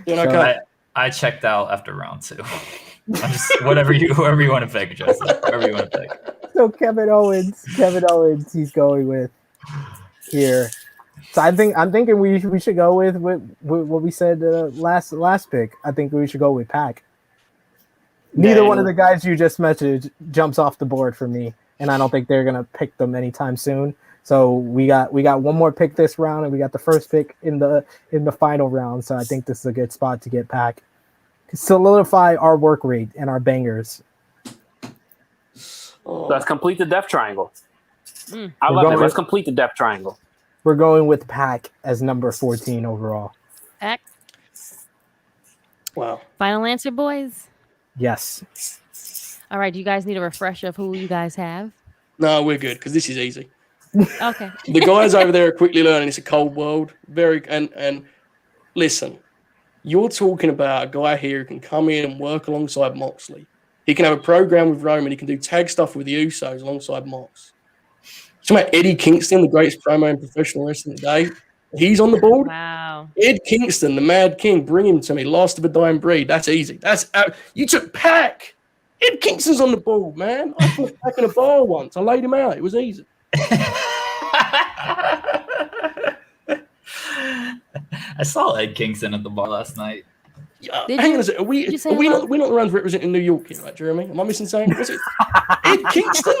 [SPEAKER 1] So
[SPEAKER 3] okay.
[SPEAKER 4] I checked out after round 2. I'm just whoever you want to pick, Joseph. Whoever you want to pick.
[SPEAKER 1] So Kevin Owens, he's going with here. So I'm thinking we should go with what we said last pick. I think we should go with Pac. Neither one of the guys you just messaged jumps off the board for me, and I don't think they're gonna pick them anytime soon. So we got one more pick this round, and we got the first pick in the final round. So I think this is a good spot to get Pac. Solidify our work rate and our bangers.
[SPEAKER 5] Let's complete the Death Triangle. I love it. Let's complete the Death Triangle.
[SPEAKER 1] We're going with Pac as number 14 overall.
[SPEAKER 2] Pac.
[SPEAKER 3] Wow.
[SPEAKER 2] Final answer, boys.
[SPEAKER 1] Yes.
[SPEAKER 2] All right. Do you guys need a refresher of who you guys have?
[SPEAKER 3] No, we're good because this is easy.
[SPEAKER 2] Okay.
[SPEAKER 3] The guys over there are quickly learning it's a cold world. And listen, you're talking about a guy here who can come in and work alongside Moxley. He can have a program with Roman. He can do tag stuff with the Usos alongside Mox. Talking about Eddie Kingston, the greatest promo in professional wrestling today. He's on the board.
[SPEAKER 2] Wow.
[SPEAKER 3] Ed Kingston, the Mad King, bring him to me. Last of a dying breed. That's easy. You took Pac. Ed Kingston's on the board, man. I fought Pac in a bar once. I laid him out. It was easy.
[SPEAKER 4] I saw Ed Kingston at the bar last night.
[SPEAKER 3] Hang on a second. We're not the ones representing New York here, right, Jeremy? Am I missing something? Was it Ed Kingston?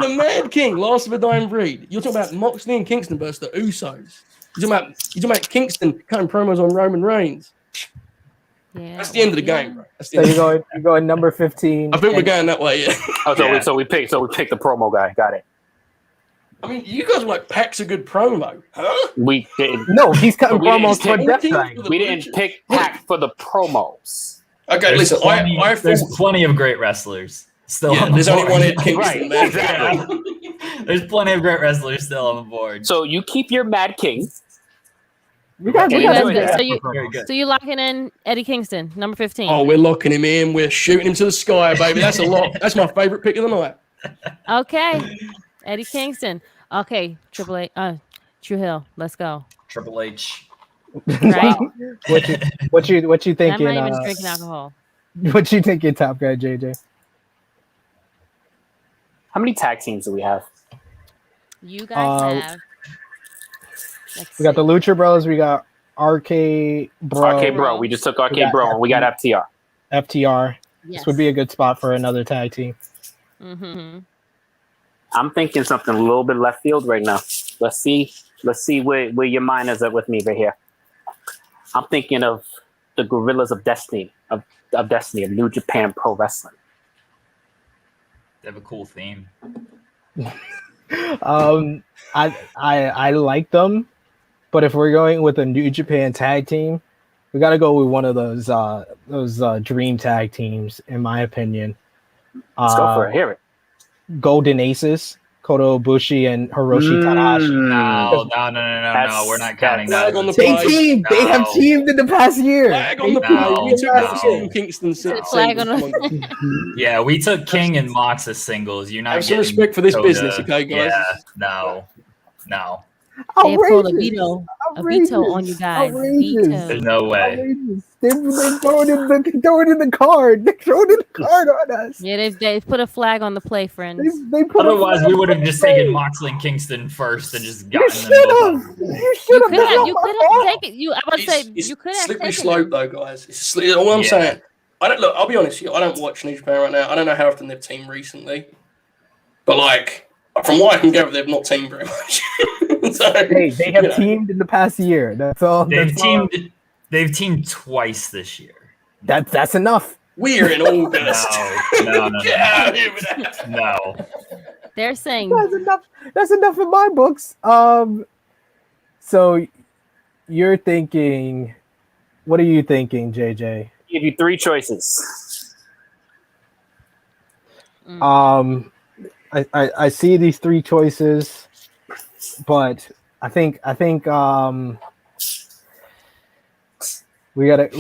[SPEAKER 3] The Mad King, last of a dying breed. You're talking about Moxley and Kingston versus the Usos. You're talking about Kingston cutting promos on Roman Reigns.
[SPEAKER 2] Yeah,
[SPEAKER 3] that's the end of the game, bro.
[SPEAKER 1] So you're going number 15.
[SPEAKER 3] I think we're going that way, yeah.
[SPEAKER 5] So we picked the promo guy. Got it.
[SPEAKER 3] I mean, you guys were like, Pac's a good promo. Huh?
[SPEAKER 5] We didn't.
[SPEAKER 1] No, he's cutting promos for Death Night.
[SPEAKER 5] We didn't pick Pac for the promos.
[SPEAKER 3] Okay, listen,
[SPEAKER 4] there's plenty of great wrestlers still on the
[SPEAKER 3] there's
[SPEAKER 4] board.
[SPEAKER 3] only one Ed Kingston,
[SPEAKER 5] Right,
[SPEAKER 3] man.
[SPEAKER 5] exactly.
[SPEAKER 4] There's plenty of great wrestlers still on the board.
[SPEAKER 5] So you keep your Mad King.
[SPEAKER 1] We got
[SPEAKER 2] So
[SPEAKER 4] Very
[SPEAKER 2] you're locking in Eddie Kingston, number 15.
[SPEAKER 3] Oh, we're locking him in. We're shooting him to the sky, baby. That's a lot. That's my favorite pick of the night.
[SPEAKER 2] Okay, Eddie Kingston. Okay, Triple H. Tru Heel. Let's go.
[SPEAKER 4] Triple H.
[SPEAKER 2] Right?
[SPEAKER 1] What you
[SPEAKER 2] I'm
[SPEAKER 1] thinking?
[SPEAKER 2] not even drinking alcohol.
[SPEAKER 1] What you thinking, Top Guy JJ?
[SPEAKER 5] How many tag teams do we have?
[SPEAKER 2] You guys have.
[SPEAKER 1] We got the Lucha Bros. We got RK Bro.
[SPEAKER 5] RK Bro. We just took RK Bro and we got FTR.
[SPEAKER 1] FTR.
[SPEAKER 2] Yes.
[SPEAKER 1] This would be a good spot for another tag team.
[SPEAKER 2] Mm-hmm.
[SPEAKER 5] I'm thinking something a little bit left field right now. Let's see where your mind is at with me right here. I'm thinking of the Gorillas of Destiny, of New Japan Pro Wrestling.
[SPEAKER 4] They have a cool theme.
[SPEAKER 1] I like them, but if we're going with a New Japan tag team, we got to go with one of those dream tag teams, in my opinion.
[SPEAKER 5] Let's go for it. Hear it.
[SPEAKER 1] Golden Aces, Kota Ibushi and Hiroshi Tanahashi.
[SPEAKER 4] No. We're not counting that.
[SPEAKER 1] They have teamed in the past year.
[SPEAKER 3] Flag on the play. We took Kingston
[SPEAKER 2] Flag on the
[SPEAKER 4] Yeah, we took King and Mox as singles. You're not
[SPEAKER 3] have some
[SPEAKER 4] getting
[SPEAKER 3] respect for this
[SPEAKER 4] Kota.
[SPEAKER 3] business, okay, guys?
[SPEAKER 4] Yeah, no.
[SPEAKER 2] They pulled a
[SPEAKER 1] Outrageous.
[SPEAKER 2] veto on you guys.
[SPEAKER 1] Outrageous.
[SPEAKER 2] Veto.
[SPEAKER 4] There's no way.
[SPEAKER 1] Outrageous. They throwing in the card. They throwing in the card on us.
[SPEAKER 2] Yeah, they put a flag on the play, friends.
[SPEAKER 1] They put
[SPEAKER 4] Otherwise, we would have just taken Moxley and Kingston first and just
[SPEAKER 1] You
[SPEAKER 4] gotten them
[SPEAKER 1] should
[SPEAKER 4] both.
[SPEAKER 1] have. You should have.
[SPEAKER 2] You could have taken. I would say
[SPEAKER 3] It's
[SPEAKER 2] you could have
[SPEAKER 3] slippery
[SPEAKER 2] taken
[SPEAKER 3] slope,
[SPEAKER 2] them.
[SPEAKER 3] though, guys. It's all I'm saying. I'll be honest with you. I don't watch New Japan right now. I don't know how often they've teamed recently, but like from what I can gather, they've not teamed very much. So,
[SPEAKER 1] Hey, they have teamed in the past year. That's all.
[SPEAKER 4] They've teamed twice this year.
[SPEAKER 1] That's enough.
[SPEAKER 3] We're in August.
[SPEAKER 4] No.
[SPEAKER 3] Get out of here with that.
[SPEAKER 4] No.
[SPEAKER 2] They're saying
[SPEAKER 1] That's enough. That's enough in my books. So you're thinking. What are you thinking, JJ?
[SPEAKER 5] Give you three choices.
[SPEAKER 1] I see these three choices, but I think we gotta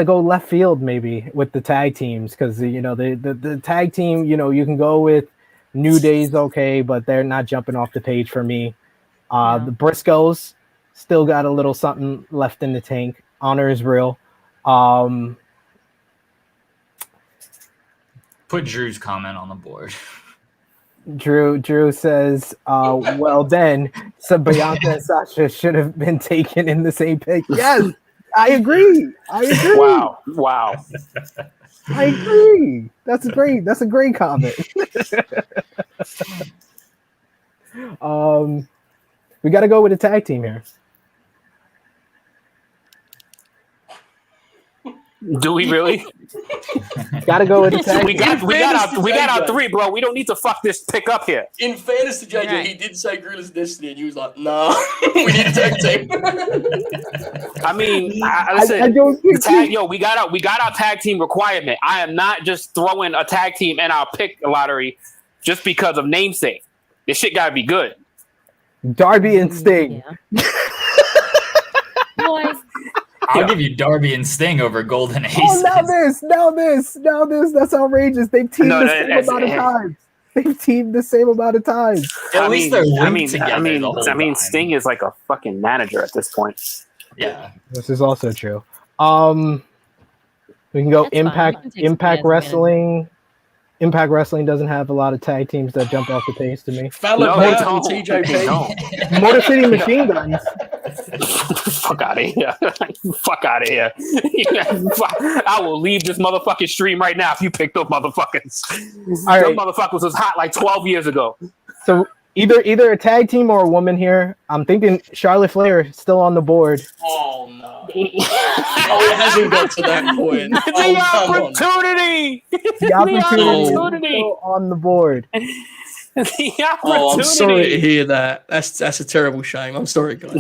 [SPEAKER 1] go left field maybe with the tag teams, because the tag team, you can go with New Day's okay, but they're not jumping off the page for me. The Briscoes still got a little something left in the tank. Honor is real.
[SPEAKER 4] Put Drew's comment on the board.
[SPEAKER 1] Drew says, well then, so Bianca and Sasha should have been taken in the same pick. Yes, I agree.
[SPEAKER 5] Wow.
[SPEAKER 1] I agree. That's a great comment. We got to go with a tag team here.
[SPEAKER 5] Do we really?
[SPEAKER 1] Got to go with a tag
[SPEAKER 5] we
[SPEAKER 1] team.
[SPEAKER 5] got our three, bro. We don't need to fuck this pick up here.
[SPEAKER 3] In fairness to JJ,
[SPEAKER 2] Right.
[SPEAKER 3] he did say Gorillas Destiny, and you was like, nah, we need a tag team.
[SPEAKER 5] I mean,
[SPEAKER 1] I don't think
[SPEAKER 5] we got our tag team requirement. I am not just throwing a tag team in our pick lottery just because of namesake. This shit gotta be good.
[SPEAKER 1] Darby and Sting.
[SPEAKER 2] Yeah. Boys,
[SPEAKER 4] I'll give you Darby and Sting over Golden Aces.
[SPEAKER 1] Oh, now this. That's outrageous. They've teamed the same amount of times. They've teamed the same amount of times.
[SPEAKER 4] At least they're linked together the whole time.
[SPEAKER 5] Sting is like a fucking manager at this point.
[SPEAKER 4] Yeah.
[SPEAKER 1] This is also true. We can go
[SPEAKER 2] That's fine.
[SPEAKER 1] Impact
[SPEAKER 2] We can take some
[SPEAKER 1] Impact
[SPEAKER 2] ass
[SPEAKER 1] Wrestling. Impact Wrestling doesn't have a lot of tag teams that jump off the page to me.
[SPEAKER 3] Fallon
[SPEAKER 5] No, they
[SPEAKER 3] Payne and
[SPEAKER 5] don't.
[SPEAKER 3] TJP.
[SPEAKER 1] Motor City Machine Guns.
[SPEAKER 5] Fuck out of here. Fuck out of here. I will leave this motherfucking stream right now if you pick those motherfuckers.
[SPEAKER 1] All
[SPEAKER 5] Those
[SPEAKER 1] right.
[SPEAKER 5] motherfuckers was hot like 12 years ago.
[SPEAKER 1] So either a tag team or a woman here. I'm thinking Charlotte Flair is still on the board.
[SPEAKER 3] Oh no. Oh, it hasn't got to that point.
[SPEAKER 5] The
[SPEAKER 3] Oh, come on.
[SPEAKER 5] opportunity.
[SPEAKER 1] The opportunity is
[SPEAKER 5] opportunity.
[SPEAKER 1] still on the board.
[SPEAKER 5] The opportunity.
[SPEAKER 3] Oh, I'm sorry to hear that. That's a terrible shame. I'm sorry, guys.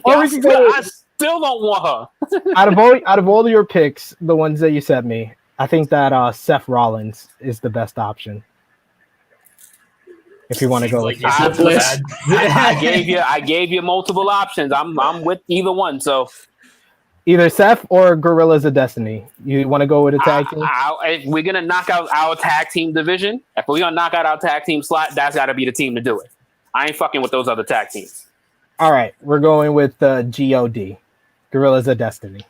[SPEAKER 1] Or we can go
[SPEAKER 5] I still don't want her.
[SPEAKER 1] out of all your picks, the ones that you sent me, I think that Seth Rollins is the best option. If you want to go
[SPEAKER 4] Like,
[SPEAKER 1] with
[SPEAKER 4] you
[SPEAKER 1] that.
[SPEAKER 4] should
[SPEAKER 5] I gave you multiple options. I'm with either one. So
[SPEAKER 1] Either Seth or Gorillas of Destiny. You want to go with a tag team?
[SPEAKER 5] if we're gonna knock out our tag team division. If we're gonna knock out our tag team slot, that's got to be the team to do it. I ain't fucking with those other tag teams.
[SPEAKER 1] All right, we're going with God, Gorillas of Destiny,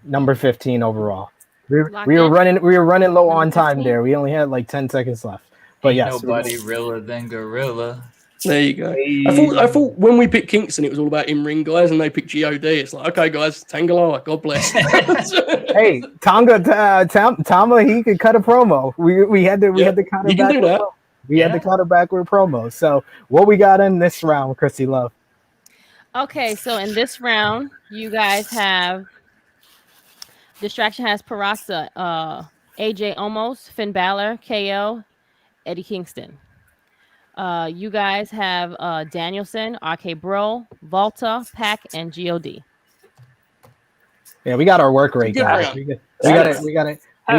[SPEAKER 1] number 15 overall. We were running low on time there. We only had like 10 seconds left. But yes,
[SPEAKER 4] nobody realer than Gorilla.
[SPEAKER 3] There you go. I thought when we picked Kingston, it was all about in-ring guys, and they picked God. It's like, okay, guys, Tangaloa, God bless.
[SPEAKER 1] hey, Tama, he could cut a promo. We had to cut
[SPEAKER 3] You
[SPEAKER 1] it
[SPEAKER 3] can
[SPEAKER 1] back.
[SPEAKER 3] do that.
[SPEAKER 1] We had to cut it back with promos. So what we got in this round, Krssi Love?
[SPEAKER 2] Okay, so in this round, you guys have Distraction has Peraza, AJ Omos, Finn Balor, KO, Eddie Kingston. You guys have Danielson, RK Bro, Volta, Pac, and God.
[SPEAKER 1] Yeah, we got our work rate,
[SPEAKER 3] Good
[SPEAKER 1] guys.
[SPEAKER 3] round.
[SPEAKER 1] We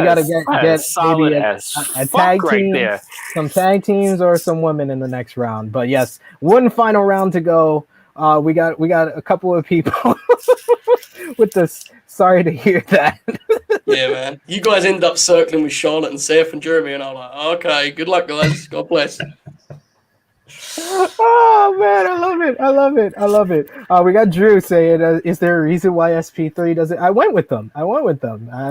[SPEAKER 1] gotta get
[SPEAKER 5] solid
[SPEAKER 1] maybe
[SPEAKER 5] as
[SPEAKER 1] a
[SPEAKER 5] fuck
[SPEAKER 1] tag
[SPEAKER 5] right
[SPEAKER 1] team,
[SPEAKER 5] there.
[SPEAKER 1] some tag teams, or some women in the next round. But yes, one final round to go. We got a couple of people with this. Sorry to hear that.
[SPEAKER 3] Yeah, man. You guys end up circling with Charlotte and Seth and Jeremy, and I'm like, okay, good luck, guys. God bless.
[SPEAKER 1] Oh man, I love it. We got Drew saying, "Is there a reason why SP3 doesn't?" I went with them. I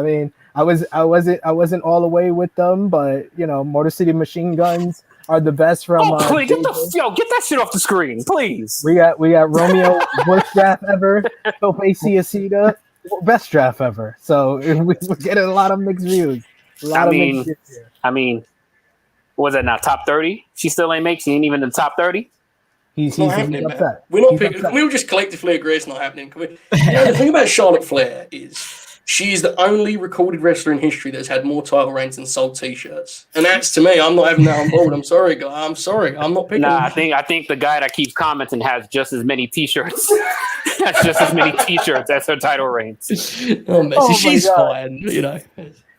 [SPEAKER 1] mean, I wasn't all the way with them, but you know, Motor City Machine Guns are the best from.
[SPEAKER 5] Please, get that shit off the screen, please.
[SPEAKER 1] We got Romeo, worst draft ever. Tope Siacita, best draft ever. So we're getting a lot of mixed views.
[SPEAKER 5] I mean, what was that now? Top 30? She still ain't make. She ain't even in the top 30.
[SPEAKER 1] He's
[SPEAKER 3] Not happening,
[SPEAKER 1] upset.
[SPEAKER 3] man. We're not
[SPEAKER 1] He's
[SPEAKER 3] picking.
[SPEAKER 1] upset.
[SPEAKER 3] We all just collectively agree it's not happening. Can we? You know, the thing about Charlotte Flair is she is the only recorded wrestler in history that's had more title reigns than sold T-shirts, and that's to me. I'm not having that on board. I'm sorry, guy. I'm sorry. I'm not picking.
[SPEAKER 5] Nah, I think the guy that keeps commenting has just as many T-shirts. Has just as many T-shirts as her title reigns.
[SPEAKER 3] Oh, Messi,
[SPEAKER 1] Oh, my
[SPEAKER 3] she's
[SPEAKER 1] God.
[SPEAKER 3] fine. You know.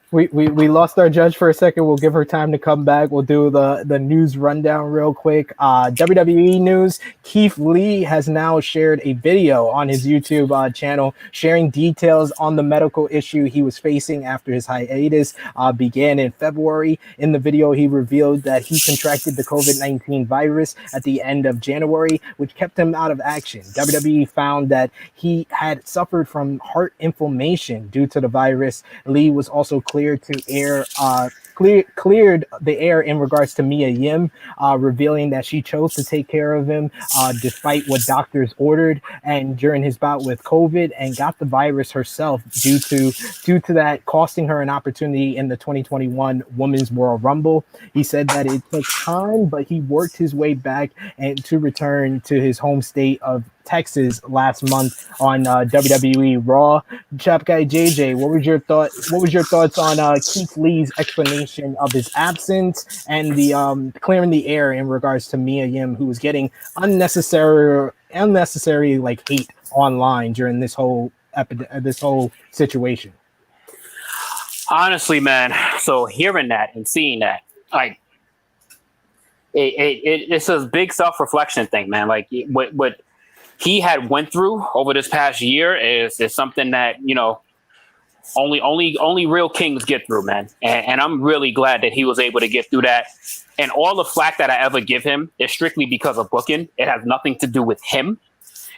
[SPEAKER 1] We lost our judge for a second. We'll give her time to come back. We'll do the news rundown real quick. WWE news. Keith Lee has now shared a video on his YouTube channel sharing details on the medical issue he was facing after his hiatus began in February. In the video, he revealed that he contracted the COVID-19 virus at the end of January, which kept him out of action. WWE found that he had suffered from heart inflammation due to the virus. Lee was also cleared the air in regards to Mia Yim, revealing that she chose to take care of him despite what doctors ordered, and during his bout with COVID, and got the virus herself due to that costing her an opportunity in the 2021 Women's Royal Rumble. He said that it took time, but he worked his way back and to return to his home state of Texas last month on WWE Raw. Chap Guy JJ, what was your thoughts on Keith Lee's explanation of his absence and the clearing the air in regards to Mia Yim, who was getting unnecessary like hate online during this whole situation?
[SPEAKER 5] Honestly, man. So hearing that and seeing that, like, it's a big self-reflection thing, man. Like what he had went through over this past year is something that, you know, Only real kings get through, man. And I'm really glad that he was able to get through that. And all the flack that I ever give him is strictly because of booking. It has nothing to do with him.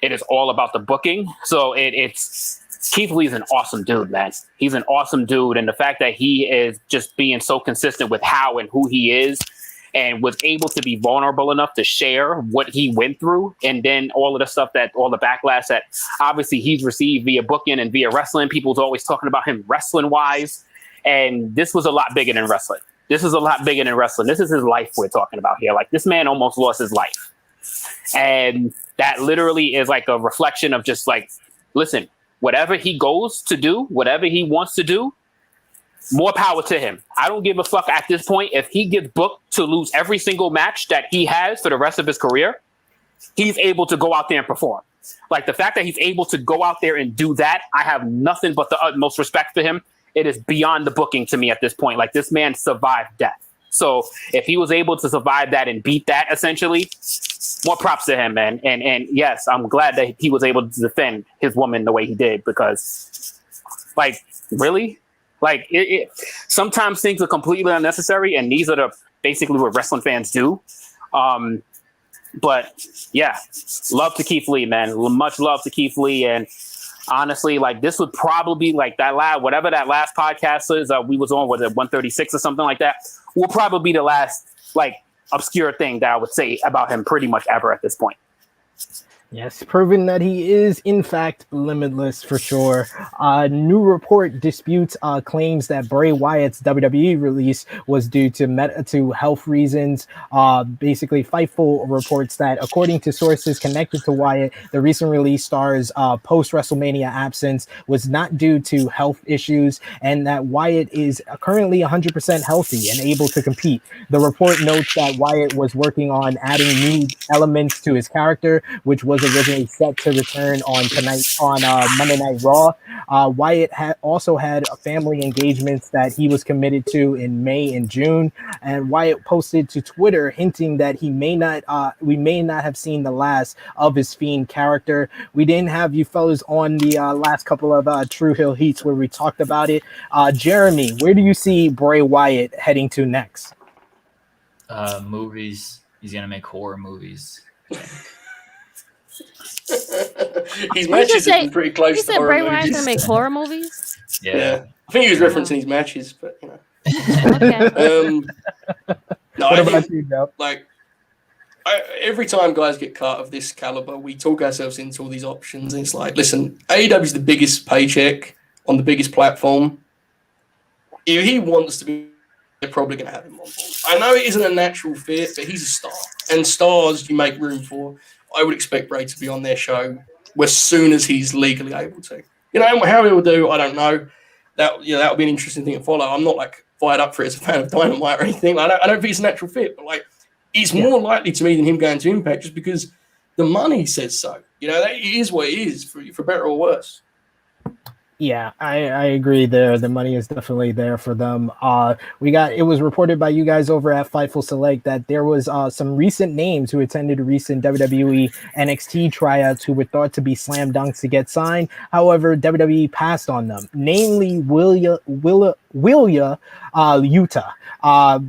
[SPEAKER 5] It is all about the booking. So it's Keith Lee's an awesome dude, man. He's an awesome dude. And the fact that he is just being so consistent with how and who he is and was able to be vulnerable enough to share what he went through. And then all of the stuff all the backlash that obviously he's received via booking and via wrestling. People's always talking about him wrestling wise. And this was a lot bigger than wrestling. This is a lot bigger than wrestling. This is his life we're talking about here. Like, this man almost lost his life. And that literally is like a reflection of just like, listen, whatever he goes to do, whatever he wants to do, more power to him. I don't give a fuck at this point. If he gets booked to lose every single match that he has for the rest of his career, he's able to go out there and perform. Like, the fact that he's able to go out there and do that, I have nothing but the utmost respect for him. It is beyond the booking to me at this point. Like, this man survived death. So if he was able to survive that and beat that, essentially, more props to him, man. And yes, I'm glad that he was able to defend his woman the way he did, because, like, really? Like, sometimes things are completely unnecessary, and these are basically what wrestling fans do. But yeah, love to Keith Lee, man. Much love to Keith Lee. And honestly, like, this would probably be like whatever that last podcast is we was on, was it 136 or something like that, will probably be the last, like, obscure thing that I would say about him pretty much ever at this point.
[SPEAKER 1] Yes, proven that he is, in fact, limitless for sure. New report disputes claims that Bray Wyatt's WWE release was due to health reasons. Basically, Fightful reports that, according to sources connected to Wyatt, the recent release star's post-WrestleMania absence was not due to health issues, and that Wyatt is currently 100% healthy and able to compete. The report notes that Wyatt was working on adding new elements to his character, which was originally set to return on Monday Night Raw. Wyatt also had family engagements that he was committed to in May and June, and Wyatt posted to Twitter hinting that we may not have seen the last of his Fiend character. We didn't have you fellas on the last couple of Tru Heel Heats where we talked about it. Jeremy, where do you see Bray Wyatt heading to next?
[SPEAKER 4] Movies. He's gonna make horror movies.
[SPEAKER 3] His matches have been pretty close to horror
[SPEAKER 2] Bray
[SPEAKER 3] movies.
[SPEAKER 2] Wyatt's gonna make horror movies?
[SPEAKER 3] Yeah. I think he was referencing his matches, but, you know.
[SPEAKER 2] Okay.
[SPEAKER 3] No,
[SPEAKER 1] What about you, Joe?
[SPEAKER 3] Like, every time guys get cut of this caliber, we talk ourselves into all these options, and it's like, listen, AEW is the biggest paycheck on the biggest platform. If he wants to be, they're probably going to have him on board. I know it isn't a natural fit, but he's a star, and stars you make room for. I would expect Bray to be on their show as soon as he's legally able to. You know, how he will do, I don't know. That would be an interesting thing to follow. I'm not like fired up for it as a fan of Dynamite or anything. Like, I don't think it's a natural fit, but like, it's more likely to me than him going to Impact just because the money says so. You know, that is what it is, for better or worse.
[SPEAKER 1] Yeah, I agree there. The money is definitely there for them. It was reported by you guys over at Fightful Select that there was some recent names who attended recent WWE NXT tryouts who were thought to be slam dunks to get signed. However, WWE passed on them, namely Yuta.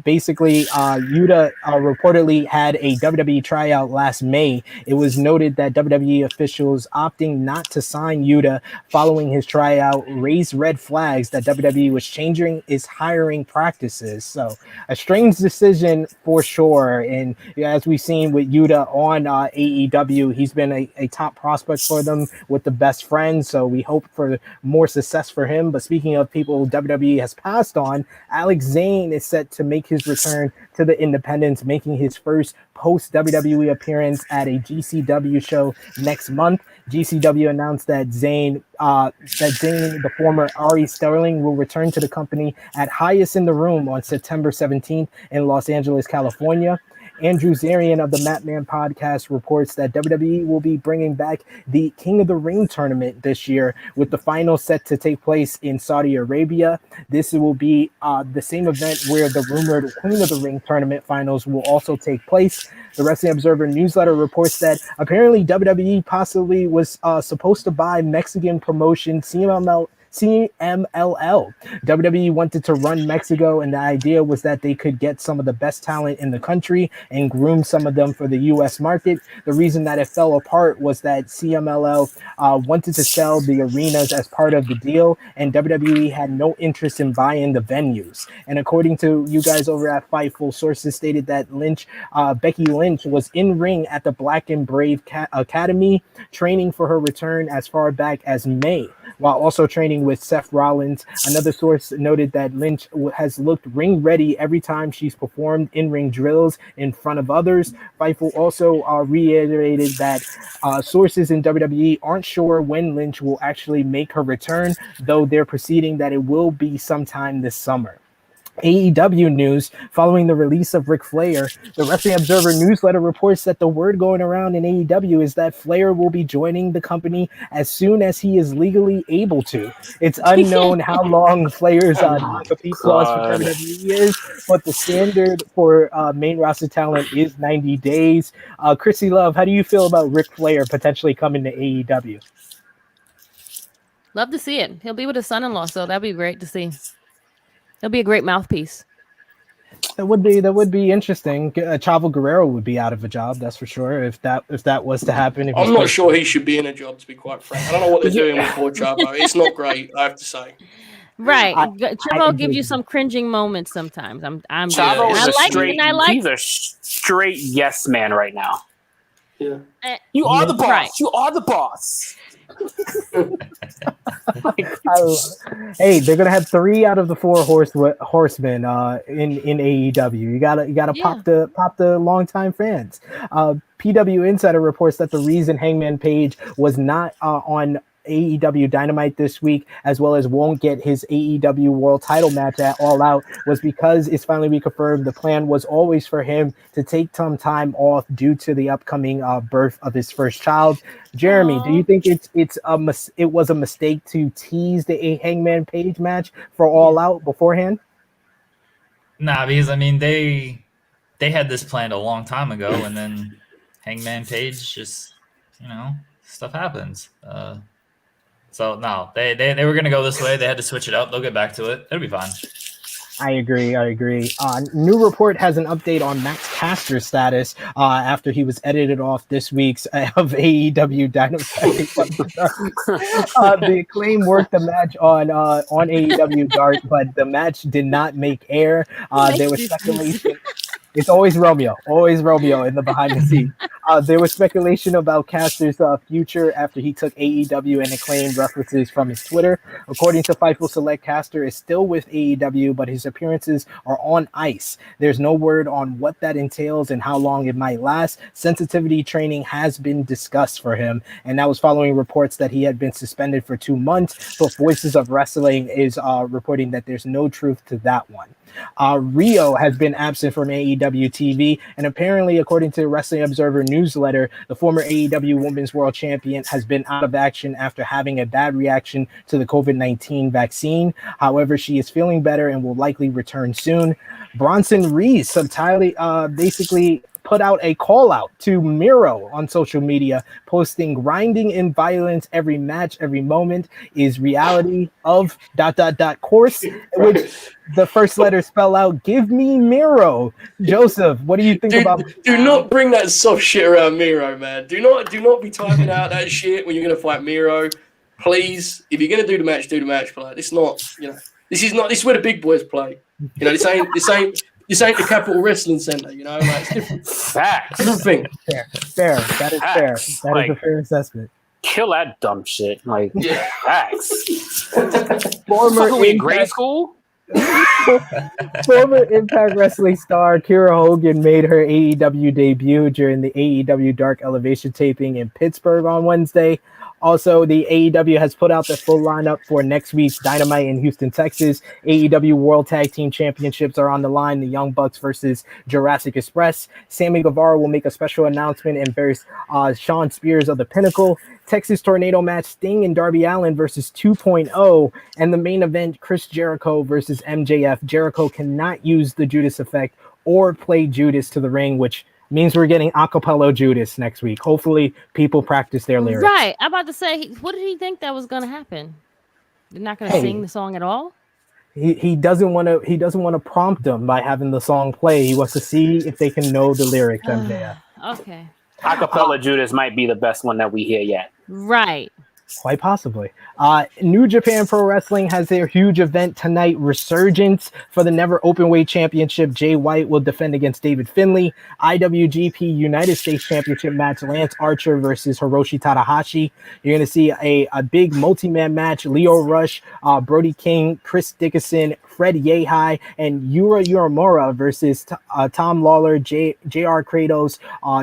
[SPEAKER 1] Basically, Yuta reportedly had a WWE tryout last May. It was noted that WWE officials opting not to sign Yuta following his tryout raised red flags that WWE was changing its hiring practices. So a strange decision for sure. And as we've seen with Yuta on AEW, he's been a top prospect for them with the best friends. So we hope for more success for him. But speaking of people WWE has passed on, Alex Zane is set to make his return to the independents, making his first post-WWE appearance at a GCW show next month. GCW announced that Zane, the former Ari Sterling, will return to the company at Highest in the Room on September 17th in Los Angeles, California. Andrew Zarian of the Matman podcast reports that WWE will be bringing back the King of the Ring tournament this year, with the final set to take place in Saudi Arabia. This will be the same event where the rumored Queen of the Ring tournament finals will also take place. The Wrestling Observer newsletter reports that apparently WWE possibly was supposed to buy Mexican promotion CMLL. WWE wanted to run Mexico, and the idea was that they could get some of the best talent in the country and groom some of them for the U.S. market. The reason that it fell apart was that CMLL wanted to sell the arenas as part of the deal, and WWE had no interest in buying the venues. And according to you guys over at Fightful, sources stated that Becky Lynch was in ring at the Black and Brave Academy, training for her return as far back as May, while also training with Seth Rollins. Another source noted that Lynch has looked ring ready every time she's performed in-ring drills in front of others. Fightful also reiterated that sources in WWE aren't sure when Lynch will actually make her return, though they're proceeding that it will be sometime this summer. AEW news: following the release of Ric Flair, the Wrestling Observer newsletter reports that the word going around in AEW is that Flair will be joining the company as soon as he is legally able to. It's unknown how long Flair's non-compete clause for WWE is, but the standard for main roster talent is 90 days. Krssi Love, how do you feel about Ric Flair potentially coming to AEW?
[SPEAKER 2] Love to see it. He'll be with his son-in-law, so that'd be great to see. He'll be a great mouthpiece.
[SPEAKER 1] That would be interesting. Chavo Guerrero would be out of a job, that's for sure. If that was to happen,
[SPEAKER 3] I'm not sure he should be in a job, to be quite frank. I don't know what they're doing with poor Chavo. It's not great, I have to say.
[SPEAKER 2] Right, Chavo gives you some cringing moments sometimes.
[SPEAKER 5] Chavo he's a straight yes man right now.
[SPEAKER 3] Yeah,
[SPEAKER 5] you are the boss. Right. You are the boss.
[SPEAKER 1] Hey, they're gonna have 3 out of the 4 horsemen in AEW. You gotta pop the longtime fans. PW Insider reports that the reason Hangman Page was not on AEW Dynamite this week, as well as won't get his AEW World Title match at All Out, was because it's finally reconfirmed the plan was always for him to take some time off due to the upcoming birth of his first child. Jeremy, do you think it was a mistake to tease the Hangman Page match for All Out beforehand?
[SPEAKER 4] Nah, because I mean they had this planned a long time ago, and then Hangman Page just stuff happens. So no, they were gonna go this way. They had to switch it up. They'll get back to it. It'll be fine.
[SPEAKER 1] I agree. New Report has an update on Max Caster's status after he was edited off this week's of AEW Dynamite. The Acclaim worked the match on AEW Dark, but the match did not make air. There was speculation. It's always Romeo in the behind the scenes. There was speculation about Caster's future after he took AEW and Acclaim references from his Twitter. According to Fightful Select, Caster is still with AEW, but his appearances are on ice. There's no word on what that entails and how long it might last. Sensitivity training has been discussed for him, and that was following reports that he had been suspended for 2 months, but Voices of Wrestling is reporting that there's no truth to that one. Rio has been absent from AEW TV, and apparently, according to the Wrestling Observer newsletter, the former AEW Women's World Champion has been out of action after having a bad reaction to the COVID-19 vaccine. However, she is feeling better and will likely return soon. Bronson Reed basically put out a call out to Miro on social media, posting grinding in violence every match, every moment is reality of ... course, which the first letter spell out, give me Miro. Joseph, what do you think about?
[SPEAKER 3] Do not bring that soft shit around Miro, man. Do not be typing out that shit when you're going to fight Miro. Please, if you're going to do the match, but like, it's not, this is where the big boys play. This ain't the Capital Wrestling Center, like, it's different.
[SPEAKER 5] Facts.
[SPEAKER 3] Different thing.
[SPEAKER 1] Fair. That is fair. That is a fair assessment.
[SPEAKER 5] Kill that dumb shit. Like, facts.
[SPEAKER 1] Former
[SPEAKER 5] in grade school?
[SPEAKER 1] Former Impact Wrestling star Kiera Hogan made her AEW debut during the AEW Dark Elevation taping in Pittsburgh on Wednesday. Also, the AEW has put out the full lineup for next week's Dynamite in Houston, Texas. AEW World Tag Team Championships are on the line. The Young Bucks versus Jurassic Express. Sammy Guevara will make a special announcement and versus Sean Spears of the Pinnacle. Texas Tornado match, Sting and Darby Allin versus 2.0. And the main event, Chris Jericho versus MJF. Jericho cannot use the Judas effect or play Judas to the ring, which means we're getting acapella Judas next week. Hopefully people practice their lyrics.
[SPEAKER 2] Right. I'm about to say, what did he think that was going to happen? They're not going to sing the song at all?
[SPEAKER 1] He doesn't want to prompt them by having the song play. He wants to see if they can know the lyrics, MJF.
[SPEAKER 2] Okay.
[SPEAKER 5] Acapella Judas might be the best one that we hear yet.
[SPEAKER 2] Right.
[SPEAKER 1] Quite possibly. New Japan Pro Wrestling has their huge event tonight, Resurgence, for the Never Openweight Championship. Jay White will defend against David Finlay. IWGP United States Championship match, Lance Archer versus Hiroshi Tanahashi. You're going to see a big multi-man match, Leo Rush, Brody King, Chris Dickinson, Fred Yehai, and Yura Uemura versus Tom Lawler, J.R. Kratos,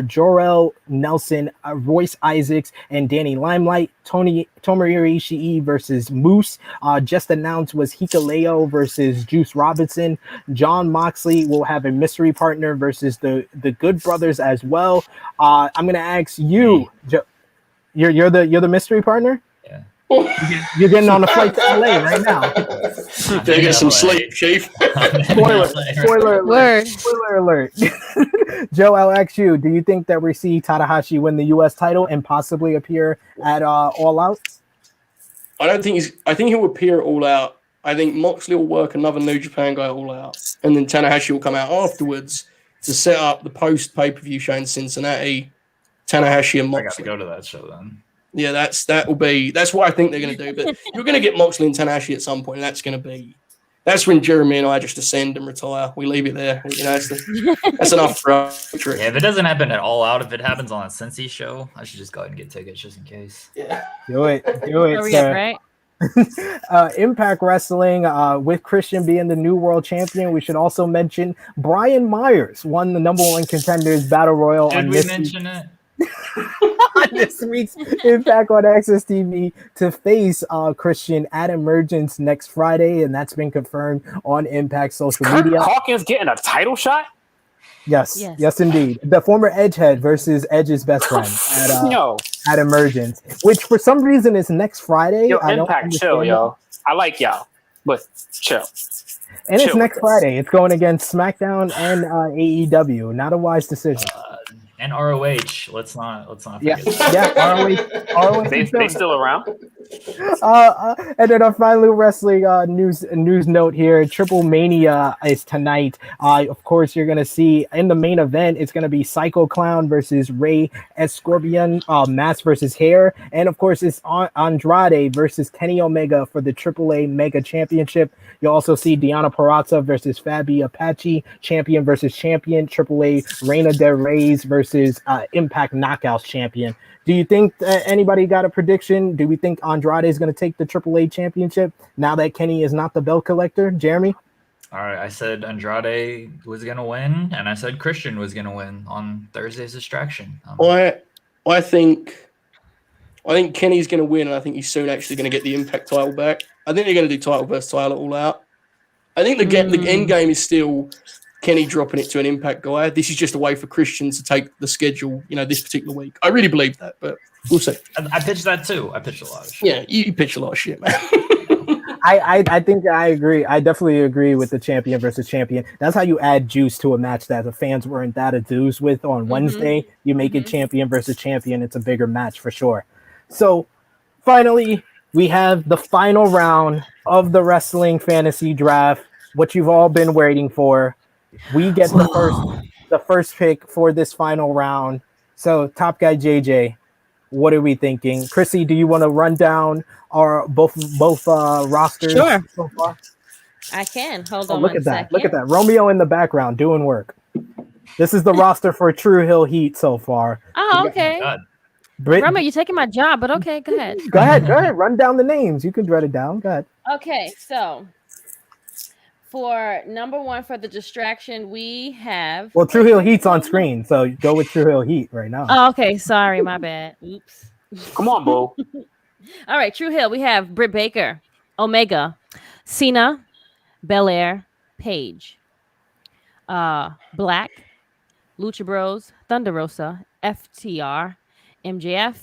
[SPEAKER 1] Jor-El Nelson, Royce Isaacs, and Danny Limelight. Tomohiro Ishii versus Moose. Just announced was Hikuleo versus Juice Robinson. John Moxley will have a mystery partner versus the Good Brothers as well. I'm gonna ask you, you're the mystery partner?
[SPEAKER 4] Yeah.
[SPEAKER 1] You're getting on the flight to LA right now.
[SPEAKER 3] Better get some sleep, Chief.
[SPEAKER 1] Spoiler alert. Spoiler alert. Joe, I'll ask you, do you think that we see Tanahashi win the US title and possibly appear at All Out?
[SPEAKER 3] I think he'll appear at All Out. I think Moxley will work another New Japan guy All Out, and then Tanahashi will come out afterwards to set up the post pay-per-view show in Cincinnati. Tanahashi and Moxley.
[SPEAKER 4] I got to go to that show then.
[SPEAKER 3] Yeah, that's what I think they're going to do. But you're going to get Moxley and Tanahashi at some point, and that's when Jeremy and I just ascend and retire. We leave it there. You know, that's enough for us.
[SPEAKER 4] Yeah, if it doesn't happen at All Out, if it happens on a Cincy show, I should just go ahead and get tickets just in case.
[SPEAKER 3] Yeah.
[SPEAKER 1] Do it, sir.
[SPEAKER 2] Right?
[SPEAKER 1] Impact Wrestling, with Christian being the new world champion, we should also mention Brian Myers won the number one contenders battle royal.
[SPEAKER 4] Did we mention it?
[SPEAKER 1] This week's Impact on Access TV to face Christian at Emergence next Friday, and that's been confirmed on Impact social media.
[SPEAKER 5] Hawkins getting a title shot?
[SPEAKER 1] Yes, indeed. The former Edgehead versus Edge's best friend at Emergence, which for some reason is next Friday.
[SPEAKER 5] Yo, Impact, chill, yo. I like y'all, but chill.
[SPEAKER 1] And it's next Friday. It's going against SmackDown and AEW. Not a wise decision.
[SPEAKER 4] And ROH. Let's not forget.
[SPEAKER 1] ROH.
[SPEAKER 5] They still around.
[SPEAKER 1] And then our final wrestling news note here: Triple Mania is tonight. Of course, you're gonna see in the main event. It's gonna be Psycho Clown versus Rey Escorpion, mask versus hair, and of course, it's Andrade versus Kenny Omega for the AAA Mega Championship. You'll also see Deonna Purrazzo versus Fabi Apache, champion versus champion. AAA Reina Del Reyes versus Impact Knockouts champion. Do you think anybody got a prediction? Do we think Andrade is going to take the AAA championship now that Kenny is not the belt collector? Jeremy?
[SPEAKER 4] All right, I said Andrade was going to win, and I said Christian was going to win on Thursday's Distraction.
[SPEAKER 3] I think Kenny's going to win, and I think he's soon actually going to get the Impact title back. I think they're going to do title versus title All Out. I think the end game is still Kenny dropping it to an Impact guy. This is just a way for Christian to take the schedule, this particular week. I really believe that, but we'll see.
[SPEAKER 4] I pitched that too. I pitched a lot of shit.
[SPEAKER 3] Yeah, you pitch a lot of shit, man.
[SPEAKER 1] I think I agree. I definitely agree with the champion versus champion. That's how you add juice to a match that the fans weren't that enthused with on Wednesday. You make it champion versus champion. It's a bigger match for sure. So finally, we have the final round of the wrestling fantasy draft, what you've all been waiting for. We get the first pick for this final round. So, Top Guy JJ, what are we thinking? Krssi, do you want to run down our both rosters?
[SPEAKER 2] Sure.
[SPEAKER 1] So far?
[SPEAKER 2] I can. Hold on.
[SPEAKER 1] Look at that. Look at that. Romeo in the background doing work. This is the roster for Tru Heel Heat so far.
[SPEAKER 2] Oh, okay. Romeo, you're taking my job, but okay, go ahead.
[SPEAKER 1] Go ahead. Run down the names. You can write it down. Go ahead.
[SPEAKER 2] Okay, so for number one for the Distraction, we have.
[SPEAKER 1] Well, Tru Heel Heat's on screen, so go with Tru Heel Heat right now.
[SPEAKER 2] Oh, okay. Sorry, my bad. Oops.
[SPEAKER 5] Come on, boo.
[SPEAKER 2] All right, Tru Heel. We have Britt Baker, Omega, Cena, Belair, Paige, Black, Lucha Bros, Thunder Rosa, FTR, MJF,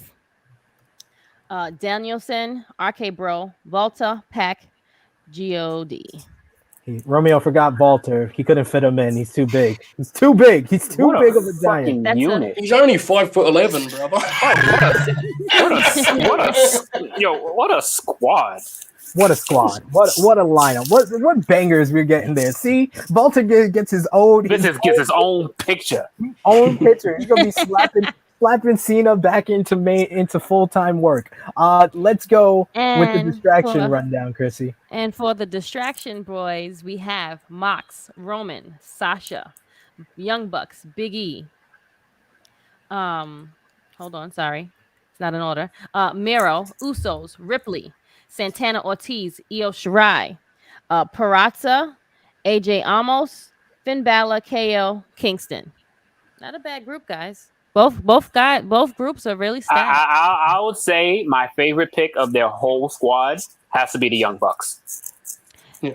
[SPEAKER 2] Danielson, RK Bro, Volta, Pac, God.
[SPEAKER 1] Romeo forgot Walter. He couldn't fit him in. He's too big. He's too big of a giant.
[SPEAKER 5] Unit.
[SPEAKER 3] He's only 5'11", brother.
[SPEAKER 5] What a squad.
[SPEAKER 1] What a squad! What a lineup! What bangers we're getting there? See, Volta gets his own.
[SPEAKER 5] Gets his own picture.
[SPEAKER 1] Own picture. He's gonna be slapping Cena back into full-time work. Let's go with the distraction rundown, Krssi.
[SPEAKER 2] And for the distraction boys, we have Mox, Roman, Sasha, Young Bucks, Big E. Hold on, sorry. It's not in order. Miro, Usos, Ripley, Santana Ortiz, Io Shirai, Peraza, AJ Amos, Finn Balor, KO, Kingston. Not a bad group, guys. Both groups are really stacked.
[SPEAKER 5] I would say my favorite pick of their whole squad has to be the Young Bucks.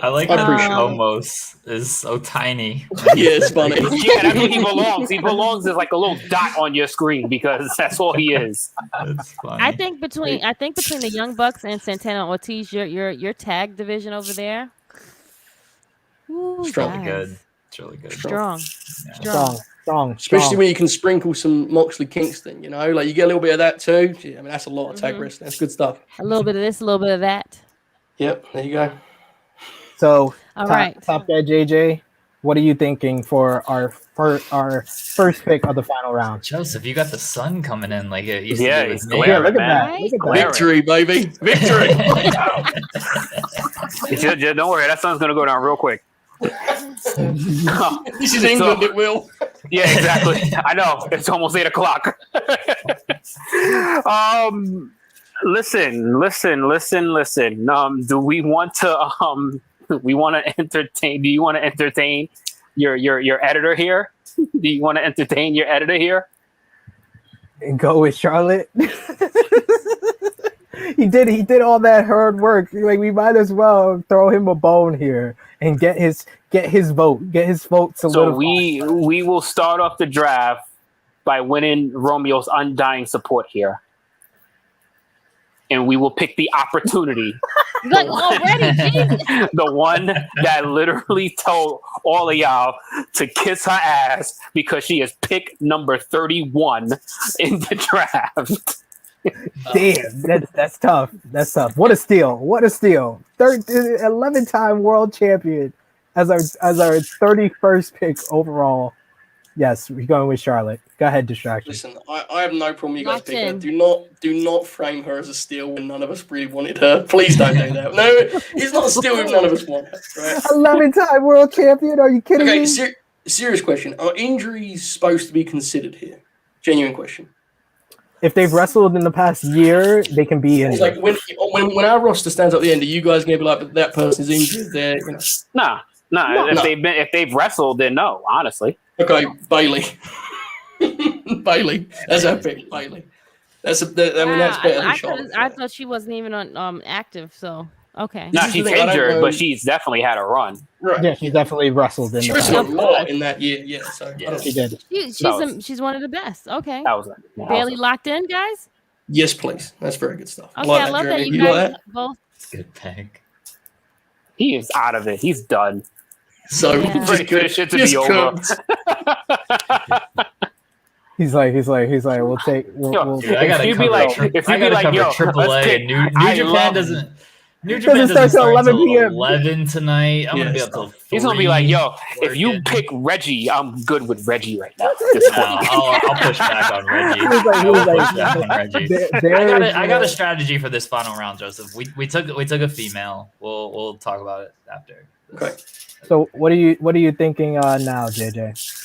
[SPEAKER 4] I like that Omos is so tiny.
[SPEAKER 3] Yeah, it's funny.
[SPEAKER 5] Yeah, that's where he belongs. He belongs as like a little dot on your screen because that's all he is.
[SPEAKER 4] That's funny.
[SPEAKER 2] I think between the Young Bucks and Santana Ortiz, your tag division over there. Ooh,
[SPEAKER 3] It's really
[SPEAKER 4] good. It's really good.
[SPEAKER 2] Strong.
[SPEAKER 4] Yeah.
[SPEAKER 1] Strong.
[SPEAKER 3] Especially when you can sprinkle some Moxley Kingston, you know, like you get a little bit of that too. I mean, that's a lot of tag wrestling. That's good stuff.
[SPEAKER 2] A little bit of this, a little bit of that.
[SPEAKER 3] Yep, there you go.
[SPEAKER 1] So,
[SPEAKER 2] All
[SPEAKER 1] top guy JJ, what are you thinking for our first pick of the final round?
[SPEAKER 4] Joseph, you got the sun coming in like it used
[SPEAKER 5] Yeah,
[SPEAKER 4] to do
[SPEAKER 5] it's
[SPEAKER 4] with me.
[SPEAKER 5] glaring,
[SPEAKER 1] Yeah, look at
[SPEAKER 5] man.
[SPEAKER 1] that. Look at that.
[SPEAKER 3] Victory, baby. Victory.
[SPEAKER 5] Just don't worry, that sun's gonna go down real quick.
[SPEAKER 3] This is England, it will.
[SPEAKER 5] Yeah, exactly. I know. It's almost 8 o'clock. Listen. Do we want to entertain? Do you want to entertain your editor here? Do you want to entertain your editor here?
[SPEAKER 1] And go with Charlotte. He did all that hard work. Like, we might as well throw him a bone here and get his vote solidified.
[SPEAKER 5] So we will start off the draft by winning Romeo's undying support here. And we will pick the opportunity. The one that literally told all of y'all to kiss her ass because she is pick number 31 in the draft.
[SPEAKER 1] Damn, that's tough. That's tough. What a steal. 11-time world champion as our 31st pick overall. Yes, we're going with Charlotte. Go ahead, distraction.
[SPEAKER 3] Listen, I have no problem you guys picking her.
[SPEAKER 2] Martin.
[SPEAKER 3] Do not frame her as a steal when none of us really wanted her. Please don't do that. No, it's not a steal if none of us want her. Right?
[SPEAKER 1] 11-time world champion? Are you kidding me?
[SPEAKER 3] Serious question. Are injuries supposed to be considered here? Genuine question.
[SPEAKER 1] If they've wrestled in the past year, they can be in.
[SPEAKER 3] It's like when our roster stands up at the end, are you guys going to be like, that person's injured? They're, you know.
[SPEAKER 5] Nah. If they've wrestled, then no. Honestly.
[SPEAKER 3] Okay, Bailey. Bailey. That's our pick, Bailey. That's better than Charlotte.
[SPEAKER 2] I thought she wasn't even on active, so okay.
[SPEAKER 5] No, she's injured, but she's definitely had a run.
[SPEAKER 3] Right.
[SPEAKER 1] Yeah, she's definitely wrestled in.
[SPEAKER 3] She
[SPEAKER 1] the
[SPEAKER 3] wrestled
[SPEAKER 1] past.
[SPEAKER 3] a lot in that year, yeah. So
[SPEAKER 5] Yeah.
[SPEAKER 1] She did.
[SPEAKER 2] She's one of the best. Okay.
[SPEAKER 5] Barely
[SPEAKER 2] Locked in, guys.
[SPEAKER 3] yes, please. That's very good stuff.
[SPEAKER 2] Okay, I love that
[SPEAKER 3] Jeremy.
[SPEAKER 2] you
[SPEAKER 3] like
[SPEAKER 2] guys
[SPEAKER 3] that?
[SPEAKER 2] both.
[SPEAKER 4] Good pick.
[SPEAKER 5] He is out of it. He's done.
[SPEAKER 3] So
[SPEAKER 2] Yeah.
[SPEAKER 3] just
[SPEAKER 5] Ready for this shit to be over.
[SPEAKER 1] He's like, we'll take. We'll
[SPEAKER 4] Dude, I gotta
[SPEAKER 5] If you
[SPEAKER 4] cover,
[SPEAKER 5] be like, yo,
[SPEAKER 4] AAA.
[SPEAKER 5] let's pick-
[SPEAKER 4] New
[SPEAKER 5] I
[SPEAKER 4] Japan
[SPEAKER 5] love-
[SPEAKER 4] doesn't. New Japan
[SPEAKER 1] Doesn't
[SPEAKER 4] doesn't
[SPEAKER 1] start till
[SPEAKER 4] start
[SPEAKER 1] 11
[SPEAKER 4] until
[SPEAKER 1] p.m.
[SPEAKER 4] 11 tonight. I'm gonna be up till 3.
[SPEAKER 5] He's gonna be like, yo, if you
[SPEAKER 4] working.
[SPEAKER 5] pick Reggie, I'm good with Reggie right now. At this point.
[SPEAKER 4] I'll push back on Reggie.
[SPEAKER 1] He was like-
[SPEAKER 4] I will push back on Reggie.
[SPEAKER 1] there
[SPEAKER 4] I got a strategy for this final round, Joseph. We took a female. We'll talk about it after.
[SPEAKER 3] Okay.
[SPEAKER 1] So what are you thinking now, JJ?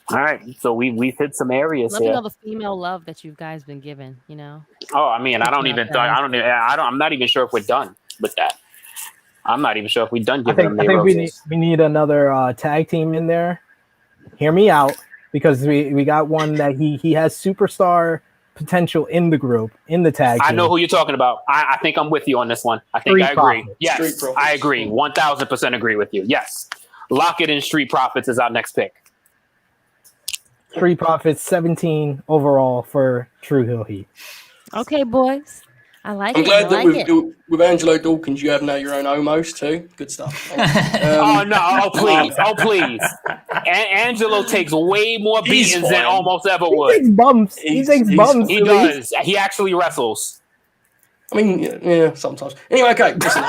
[SPEAKER 5] All right, so we've hit some areas
[SPEAKER 2] Let me
[SPEAKER 5] here.
[SPEAKER 2] know the female love that you guys been given. You know.
[SPEAKER 5] Oh, I mean, I'm not even sure if we're done with that. I'm not even sure if we're done
[SPEAKER 1] I
[SPEAKER 5] giving
[SPEAKER 1] think
[SPEAKER 5] them their
[SPEAKER 1] we
[SPEAKER 5] roses.
[SPEAKER 1] need another tag team in there. Hear me out, because we got one that he has superstar potential in the group, in the tag team.
[SPEAKER 5] I know who you're talking about. I think I'm with you on this one. I think
[SPEAKER 1] Street
[SPEAKER 5] I agree.
[SPEAKER 1] Profits.
[SPEAKER 5] Yes,
[SPEAKER 3] Street Profits.
[SPEAKER 5] I agree. 1,000% agree with you. Yes. Lock it in. Street Profits is our next pick.
[SPEAKER 1] Street Profits 17 overall for Tru Heel Heat.
[SPEAKER 2] Okay, boys. I like
[SPEAKER 3] I'm
[SPEAKER 2] it.
[SPEAKER 3] glad
[SPEAKER 2] I
[SPEAKER 3] that
[SPEAKER 2] like it.
[SPEAKER 3] with Angelo Dawkins, you have now your own Omos too. Good stuff.
[SPEAKER 5] Oh no! Oh please! Oh please! Angelo takes way more
[SPEAKER 3] He's
[SPEAKER 5] beatings than
[SPEAKER 3] fine.
[SPEAKER 5] almost ever
[SPEAKER 1] He
[SPEAKER 5] would.
[SPEAKER 1] takes bumps. He takes
[SPEAKER 3] He's-
[SPEAKER 1] bumps.
[SPEAKER 5] He does. He actually wrestles.
[SPEAKER 3] I mean, yeah, sometimes. Anyway, okay. Listen,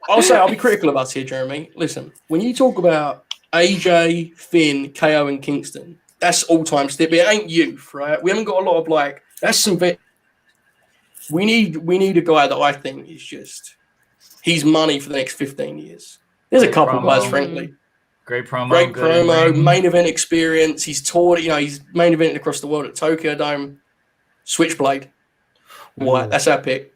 [SPEAKER 3] I'll say I'll be critical about this here, Jeremy. Listen, when you talk about AJ, Finn, KO, and Kingston, that's all-time step. It ain't youth, right? We haven't got a lot of like. That's some vet. We need a guy that I think is just he's money for the next 15 years. There's a couple guys, frankly.
[SPEAKER 4] Great promo.
[SPEAKER 3] Great promo. Main event experience. He's toured. He's main evented across the world at Tokyo Dome. Switchblade. What? That's our pick.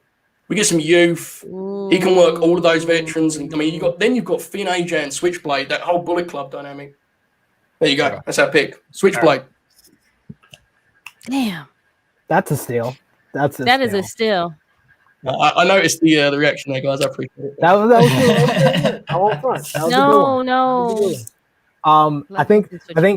[SPEAKER 3] We get some youth. Ooh. He can work all of those veterans. And I mean, you've got Finn, AJ, and Switchblade. That whole Bullet Club dynamic. There you go. That's our pick. Switchblade.
[SPEAKER 2] Damn.
[SPEAKER 1] That's a steal. That
[SPEAKER 2] is a steal.
[SPEAKER 3] I noticed the reaction there, guys. I appreciate it.
[SPEAKER 1] That was good. I won't front. That was a good one.
[SPEAKER 2] No.
[SPEAKER 1] I think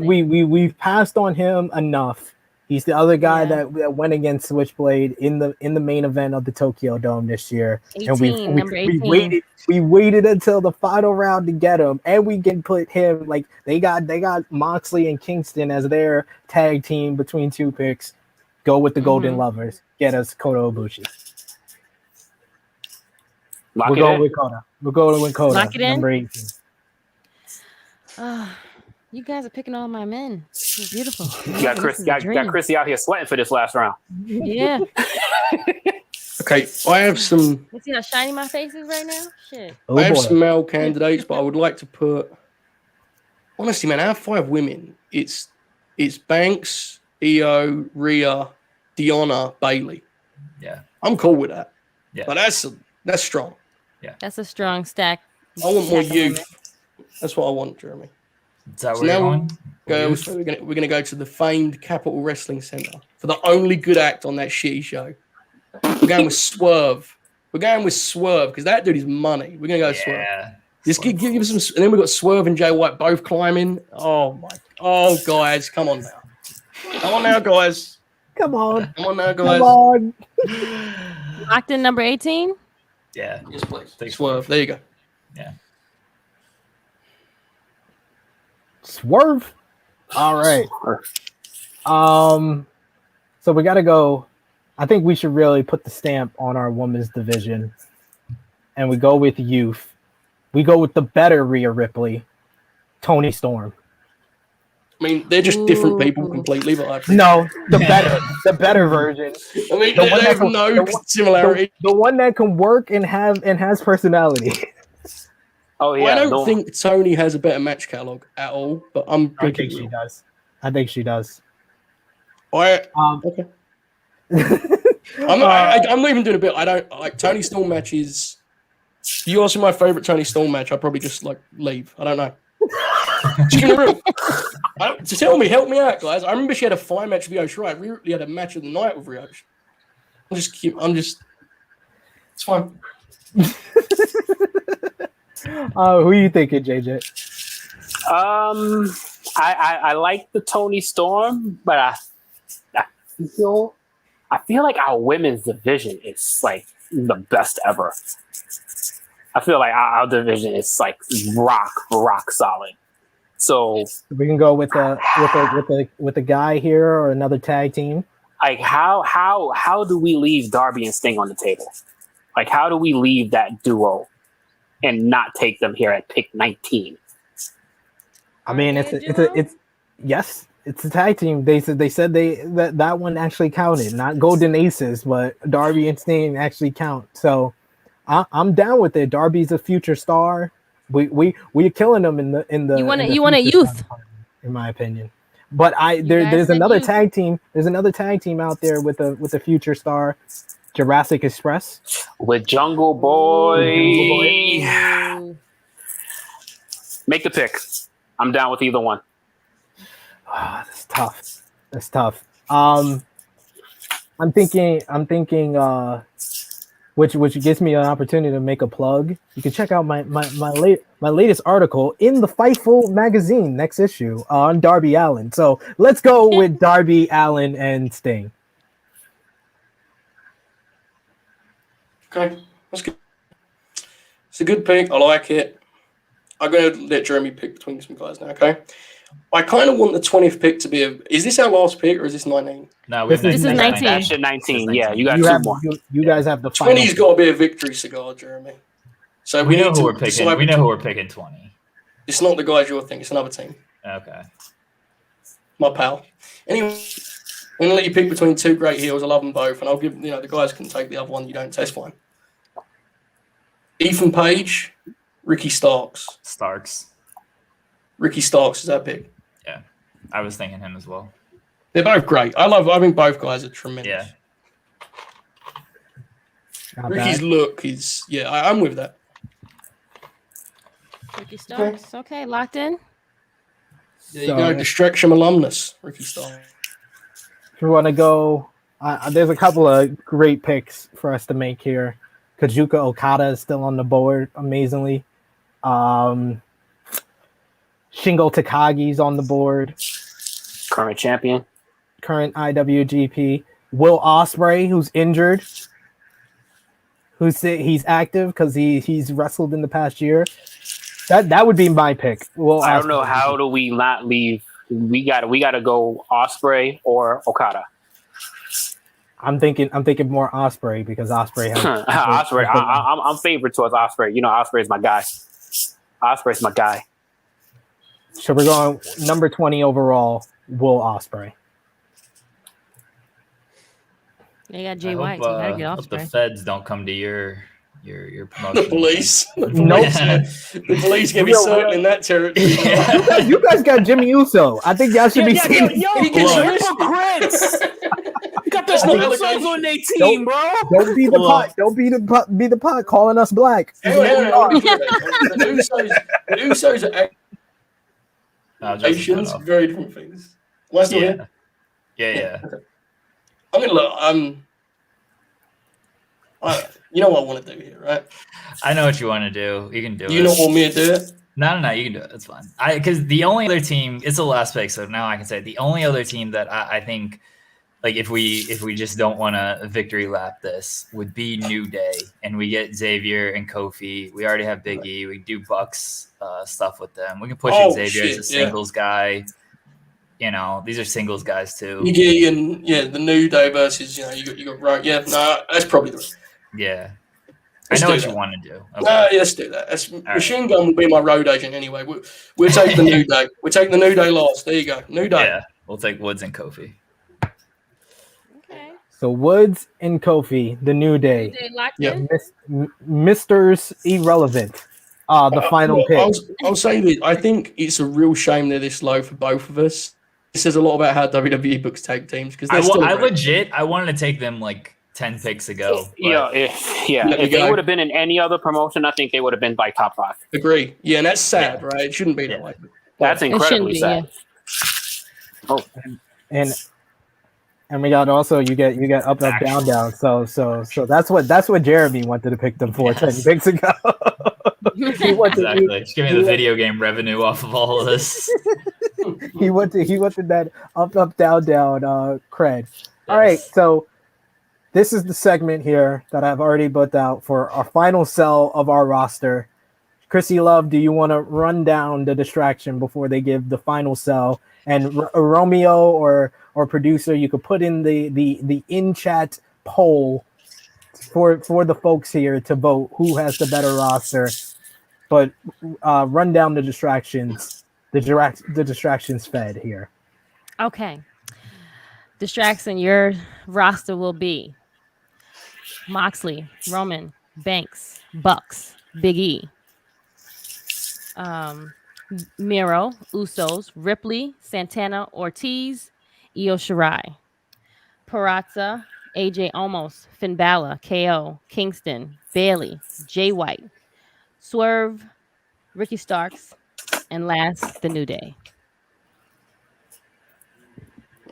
[SPEAKER 1] we've passed on him enough. He's the other guy that went against Switchblade in the main event of the Tokyo Dome this year.
[SPEAKER 2] 18,
[SPEAKER 1] and we waited until the final round to get him, and we can put him like they got Moxley and Kingston as their tag team between two picks. Go with the Golden Lovers. Get us Kota Ibushi. We're going with Kota. We're going with Kota.
[SPEAKER 2] Lock it in.
[SPEAKER 1] Number 18.
[SPEAKER 2] You guys are picking all my men. It's beautiful.
[SPEAKER 5] You got Krssi out here sweating for this last round.
[SPEAKER 2] Yeah.
[SPEAKER 3] Okay, I have some.
[SPEAKER 2] You see how shiny my face is right now? Shit.
[SPEAKER 3] I have some male candidates, but I would like to put. Honestly, man, I have 5 women. It's Banks, Io, Rhea, Deonna, Bailey.
[SPEAKER 4] Yeah,
[SPEAKER 3] I'm cool with that.
[SPEAKER 4] Yeah,
[SPEAKER 3] but that's strong.
[SPEAKER 4] Yeah,
[SPEAKER 2] that's a strong stack.
[SPEAKER 3] I want more youth. That's what I want, Jeremy.
[SPEAKER 4] Is that where you're going?
[SPEAKER 3] We're gonna go to the famed Capitol Wrestling Center for the only good act on that shitty show. We're going with Swerve. We're going with Swerve because that dude is money. We're gonna go Swerve. Just give us some. And then we've got Swerve and Jay White both climbing. Oh guys, come on now. Come on now, guys.
[SPEAKER 1] Come on.
[SPEAKER 3] Come on now, guys.
[SPEAKER 1] Come on.
[SPEAKER 2] Locked in number 18.
[SPEAKER 4] Yeah.
[SPEAKER 3] Yes, please. Swerve. There you go.
[SPEAKER 4] Yeah.
[SPEAKER 1] Swerve. All right. So we got to go. I think we should really put the stamp on our women's division, and we go with youth. We go with the better Rhea Ripley, Toni Storm.
[SPEAKER 3] I mean, they're just different people completely, but
[SPEAKER 1] no, the better version.
[SPEAKER 3] I mean, they have no similarity.
[SPEAKER 1] The one that can work and has personality.
[SPEAKER 5] Oh yeah,
[SPEAKER 3] I don't think Toni has a better match catalog at all, but
[SPEAKER 1] I think she does.
[SPEAKER 3] Okay. I'm not even doing a bit. I don't like Toni Storm matches. If you ask me my favorite Toni Storm match, I'd probably just like leave. I don't know. Just help me out, guys. I remember she had a 5-match with Io Shirai. We really had a match of the night with Rio. It's fine.
[SPEAKER 1] Who are you thinking, JJ?
[SPEAKER 5] I like the Toni Storm, but I feel like our women's division is like the best ever. I feel like our division is like rock solid. So
[SPEAKER 1] we can go with a guy here or another tag team.
[SPEAKER 5] Like how do we leave Darby and Sting on the table? Like how do we leave that duo and not take them here at pick 19?
[SPEAKER 1] I mean, it's a tag team. They said that one actually counted, not Golden Aces, but Darby and Sting actually count. So I'm down with it. Darby's a future star. We're killing them in the.
[SPEAKER 2] You want a youth,
[SPEAKER 1] in my opinion. But there's another tag team. There's another tag team out there with a future star, Jurassic Express
[SPEAKER 5] with Jungle Boy. Make the pick. I'm down with either one.
[SPEAKER 1] Oh, that's tough. I'm thinking. Which gives me an opportunity to make a plug. You can check out my latest article in the Fightful magazine, next issue, on Darby Allin. So let's go with Darby Allin and Sting.
[SPEAKER 3] Okay, that's good. It's a good pick. I like it. I'm going to let Jeremy pick between some guys now, okay? I kind of want the 20th pick to be is this our last pick or is this 19?
[SPEAKER 4] No, we have
[SPEAKER 2] This is 19.
[SPEAKER 5] That's your 19. Yeah, you got two
[SPEAKER 1] have,
[SPEAKER 5] more.
[SPEAKER 1] You guys have the final.
[SPEAKER 3] 20's got to be a victory cigar, Jeremy. So
[SPEAKER 4] we know
[SPEAKER 3] need
[SPEAKER 4] who
[SPEAKER 3] to
[SPEAKER 4] we're picking.
[SPEAKER 3] decide
[SPEAKER 4] We know who we're picking 20.
[SPEAKER 3] It's not the guys you're thinking. It's another team.
[SPEAKER 4] Okay.
[SPEAKER 3] My pal. Anyway, I'm going to let you pick between two great heels. I love them both. And I'll give, the guys can take the other one you don't. That's fine. Ethan Page, Ricky Starks. Ricky Starks is that pick.
[SPEAKER 4] Yeah. I was thinking him as well.
[SPEAKER 3] They're both great. I think both guys are tremendous.
[SPEAKER 4] Yeah.
[SPEAKER 1] Not
[SPEAKER 3] Ricky's
[SPEAKER 1] bad.
[SPEAKER 3] look is, I'm with that.
[SPEAKER 2] Ricky Starks. Okay, locked in.
[SPEAKER 3] There you go. Distraction alumnus, Ricky Starks.
[SPEAKER 1] If you want to go, there's a couple of great picks for us to make here. Kazuka Okada is still on the board, amazingly. Shingo Takagi's on the board.
[SPEAKER 5] Current champion.
[SPEAKER 1] Current IWGP. Will Ospreay, who's injured. He's active because he's wrestled in the past year. That would be my pick. Will
[SPEAKER 5] I don't know
[SPEAKER 1] Ospreay.
[SPEAKER 5] how do we not leave. We got to go Ospreay or Okada.
[SPEAKER 1] I'm thinking more Ospreay because Ospreay has
[SPEAKER 5] Ospreay. I'm favored towards Ospreay. Ospreay's my guy. Ospreay's my guy.
[SPEAKER 1] So we're going number 20 overall, Will Ospreay.
[SPEAKER 2] You got Jay
[SPEAKER 4] I
[SPEAKER 2] White.
[SPEAKER 4] hope,
[SPEAKER 2] So you gotta get
[SPEAKER 4] hope the
[SPEAKER 2] Ospreay.
[SPEAKER 4] feds don't come to your promotion.
[SPEAKER 3] The police. The
[SPEAKER 1] Nope.
[SPEAKER 3] the police can be circling that territory.
[SPEAKER 1] You guys got Jimmy Uso. I think y'all should be seeing.
[SPEAKER 3] He gets arrested.
[SPEAKER 5] Got the
[SPEAKER 3] No
[SPEAKER 5] Usos on their team, bro.
[SPEAKER 1] Don't be the pot. Don't be the pot calling us black.
[SPEAKER 3] Hang on. The Usos are Asians, very different things. Am I still here?
[SPEAKER 4] Yeah.
[SPEAKER 3] I'm gonna look. You know what I want to do here, right?
[SPEAKER 4] I know what you want to do. You can do it.
[SPEAKER 3] You don't want me to do it?
[SPEAKER 4] No, you can do it. That's fine. Because the only other team, it's the last pick, so now I can say the only other team that I think, like if we just don't want to victory lap this, would be New Day, and we get Xavier and Kofi. We already have Big E. We do Bucks stuff with them. We can push Xavier as a singles guy. These are singles guys too.
[SPEAKER 3] The New Day versus you got right. Yeah, no, that's probably the.
[SPEAKER 4] Yeah.
[SPEAKER 3] Let's
[SPEAKER 4] I know
[SPEAKER 3] do
[SPEAKER 4] what
[SPEAKER 3] that.
[SPEAKER 4] you want to do.
[SPEAKER 3] Yeah, let's do that. Machine Gun will be my road agent anyway. We'll take the New Day. We'll take the New Day last. There you go. New Day.
[SPEAKER 4] Yeah, we'll take Woods and Kofi.
[SPEAKER 2] Okay.
[SPEAKER 1] So Woods and Kofi, the New Day.
[SPEAKER 2] They locked
[SPEAKER 3] Yeah.
[SPEAKER 2] in.
[SPEAKER 1] Misters Irrelevant. The final pick.
[SPEAKER 3] I'll say this. I think it's a real shame they're this low for both of us. It says a lot about how WWE books tag teams because
[SPEAKER 4] I wanted to take them like 10 picks ago.
[SPEAKER 5] If they would have been in any other promotion, I think they would have been like top 5.
[SPEAKER 3] Agree. Yeah, and that's sad, right? It shouldn't be that way.
[SPEAKER 5] That's incredibly sad.
[SPEAKER 1] Oh, and we got also you get up down. So that's what Jeremy wanted to pick them for 10 picks ago.
[SPEAKER 4] Exactly. Just give me the video game revenue off of all of this.
[SPEAKER 1] he wanted that up down cred. Yes. All right, so this is the segment here that I've already booked out for our final sell of our roster. Krssi Love, do you want to run down the distraction before they give the final sell? And Romeo or producer, you could put in the in-chat poll for the folks here to vote who has the better roster. But run down the distractions, the distractions fed here.
[SPEAKER 2] Okay. Distraction, your roster will be Moxley, Roman, Banks, Bucks, Big E, Miro, Usos, Ripley, Santana, Ortiz, Io Shirai, Peraza, AJ Omos, Finn Balor, KO, Kingston, Bailey, Jay White, Swerve, Ricky Starks, and last, the New Day.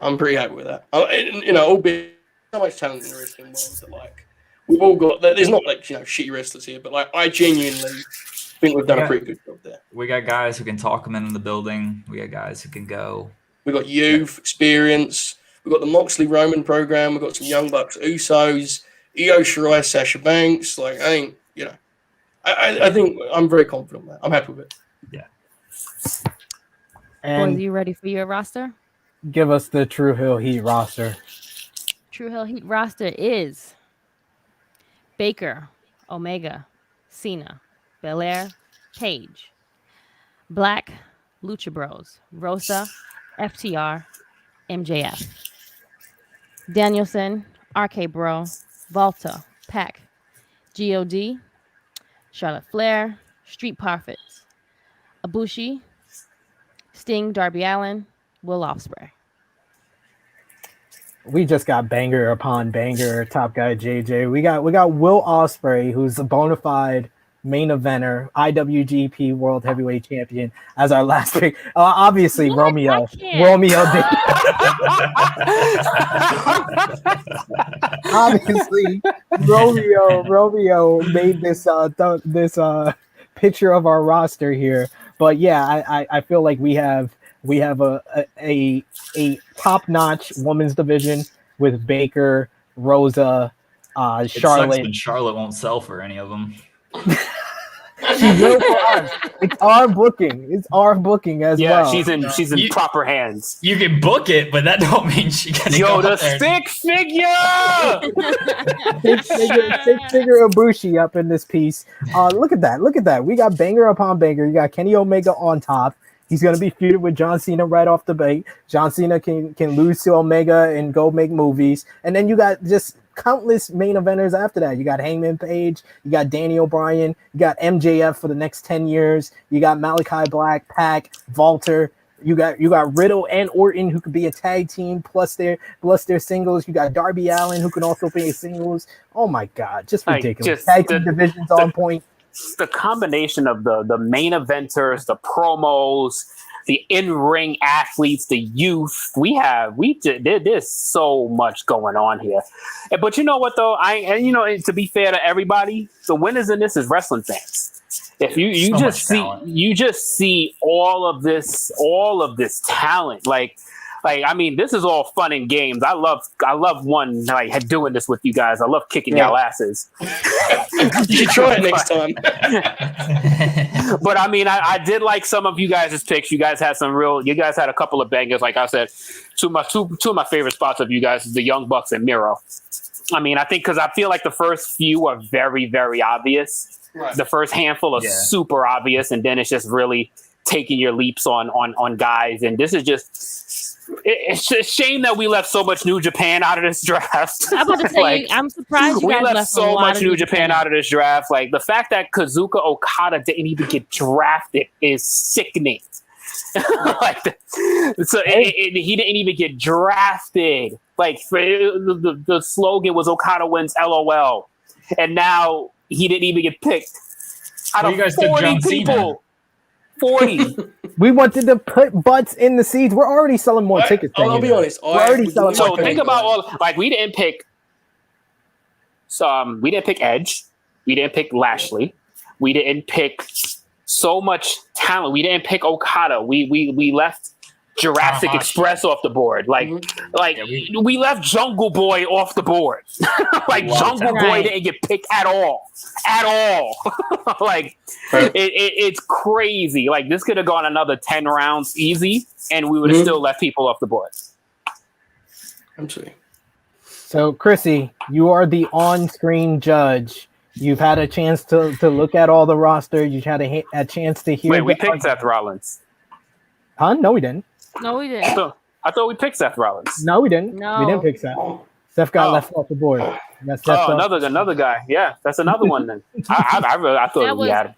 [SPEAKER 3] I'm pretty happy with that. Albeit so much talent in the wrestling world that we've all got. There's not shitty wrestlers here, but I genuinely think we've done a pretty good job there.
[SPEAKER 4] We got guys who can talk them in the building. We got guys who can go.
[SPEAKER 3] We got youth, experience. We've got the Moxley Roman program. We've got some Young Bucks, Usos, Io Shirai, Sasha Banks. I think I'm very confident, man. I'm happy with it.
[SPEAKER 2] Boys, are you ready for your roster?
[SPEAKER 1] Give us the Tru Heel Heat roster.
[SPEAKER 2] Tru Heel Heat roster is Baker, Omega, Cena, Belair, Page, Black, Lucha Bros, Rosa, FTR, MJF, Danielson, RK Bro, Volta, Pac, God, Charlotte Flair, Street Profits, Ibushi, Sting, Darby Allin, Will Ospreay.
[SPEAKER 1] We just got banger upon banger. Top guy JJ. We got Will Ospreay, who's a bona fide main eventer, IWGP World Heavyweight Champion, as our last pick. Obviously,
[SPEAKER 2] What?
[SPEAKER 1] Romeo.
[SPEAKER 2] I can't.
[SPEAKER 1] Romeo did. Obviously, Romeo made this picture of our roster here. But yeah, I feel like we have a top-notch women's division with Baker, Rosa,
[SPEAKER 4] It sucks
[SPEAKER 1] Charlotte.
[SPEAKER 4] when Charlotte won't sell for any of them.
[SPEAKER 1] She will for us. It's our booking. It's our booking as well.
[SPEAKER 5] Yeah, she's in proper hands.
[SPEAKER 4] You can book it, but that don't mean she can
[SPEAKER 5] Yo,
[SPEAKER 4] go
[SPEAKER 5] the
[SPEAKER 4] out there.
[SPEAKER 5] stick figure.
[SPEAKER 1] Six figure Ibushi up in this piece. Look at that. We got banger upon banger. You got Kenny Omega on top. He's going to be feuded with John Cena right off the bat. John Cena can lose to Omega and go make movies. And then you got just countless main eventers after that. You got Hangman Page. You got Danny O'Brien. You got MJF for the next 10 years. You got Malachi Black, Pac, Walter. You got Riddle and Orton, who could be a tag team plus their singles. You got Darby Allin, who can also be a singles. Oh my God, just ridiculous. Tag team divisions on point.
[SPEAKER 5] The combination of the main eventers, the promos, the in-ring athletes, the youth, there's so much going on here. But you know what though, to be fair to everybody, the winners in this is wrestling fans. If you just see all of this talent, like I mean, this is all fun and games. I love doing this with you guys. I love kicking y'all asses.
[SPEAKER 3] You should try it next time.
[SPEAKER 5] But I mean, I did like some of you guys' picks. You guys had a couple of bangers. Like I said, two of my favorite spots of you guys is the Young Bucks and Miro. I mean, I think because I feel like the first few are very, very obvious. Right. The first handful are super obvious, and then it's just really taking your leaps on guys. And this is just. It's a shame that we left so much New Japan out of this draft.
[SPEAKER 2] I'm about to say, I'm surprised you guys left
[SPEAKER 5] so much New Japan out of this draft. Like the fact that Kazuka Okada didn't even get drafted is sickening. He didn't even get drafted. Like the slogan was Okada wins LOL, and now he didn't even get picked. Out of 40 people. 40.
[SPEAKER 1] We wanted to put butts in the seats. We're already selling more tickets.
[SPEAKER 3] I'll be honest.
[SPEAKER 1] We're already selling more tickets.
[SPEAKER 5] Think about we didn't pick Edge. We didn't pick Lashley. We didn't pick so much talent. We didn't pick Okada. We left Jurassic Express off the board. We left Jungle Boy off the board. Jungle Boy didn't get picked at all. It's crazy. Like this could have gone another 10 rounds easy, and we would have still left people off the board.
[SPEAKER 3] Absolutely.
[SPEAKER 1] So, Krssi, you are the on-screen judge. You've had a chance to look at all the roster. You've had a chance to hear.
[SPEAKER 5] Wait, we picked Seth Rollins.
[SPEAKER 1] Huh? No, we didn't.
[SPEAKER 2] No, we didn't.
[SPEAKER 5] I thought we picked Seth Rollins.
[SPEAKER 1] No, we didn't.
[SPEAKER 2] No.
[SPEAKER 1] We didn't pick Seth. Seth got left off the board.
[SPEAKER 5] Another guy. Yeah, that's another one then. I thought we had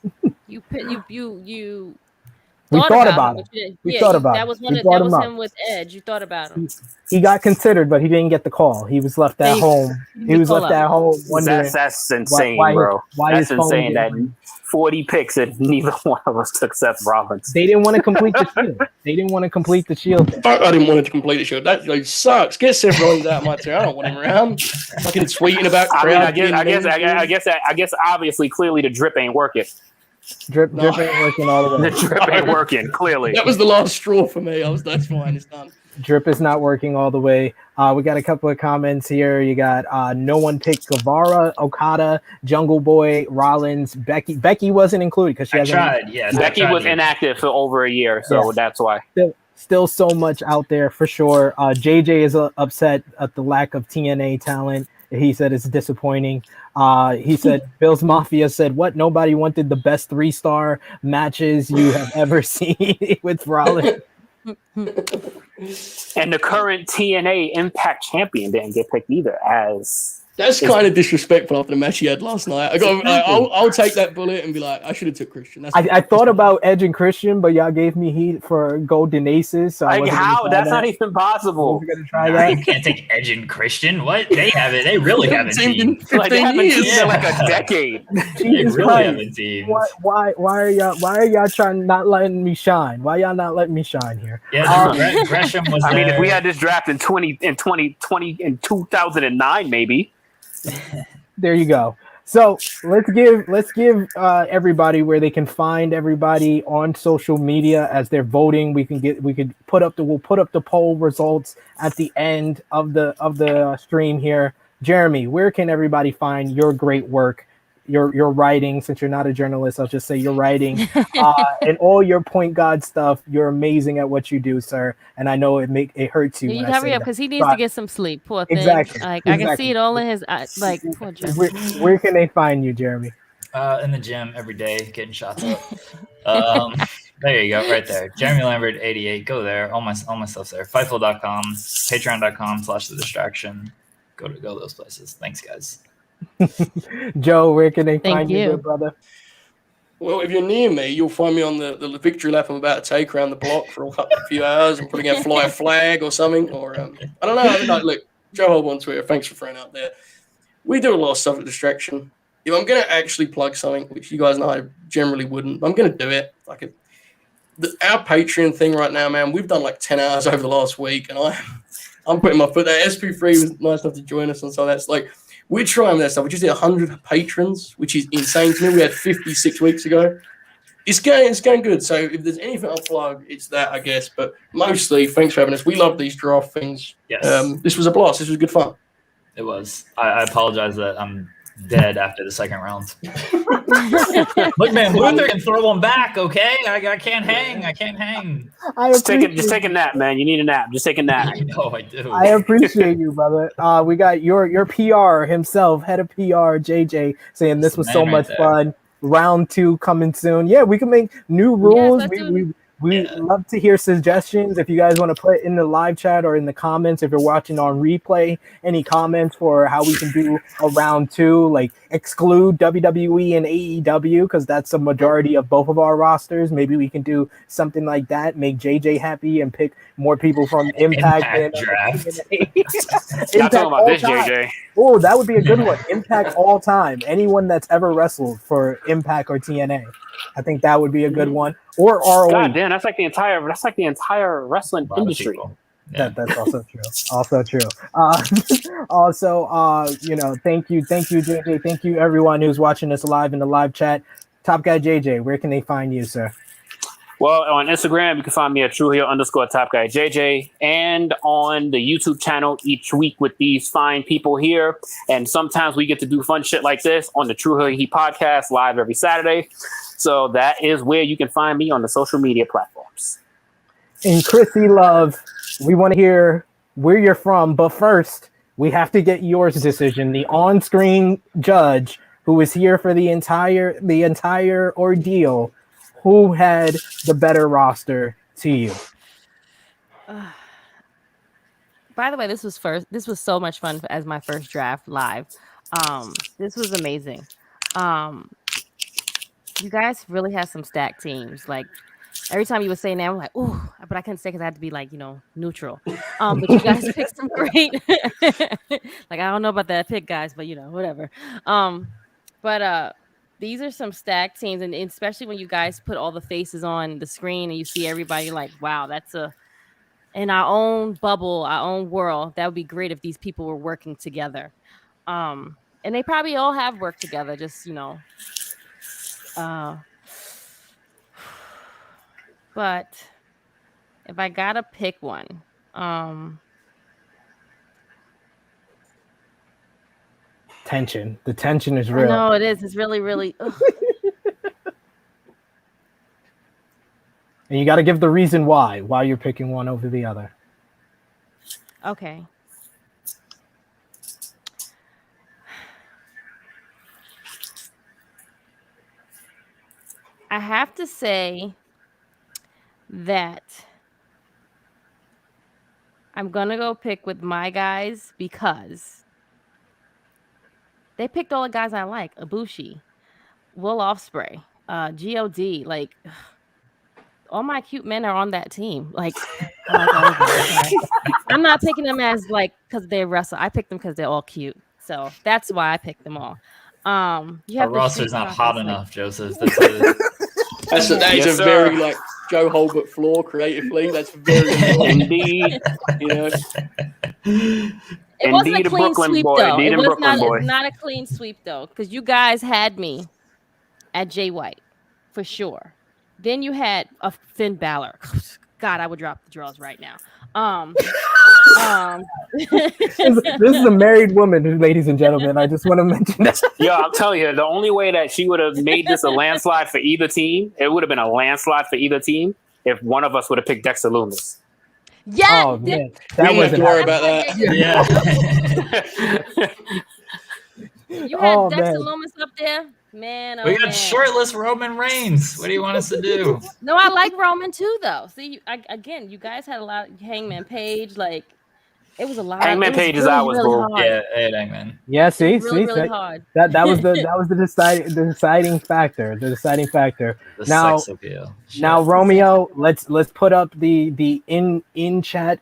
[SPEAKER 5] it.
[SPEAKER 2] You
[SPEAKER 1] we thought about it. We thought about it.
[SPEAKER 2] That was him with Edge. You thought about him.
[SPEAKER 1] He got considered, but he didn't get the call. He was left at home. He was left at home wondering.
[SPEAKER 5] That's insane, bro. That's insane that 40 picks and neither one of us took Seth Rollins.
[SPEAKER 1] They didn't want to complete the shield.
[SPEAKER 3] Fuck, I didn't want to complete the shield. That sucks. Get Seth Rollins out of my team. I don't want him around. Fucking tweeting about.
[SPEAKER 5] I guess. Obviously, clearly, the drip ain't working.
[SPEAKER 1] Drip ain't working all the way.
[SPEAKER 5] The drip ain't working. Clearly,
[SPEAKER 3] that was the last straw for me. That's fine. It's done.
[SPEAKER 1] Drip is not working all the way. We got a couple of comments here. You got no one picked Guevara, Okada, Jungle Boy, Rollins, Becky. Becky wasn't included because she hasn't.
[SPEAKER 4] tried. Yes,
[SPEAKER 5] Becky was inactive for over a year, so that's why.
[SPEAKER 1] Still so much out there for sure. JJ is upset at the lack of TNA talent. He said it's disappointing. He said Bill's Mafia said, "What? Nobody wanted the best 3-star matches you have ever seen with Rollins."
[SPEAKER 5] And the current TNA Impact champion didn't get picked either.
[SPEAKER 3] That's kind of disrespectful after the match he had last night. I'll take that bullet and be like, I should have took Christian.
[SPEAKER 1] I thought about Edge and Christian, but y'all gave me heat for Golden Aces. So
[SPEAKER 5] how? That's not even possible.
[SPEAKER 1] We're gonna try that.
[SPEAKER 4] You can't take Edge and Christian. What? They have it. They really have a team.
[SPEAKER 5] Like, they haven't seen it like a decade.
[SPEAKER 4] They really have a team.
[SPEAKER 1] Why are y'all trying not letting me shine? Why y'all not letting me shine here?
[SPEAKER 4] Yeah, Gresham was.
[SPEAKER 5] I mean, if we had this draft in 2009, maybe.
[SPEAKER 1] There you go. So let's give everybody where they can find everybody on social media as they're voting. We'll put up the poll results at the end of the stream here. Jeremy, where can everybody find your great work? Your writing, since you're not a journalist, I'll just say your writing and all your point guard stuff. You're amazing at what you do, sir. And I know it hurts you.
[SPEAKER 2] You hurry up because he needs to get some sleep. Poor thing.
[SPEAKER 1] Exactly.
[SPEAKER 2] I can see it all in his eyes. Like, poor Jeremy.
[SPEAKER 1] Where can they find you, Jeremy?
[SPEAKER 4] In the gym every day, getting shots up. There you go, right there. Jeremy Lambert 88. Go there. All my stuff's there. Fightful.com, Patreon.com/thedistraction. Go those places. Thanks, guys.
[SPEAKER 1] Joe, where can they find you, good brother?
[SPEAKER 3] Well, if you're near me, you'll find me on the victory lap I'm about to take around the block for a few hours. I'm probably going to fly a flag or something. Or I don't know. Look, Joe Hulbert on Twitter, thanks for throwing out there. We do a lot of stuff at Distraction. If I'm going to actually plug something, which you guys know I generally wouldn't, I'm going to do it. Our Patreon thing right now, man, we've done like 10 hours over the last week, and I'm putting my foot there. SP3 was nice enough to join us, and so that's like, we're trying that stuff. We just hit 100 patrons, which is insane to me. We had 56 weeks ago. It's going good. So if there's anything I'll plug, it's that, I guess. But mostly, thanks for having us. We love these draft things.
[SPEAKER 4] Yes.
[SPEAKER 3] This was a blast. This was good fun.
[SPEAKER 4] It was. I apologize that I'm dead after the second round. Look, man, Luther can throw one back, okay? I can't hang.
[SPEAKER 5] Just take a nap, man. You need a nap. Just take a nap.
[SPEAKER 4] I know, I do.
[SPEAKER 1] I appreciate you, brother. We got your PR himself, head of PR, JJ, saying this was so much fun. Round 2 coming soon. Yeah, we can make new rules.
[SPEAKER 2] Yes,
[SPEAKER 1] we love to hear suggestions. If you guys want to put in the live chat or in the comments, if you're watching on replay, any comments for how we can do a round 2, like exclude WWE and AEW, because that's the majority of both of our rosters. Maybe we can do something like that, make JJ happy and pick more people from Impact
[SPEAKER 4] draft.
[SPEAKER 5] Not talking about this, JJ.
[SPEAKER 1] Oh, that would be a good one. Impact all time. Anyone that's ever wrestled for Impact or TNA. I think that would be a good one. Or ROH.
[SPEAKER 5] God damn, that's like the entire wrestling industry.
[SPEAKER 4] Yeah.
[SPEAKER 1] That's also true. Also true. Thank you, JJ. Thank you, everyone who's watching us live in the live chat. Top Guy JJ, where can they find you, sir?
[SPEAKER 5] Well, on Instagram, you can find me at Tru Heel _Top Guy JJ, and on the YouTube channel each week with these fine people here. And sometimes we get to do fun shit like this on the Tru Heel Heat podcast live every Saturday. So that is where you can find me on the social media platforms.
[SPEAKER 1] And Krssi Love, we want to hear where you're from, but first we have to get yours decision. The on-screen judge who was here for the entire ordeal. Who had the better roster to you?
[SPEAKER 2] By the way, this was so much fun as my first draft live. This was amazing. You guys really have some stacked teams. Like every time you were saying that, I'm like, ooh, but I couldn't say because I had to be like, neutral. But you guys picked some great. Like I don't know about that pick, guys, but whatever. These are some stacked teams, and especially when you guys put all the faces on the screen and you see everybody, like, wow, that's in our own bubble, our own world. That would be great if these people were working together. And they probably all have worked together, just, but if I gotta pick one,
[SPEAKER 1] Tension. The tension is real.
[SPEAKER 2] No, it is. It's really, really.
[SPEAKER 1] And you got to give the reason why you're picking one over the other.
[SPEAKER 2] Okay. I have to say that I'm going to go pick with my guys because they picked all the guys I like. Ibushi, Will Ospreay, God. Like, all my cute men are on that team. Like, I like all of them. I'm not picking them as like because they wrestle. I picked them because they're all cute. So that's why I picked them all. You have
[SPEAKER 4] Our roster's not hot enough, Joseph. That
[SPEAKER 3] is a very like Joe Hulbert flaw creatively. That's very
[SPEAKER 5] indeed.
[SPEAKER 3] You know.
[SPEAKER 2] It wasn't a clean sweep though. It was not a clean sweep though, because you guys had me at Jay White for sure. Then you had a Finn Balor. God, I would drop the draws right now.
[SPEAKER 1] This is a married woman, ladies and gentlemen. I just want to mention that.
[SPEAKER 5] Yo, I'm telling you, the only way that she would have made this a landslide for either team, it would have been a landslide for either team if one of us would have picked Dexter Loomis.
[SPEAKER 2] Yeah.
[SPEAKER 1] Oh man, that wasn't
[SPEAKER 3] worry about that.
[SPEAKER 4] Yeah.
[SPEAKER 2] You had Dexter Loomis up there, man.
[SPEAKER 4] We got shirtless Roman Reigns. What do you want us to do?
[SPEAKER 2] No, I like Roman too, though. See, again, you guys had a lot. Hangman Page, like it was a lot.
[SPEAKER 5] Hangman Page is ours, bro.
[SPEAKER 4] Yeah, Hangman.
[SPEAKER 1] Yeah, see,
[SPEAKER 2] really hard.
[SPEAKER 1] That was the deciding factor. The deciding factor.
[SPEAKER 4] The sex appeal.
[SPEAKER 1] Now, Romeo, let's put up the in chat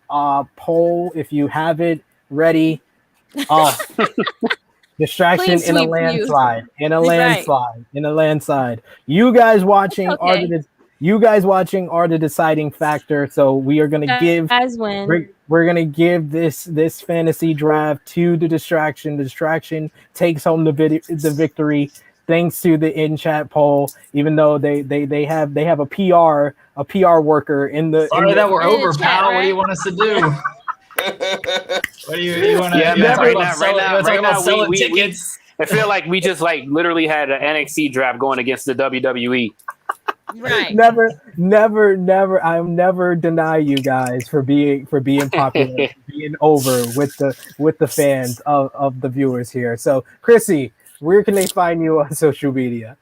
[SPEAKER 1] poll if you have it ready. Distraction in a landslide. In a landslide. You guys watching are the deciding factor. So we are gonna give
[SPEAKER 2] guys win.
[SPEAKER 1] We're gonna give this fantasy draft to the distraction. The distraction takes home the victory thanks to the in chat poll. Even though they have a PR worker in the.
[SPEAKER 4] Sorry that we're over, pal. Right? What do you want us to do? What do you want to?
[SPEAKER 5] Yeah, man, right now,
[SPEAKER 4] selling tickets.
[SPEAKER 5] I feel like we just like literally had an NXT draft going against the WWE.
[SPEAKER 2] Right.
[SPEAKER 1] Never. I'll never deny you guys for being popular, being over with the fans of the viewers here. So, Krssi, where can they find you on social media?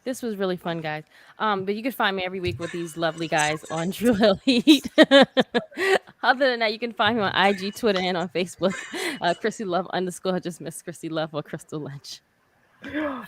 [SPEAKER 2] This was really fun, guys. But you can find me every week with these lovely guys on Tru Heel Heat. Other than that, you can find me on IG, Twitter, and on Facebook. Krssi Love _ just miss Krssi Love or Crystal Lynch.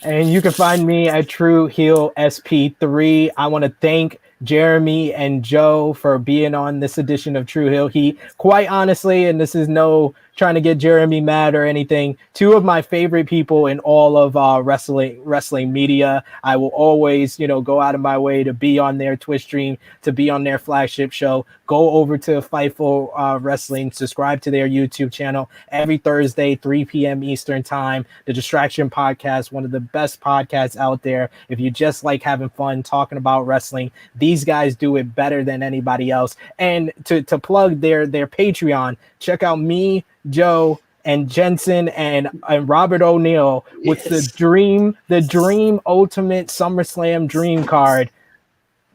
[SPEAKER 1] And you can find me at Tru Heel SP3. I want to thank Jeremy and Joe for being on this edition of Tru Heel Heat. Quite honestly, and this is no trying to get Jeremy mad or anything, two of my favorite people in all of wrestling media. I will always, go out of my way to be on their Twitch stream, to be on their flagship show. Go over to Fightful Wrestling, subscribe to their YouTube channel every Thursday, 3 p.m. Eastern time. The Distraction Podcast, one of the best podcasts out there. If you just like having fun talking about wrestling, these guys do it better than anybody else. And to plug their Patreon, check out me, Joe, and Jensen and Robert O'Neill with the Dream Ultimate SummerSlam Dream Card.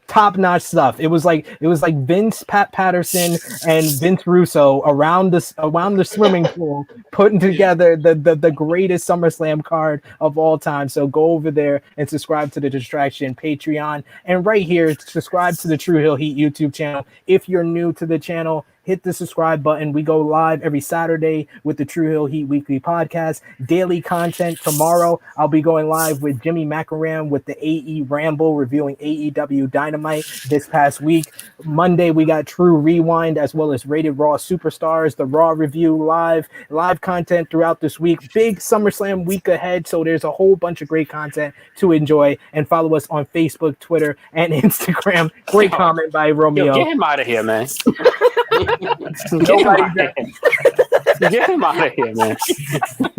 [SPEAKER 1] Top-notch stuff. It was like Vince, Pat Patterson, and Vince Russo around the swimming pool putting together the greatest SummerSlam card of all time. So go over there and subscribe to the Distraction Patreon, and right here subscribe to the Tru Heel Heat YouTube channel. If you're new to the channel, hit the subscribe button. We go live every Saturday with the Tru Heel Heat Weekly Podcast. Daily content. Tomorrow, I'll be going live with Jimmy Macaram with the AE Ramble, reviewing AEW Dynamite this past week. Monday, we got True Rewind, as well as Rated Raw Superstars, the Raw review live content throughout this week. Big SummerSlam week ahead, so there's a whole bunch of great content to enjoy. And follow us on Facebook, Twitter, and Instagram. Great comment by Romeo.
[SPEAKER 5] Yo, get him out of here, man. Get him out of here, man.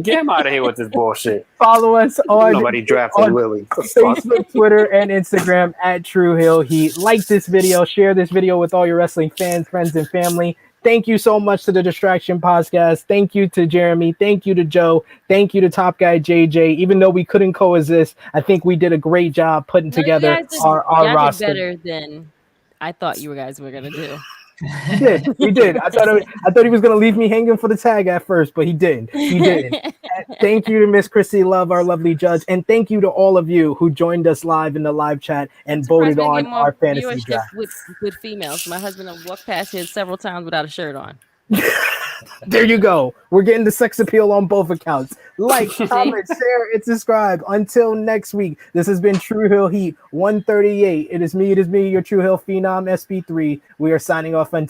[SPEAKER 5] Get him out of here with this bullshit.
[SPEAKER 1] Follow us on
[SPEAKER 5] nobody drafted Willie.
[SPEAKER 1] Facebook, Twitter, and Instagram at Tru Heel Heat. Like this video, share this video with all your wrestling fans, friends, and family. Thank you so much to the Distraction Podcast. Thank you to Jeremy. Thank you to Joe. Thank you to Top Guy JJ. Even though we couldn't coexist, I think we did a great job putting together our roster.
[SPEAKER 2] Did better than I thought you guys were gonna do.
[SPEAKER 1] We did. I thought he was gonna leave me hanging for the tag at first, but he didn't. Thank you to Miss Krssi Love, our lovely judge, and thank you to all of you who joined us live in the live chat and voted on our fantasy draft.
[SPEAKER 2] With females, my husband will walk past here several times without a shirt on.
[SPEAKER 1] There you go. We're getting the sex appeal on both accounts. Like, comment, share, and subscribe. Until next week, this has been Tru Heel Heat 138. It is me, your Tru Heel Phenom SB3. We are signing off until